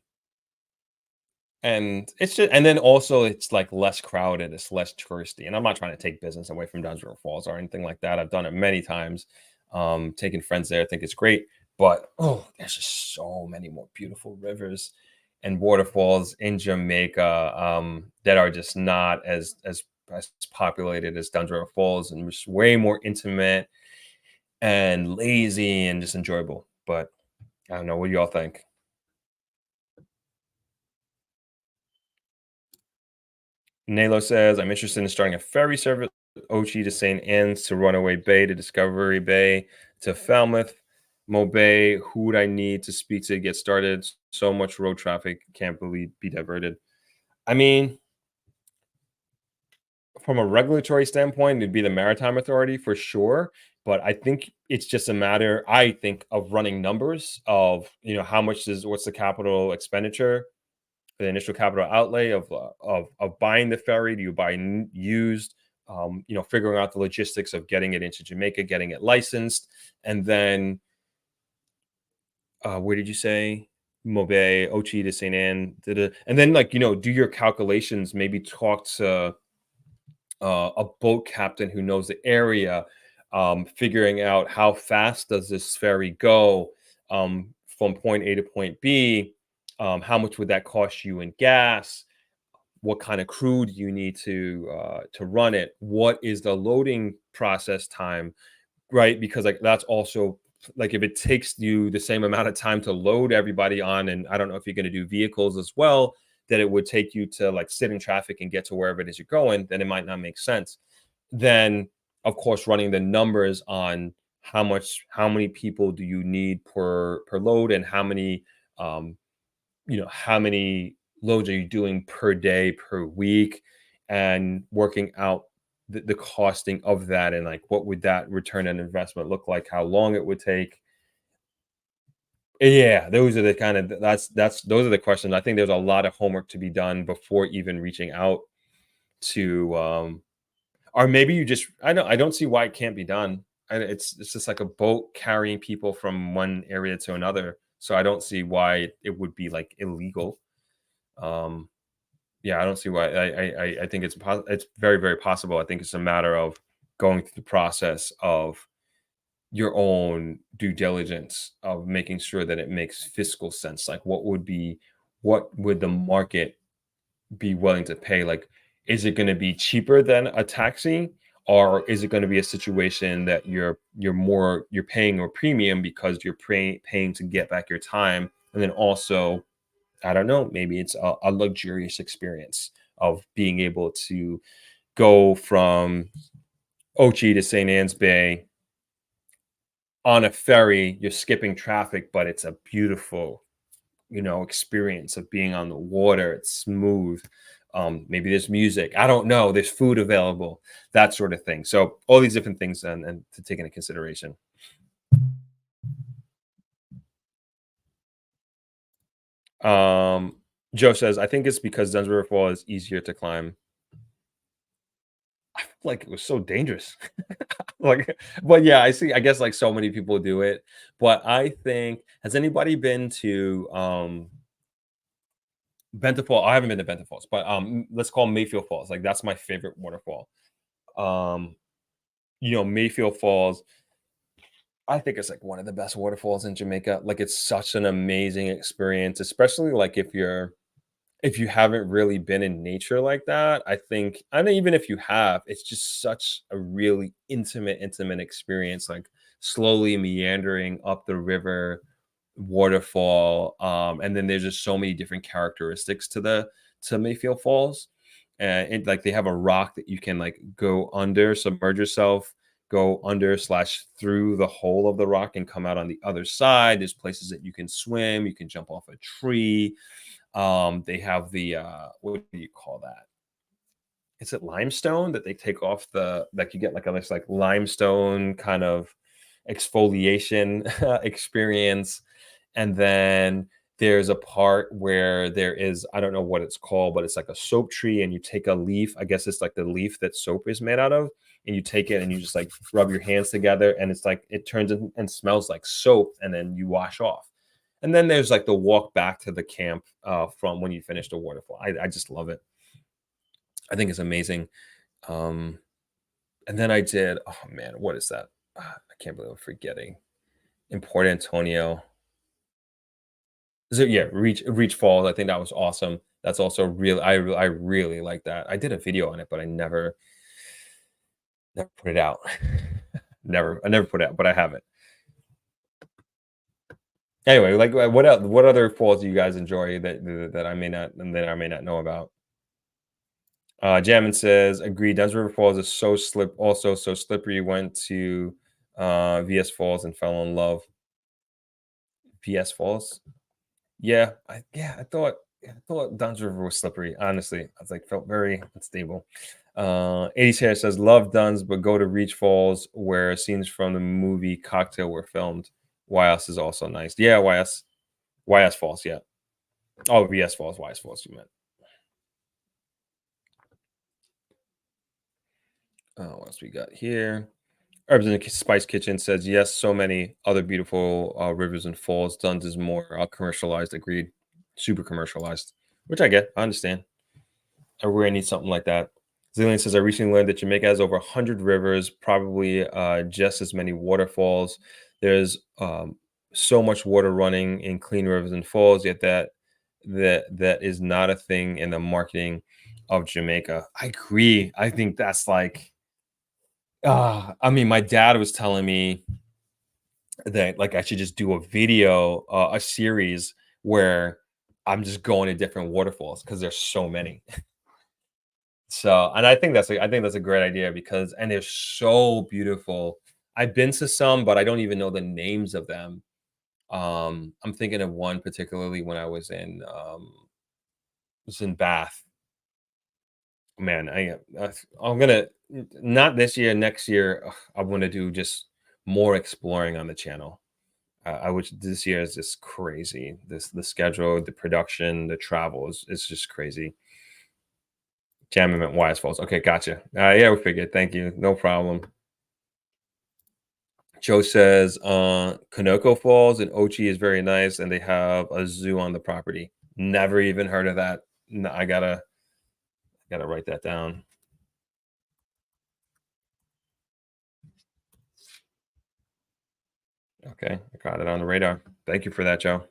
and it's just and then also it's like less crowded, it's less touristy. And I'm not trying to take business away from Dunn's River Falls or anything like that. I've done it many times. Taking friends there, I think it's great. But oh, there's just so many more beautiful rivers and waterfalls in Jamaica that are just not as populated as Dunn's River Falls and just way more intimate and lazy and just enjoyable. But I don't know. What do y'all think? Nalo says, I'm interested in starting a ferry service Ochi to St. Anne's to Runaway Bay to Discovery Bay to Falmouth, Mo Bay. Who would I need to speak to get started? So much road traffic can't believe be diverted. I mean, from a regulatory standpoint, it'd be the Maritime Authority for sure. But I think it's just a matter, I think, of running numbers of how much is what's the capital expenditure, the initial capital outlay of buying the ferry. Do you buy used? Figuring out the logistics of getting it into Jamaica, getting it licensed, and then where did you say? Mobe, Ochi to St. Anne, and then do your calculations. Maybe talk to a boat captain who knows the area, figuring out how fast does this ferry go from point A to point B. How much would that cost you in gas? What kind of crew do you need to run it? What is the loading process time, right? Because like that's also like if it takes you the same amount of time to load everybody on, and I don't know if you're going to do vehicles as well, that it would take you to like sit in traffic and get to wherever it is you're going, then it might not make sense. Then of course running the numbers on how many people do you need per load and um how many loads are you doing per day, per week, and working out the costing of that and like what would that return on investment look like, how long it would take. Yeah, those are the kind of that's those are the questions. I think there's a lot of homework to be done before even reaching out to, or maybe you just I don't see why it can't be done. It's just like a boat carrying people from one area to another, so I don't see why it would be, like, illegal. Um, yeah, I don't see why I think it's very, very possible. I think it's a matter of going through the process of your own due diligence of making sure that it makes fiscal sense. Like, what would the market be willing to pay? Like, is it going to be cheaper than a taxi, or is it going to be a situation that you're paying a premium because you're paying to get back your time, and then also, I don't know, maybe it's a luxurious experience of being able to go from Ochi to St. Anne's Bay on a ferry. You're skipping traffic, but it's a beautiful, experience of being on the water. It's smooth. Maybe there's music. I don't know. There's food available, that sort of thing. So all these different things and to take into consideration. Um, Joe says, I think it's because Duns River Fall is easier to climb. I feel like it was so dangerous. Like, but yeah, I see. I guess like so many people do it. But I think, has anybody been to Bento Fall? I haven't been to Bento Falls, but let's call Mayfield Falls. Like, that's my favorite waterfall. Um, Mayfield Falls, I think it's like one of the best waterfalls in Jamaica. Like, it's such an amazing experience, especially like if you haven't really been in nature like that. I think even if you have, it's just such a really intimate experience, like slowly meandering up the river waterfall. And then there's just so many different characteristics to Mayfield Falls. And like they have a rock that you can like go under, submerge yourself, go under slash through the hole of the rock and come out on the other side. There's places that you can swim, you can jump off a tree. They have the what do you call that? Is it limestone that they take off the like you get like a this like limestone kind of exfoliation experience. And then there's a part where there is, I don't know what it's called, but it's like a soap tree, and you take a leaf. I guess it's like the leaf that soap is made out of, and you take it and you just like rub your hands together, and it's like it turns and smells like soap, and then you wash off. And then there's like the walk back to the camp from when you finish the waterfall. I just love it. I think it's amazing. Um, and then I did, oh man, what is that? I can't believe I'm forgetting. In Port Antonio. So yeah, Reach Falls. I think that was awesome. That's also real. I really like that. I did a video on it, but I never put it out. I never put it out, but I have it. Anyway, like what other falls do you guys enjoy that I may not know about? Jammin says, agree. Duns River Falls is also so slippery. Went to VS Falls and fell in love. VS Falls. I thought Duns River was slippery. Honestly, I was like felt very unstable. 80s Hair says love Duns, but go to Reach Falls where scenes from the movie Cocktail were filmed. YS is also nice. Yeah, YS Falls. Yeah. Oh, VS Falls, YS Falls. You meant. What else we got here? Herbs and Spice Kitchen says yes. So many other beautiful rivers and falls. Duns is more commercialized. Agreed. Super commercialized, which I get. I understand. Everywhere needs something like that. Zillion says, I recently learned that Jamaica has over 100 rivers, probably just as many waterfalls. There's so much water running in clean rivers and falls, yet that is not a thing in the marketing of Jamaica. I agree. I think that's like, I mean, my dad was telling me that like I should just do a video, a series where I'm just going to different waterfalls because there's so many. So, and I think that's a great idea because and they're so beautiful. I've been to some, but I don't even know the names of them. I'm thinking of one particularly when I was in Bath. Man, I'm gonna not this year, next year. I'm gonna do just more exploring on the channel. I would this year is just crazy. The schedule, the production, the travel is just crazy. Jamming at Wise Falls. Okay, gotcha. Yeah, we figured. Thank you. No problem. Joe says, Kanoko Falls in Ochi is very nice, and they have a zoo on the property. Never even heard of that. No, I gotta write that down. Okay, I got it on the radar. Thank you for that, Joe.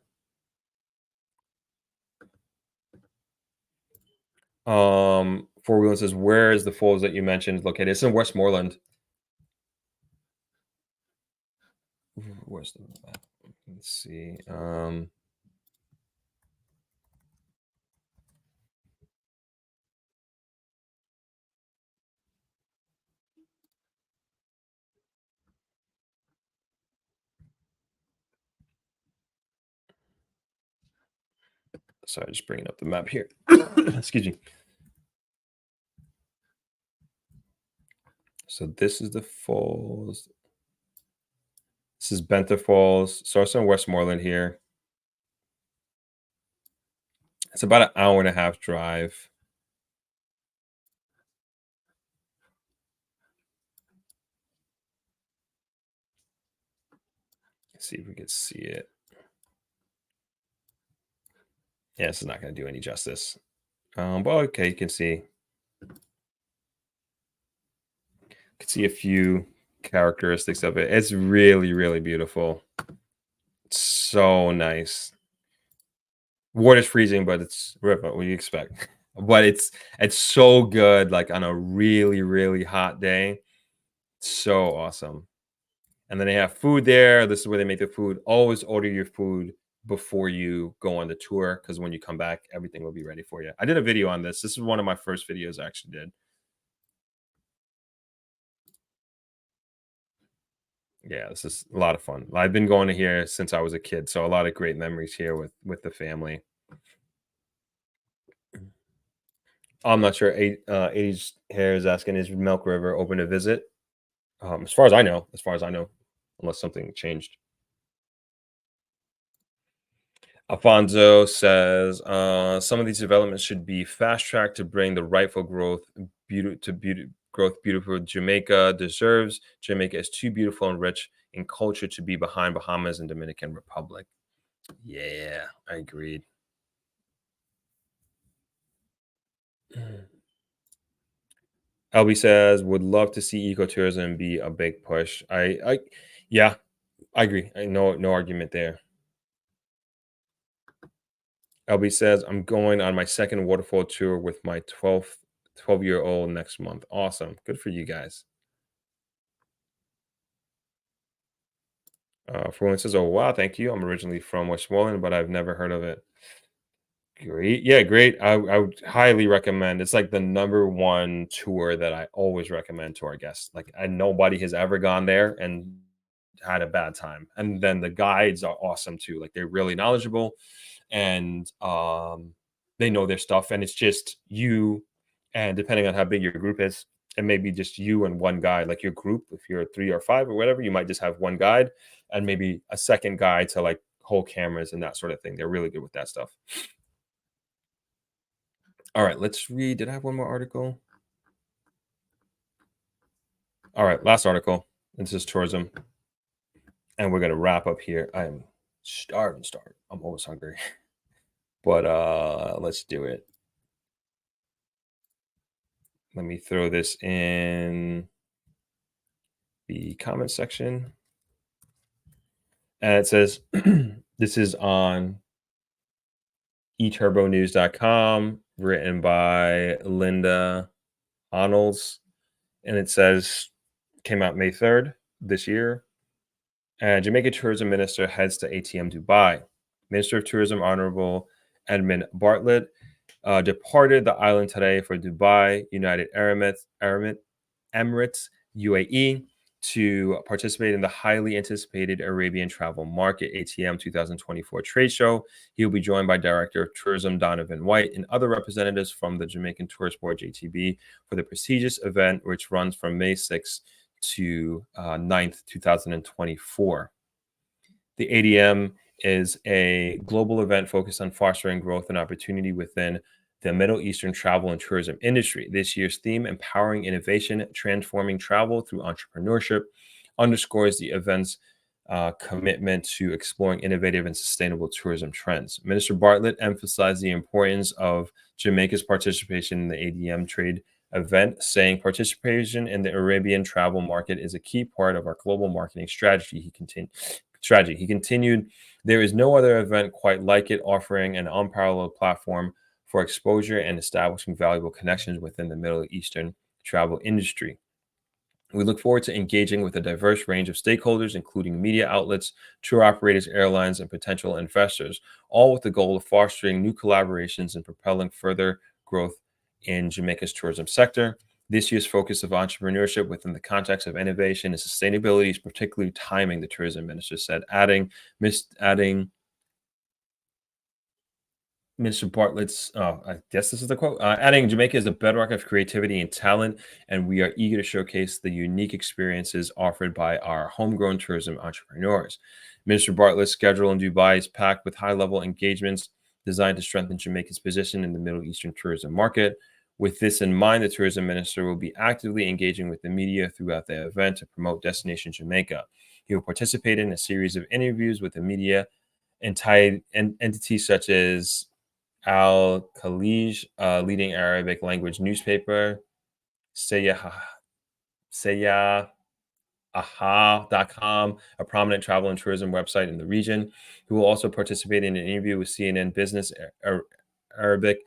Four Wheeler says, where is the falls that you mentioned located? It's in Westmoreland. Where's the map? Let's see. Sorry, just bringing up the map here. Excuse me. So this is the falls. This is Bentha Falls. So it's in Westmoreland here. It's about an hour and a half drive. Let's see if we can see it. Yeah, this is not going to do any justice. But okay, you can see. You can see a few characteristics of it. It's really, really beautiful. It's so nice. Water's freezing, but it's what do you expect? But it's so good, like on a really, really hot day. So awesome. And then they have food there. This is where they make the food. Always order your food before you go on the tour, because when you come back, everything will be ready for you. I did a video on this. This is one of my first videos I actually did. Yeah, this is a lot of fun. I've been going to here since I was a kid, so a lot of great memories here with the family. I'm not sure. 80's hair is asking, is Milk River open to visit? As far as I know, unless something changed. Alfonso says, some of these developments should be fast tracked to bring the rightful growth beautiful Jamaica deserves. Jamaica is too beautiful and rich in culture to be behind Bahamas and Dominican Republic. Yeah, I agreed. LB says, would love to see ecotourism be a big push. Yeah, I agree. No argument there. LB says, I'm going on my second waterfall tour with my 12-year-old next month. Awesome. Good for you guys. Fluent says, oh, wow, thank you. I'm originally from Westmoreland, but I've never heard of it. Great. Yeah, great. I would highly recommend. It's like the number one tour that I always recommend to our guests. Like, and nobody has ever gone there and had a bad time. And then the guides are awesome too. Like, they're really knowledgeable, and they know their stuff. And it's just you, and depending on how big your group is, it may be just you and one guide. Like, your group, if you're 3 or 5 or whatever, you might just have one guide and maybe a second guide to like hold cameras and that sort of thing. They're really good with that stuff. All right, let's read. Did I have one more article? All right, last article. This is tourism. And we're gonna wrap up here. I am starving. I'm always hungry. But let's do it. Let me throw this in the comment section. And it says, this is on eturbonews.com, written by Linda Honnols. And it says, came out May 3rd this year. And Jamaica Tourism Minister heads to ATM Dubai. Minister of Tourism Honorable Edmund Bartlett departed the island today for Dubai, United Arab Emirates, UAE, to participate in the highly anticipated Arabian Travel Market ATM 2024 trade show. He will be joined by Director of Tourism Donovan White and other representatives from the Jamaican Tourist Board (JTB) for the prestigious event, which runs from May 6th to 9th, 2024. The ADM is a global event focused on fostering growth and opportunity within the Middle Eastern travel and tourism industry. This year's theme, Empowering Innovation, Transforming Travel Through Entrepreneurship, underscores the event's commitment to exploring innovative and sustainable tourism trends. Minister Bartlett emphasized the importance of Jamaica's participation in the ADM trade event, saying participation in the Arabian travel market is a key part of our global marketing strategy. He continued, there is no other event quite like it, offering an unparalleled platform for exposure and establishing valuable connections within the Middle Eastern travel industry. We look forward to engaging with a diverse range of stakeholders, including media outlets, tour operators, airlines, and potential investors, all with the goal of fostering new collaborations and propelling further growth in Jamaica's tourism sector. This year's focus of entrepreneurship within the context of innovation and sustainability is particularly timing, the tourism minister said, adding Minister Bartlett's, I guess this is the quote, adding Jamaica is a bedrock of creativity and talent, and we are eager to showcase the unique experiences offered by our homegrown tourism entrepreneurs. Minister Bartlett's schedule in Dubai is packed with high level engagements designed to strengthen Jamaica's position in the Middle Eastern tourism market. With this in mind, the tourism minister will be actively engaging with the media throughout the event to promote Destination Jamaica. He will participate in a series of interviews with the media and tied entities such as Al Khalij, leading Arabic language newspaper, Sayyah, Sayyaha.com, a prominent travel and tourism website in the region, who will also participate in an interview with CNN Business Arabic,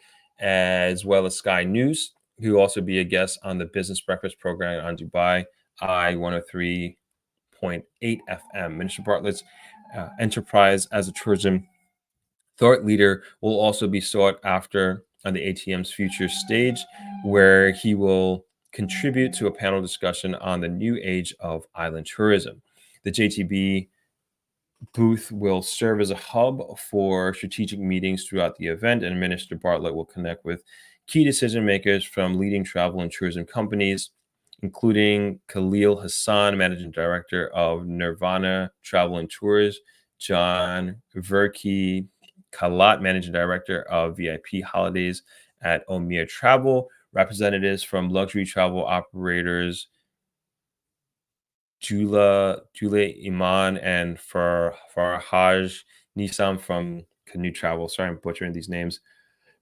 as well as Sky News, who will also be a guest on the Business Breakfast program on Dubai I 103.8 FM. Minister Bartlett's enterprise as a tourism thought leader will also be sought after on the ATM's future stage, where he will contribute to a panel discussion on the new age of island tourism. The JTB booth will serve as a hub for strategic meetings throughout the event, and Minister Bartlett will connect with key decision makers from leading travel and tourism companies, including Khalil Hassan, Managing Director of Nirvana Travel and Tours, John Verkey Kalat, Managing Director of VIP Holidays at Omir Travel, representatives from luxury travel operators Jula Iman and Farhaj Nisam from Canoe Travel. Sorry, I'm butchering these names.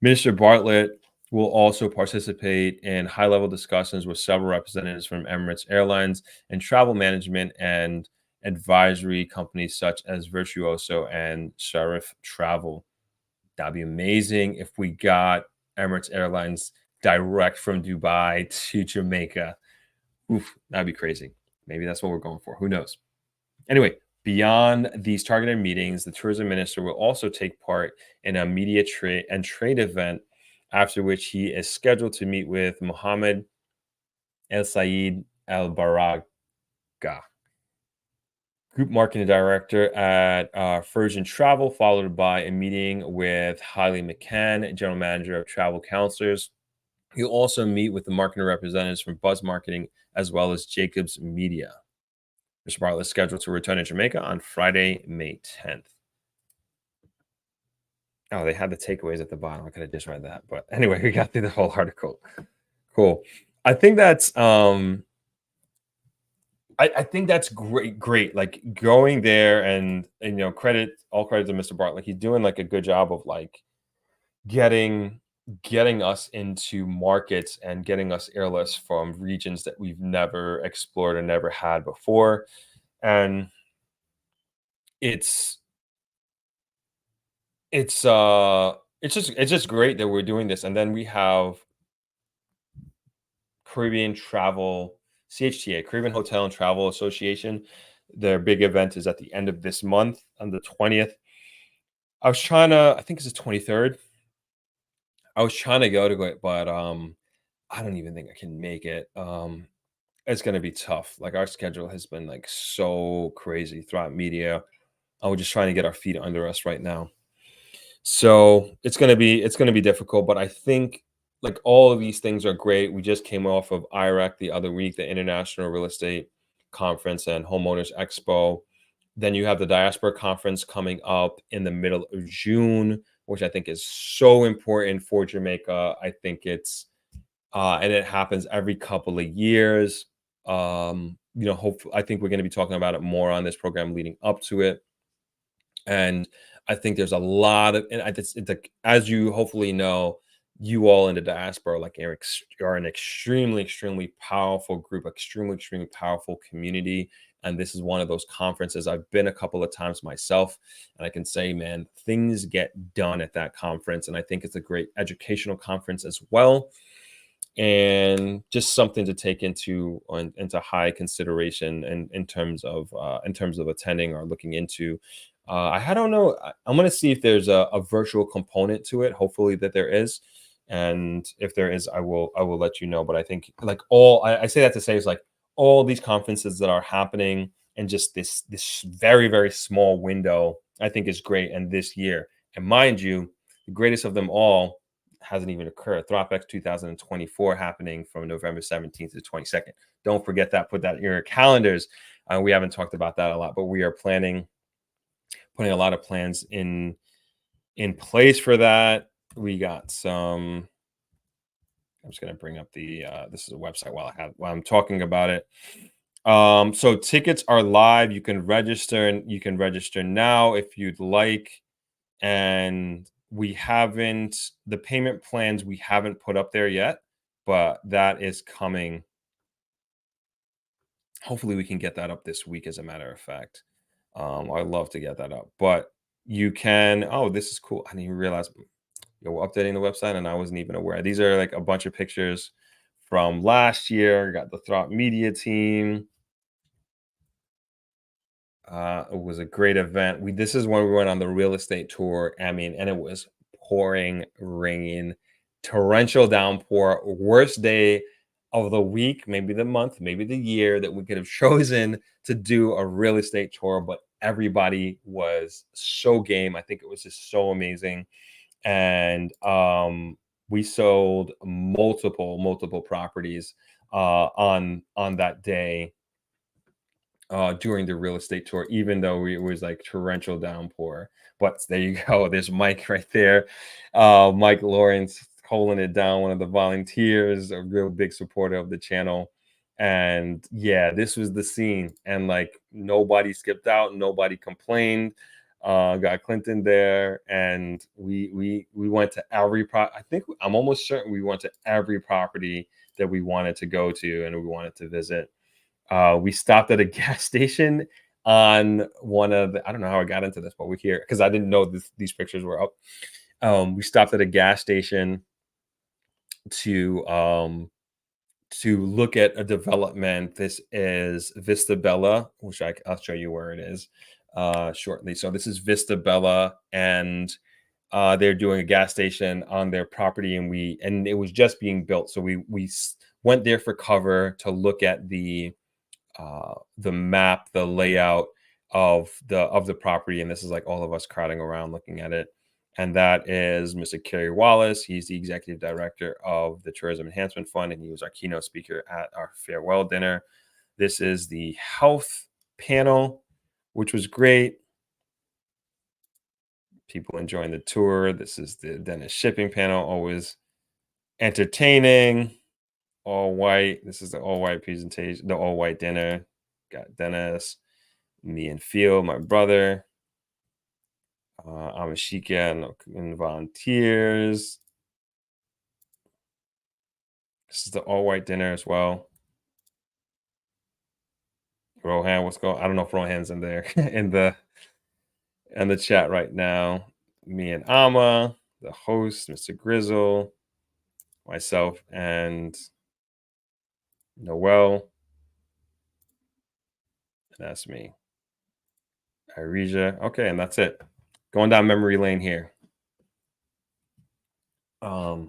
Minister Bartlett will also participate in high-level discussions with several representatives from Emirates Airlines and travel management and advisory companies such as Virtuoso and Sharif Travel. That'd be amazing if we got Emirates Airlines direct from Dubai to Jamaica. Oof, that'd be crazy. Maybe that's what we're going for. Who knows? Anyway, beyond these targeted meetings, the tourism minister will also take part in a media trade event, after which he is scheduled to meet with Mohammed El Sayed Al Baraga, Group Marketing Director at Virgin Travel, followed by a meeting with Hailey McCann, General Manager of Travel Counselors. He'll also meet with the marketing representatives from Buzz Marketing as well as Jacobs Media. Mr. Bartlett is scheduled to return to Jamaica on Friday, May 10th. Oh, they had the takeaways at the bottom. I could have just read that. But anyway, we got through the whole article. Cool. I think that's I think that's great. Like going there and all credit to Mr. Bartlett. He's doing like a good job of like getting us into markets and getting us airlifts from regions that we've never explored or never had before. And it's just great that we're doing this. And then we have Caribbean Travel, CHTA, Caribbean Hotel and Travel Association. Their big event is at the end of this month on the 20th. I think it's the 23rd. I was trying to go to it, but I don't even think I can make it. It's gonna be tough. Like our schedule has been like so crazy throughout media. We're just trying to get our feet under us right now. So it's gonna be difficult, but I think like all of these things are great. We just came off of IREC the other week, the International Real Estate Conference and Homeowners Expo. Then you have the Diaspora Conference coming up in the middle of June, which I think is so important for Jamaica. I think it's and it happens every couple of years. Hopefully, I think we're going to be talking about it more on this program leading up to it. And I think there's a lot of, and it's like, as you hopefully know, you all in the diaspora, like are an extremely, extremely powerful group, extremely, extremely powerful community. And this is one of those conferences. I've been a couple of times myself, and I can say, man, things get done at that conference. And I think it's a great educational conference as well, and just something to take into high consideration in terms of attending or looking into. I don't know. I'm going to see if there's a virtual component to it. Hopefully that there is, and if there is, I will let you know. But I think, like, I say that to say is, like, all these conferences that are happening and just this very, very small window, I think is great. And this year, and mind you, the greatest of them all hasn't even occurred. ThropX 2024 happening from November 17th to 22nd. Don't forget that. Put that in your calendars. We haven't talked about that a lot, but we are putting a lot of plans in place for that. We got some. I'm just going to bring up this is a website while I'm talking about it. So tickets are live. You can register, and you can register now if you'd like. And the payment plans we haven't put up there yet, but that is coming. Hopefully we can get that up this week, as a matter of fact. I'd love to get that up, but you can. Oh, this is cool. I didn't even realize we're updating the website, and I wasn't even aware. These are like a bunch of pictures from last year. Got the Throp Media team. It was a great event. This is when we went on the real estate tour. I mean, and it was pouring rain, torrential downpour, worst day of the week, maybe the month, maybe the year that we could have chosen to do a real estate tour, but everybody was so game. I think it was just so amazing. And we sold multiple properties on that day during the real estate tour, even though it was like torrential downpour. But there you go. There's Mike right there. Mike Lawrence holding it down, one of the volunteers, a real big supporter of the channel. And yeah, this was the scene. And like, nobody skipped out, nobody complained. Got Clinton there, and we went to every I think I'm almost certain we went to every property that we wanted to go to and we wanted to visit. We stopped at a gas station on one of the, I don't know how I got into this, but we're here because I didn't know these pictures were up. We stopped at a gas station to look at a development. This is Vista Bella, which I'll show you where it is shortly. So this is Vista Bella, and they're doing a gas station on their property, and it was just being built. So we went there for cover to look at the map, the layout of the property, and this is like all of us crowding around looking at it. And that is Mr. Kerry Wallace. He's the executive director of the Tourism Enhancement Fund, and he was our keynote speaker at our farewell dinner. This is the health panel, which was great. People enjoying the tour. This is the dentist shipping panel, always entertaining. All white. This is the all white presentation, the all white dinner. Got Dennis, me and Phil, my brother, Amashika and volunteers. This is the all white dinner as well. Rohan, what's going? I don't know if Rohan's in there in the chat right now. Me and Ama, the host, Mr. Grizzle, myself, and Noel. And that's me. Irija. Okay, and that's it. Going down memory lane here. So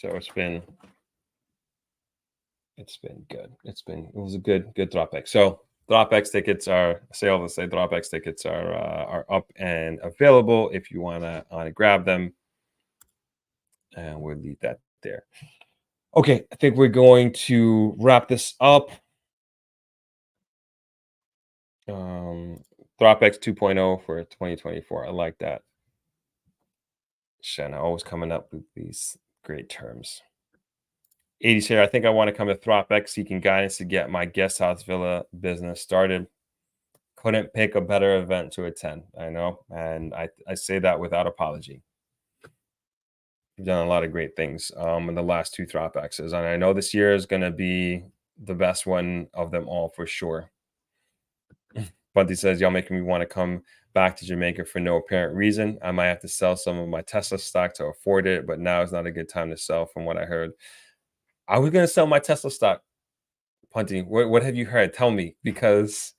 it's been good. It was a good DropX. So DropX tickets are, DropX tickets are up and available if you wanna grab them. And we'll leave that there. Okay, I think we're going to wrap this up. ThropX 2.0 for 2024. I like that. Shanna always coming up with these great terms. 80s here. I think I want to come to ThropX seeking guidance to get my guest house villa business started. Couldn't pick a better event to attend. I know. And I say that without apology. You've done a lot of great things in the last two ThropXs. And I know this year is going to be the best one of them all for sure. Bunty says, y'all making me want to come back to Jamaica for no apparent reason. I might have to sell some of my Tesla stock to afford it, but now is not a good time to sell from what I heard. I was going to sell my Tesla stock, Punty. What have you heard? Tell me, because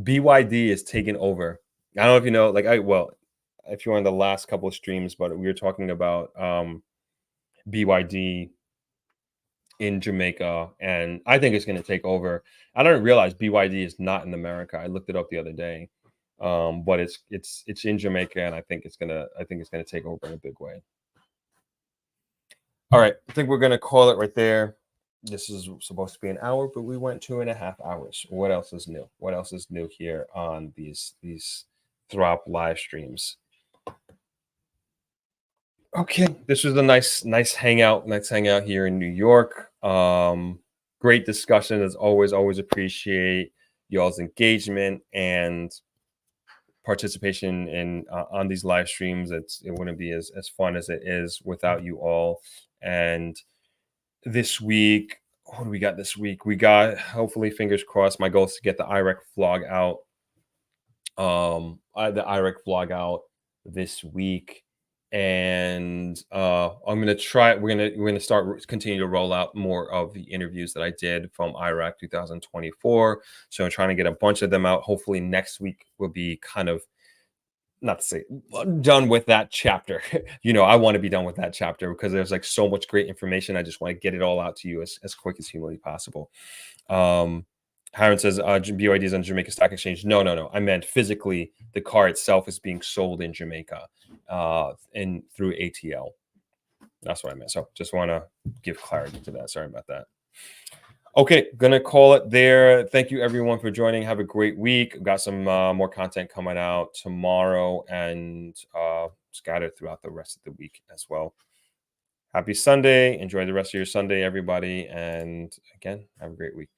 BYD is taking over. I don't know if you know, if you're on the last couple of streams, but we were talking about BYD in Jamaica, and I think it's going to take over. I didn't realize BYD is not in America. I looked it up the other day, but it's in Jamaica, and I think it's gonna take over in a big way. All right, I think we're gonna call it right there. This is supposed to be an hour, but we went 2.5 hours. What else is new? What else is new here on these Throp live streams? Okay, this was a nice hangout here in New York. Great discussion as always. Always appreciate y'all's engagement and participation in on these live streams. It wouldn't be as fun as it is without you all. And this week, what do we got this week? We got, hopefully, fingers crossed, my goal is to get the IREC vlog out. The IREC vlog out this week. And I'm gonna try. We're gonna continue to roll out more of the interviews that I did from Iraq 2024. So I'm trying to get a bunch of them out. Hopefully next week will be kind of, not to say done with that chapter. I want to be done with that chapter because there's like so much great information. I just want to get it all out to you as quick as humanly possible. Hiron says BYD is on Jamaica Stock Exchange. No. I meant physically the car itself is being sold in Jamaica and through ATL. That's what I meant. So just want to give clarity to that. Sorry about that. Okay, gonna call it there. Thank you everyone for joining. Have a great week. We've got some more content coming out tomorrow and scattered throughout the rest of the week as well. Happy Sunday. Enjoy the rest of your Sunday, everybody. And again, have a great week.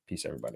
Peace, everybody.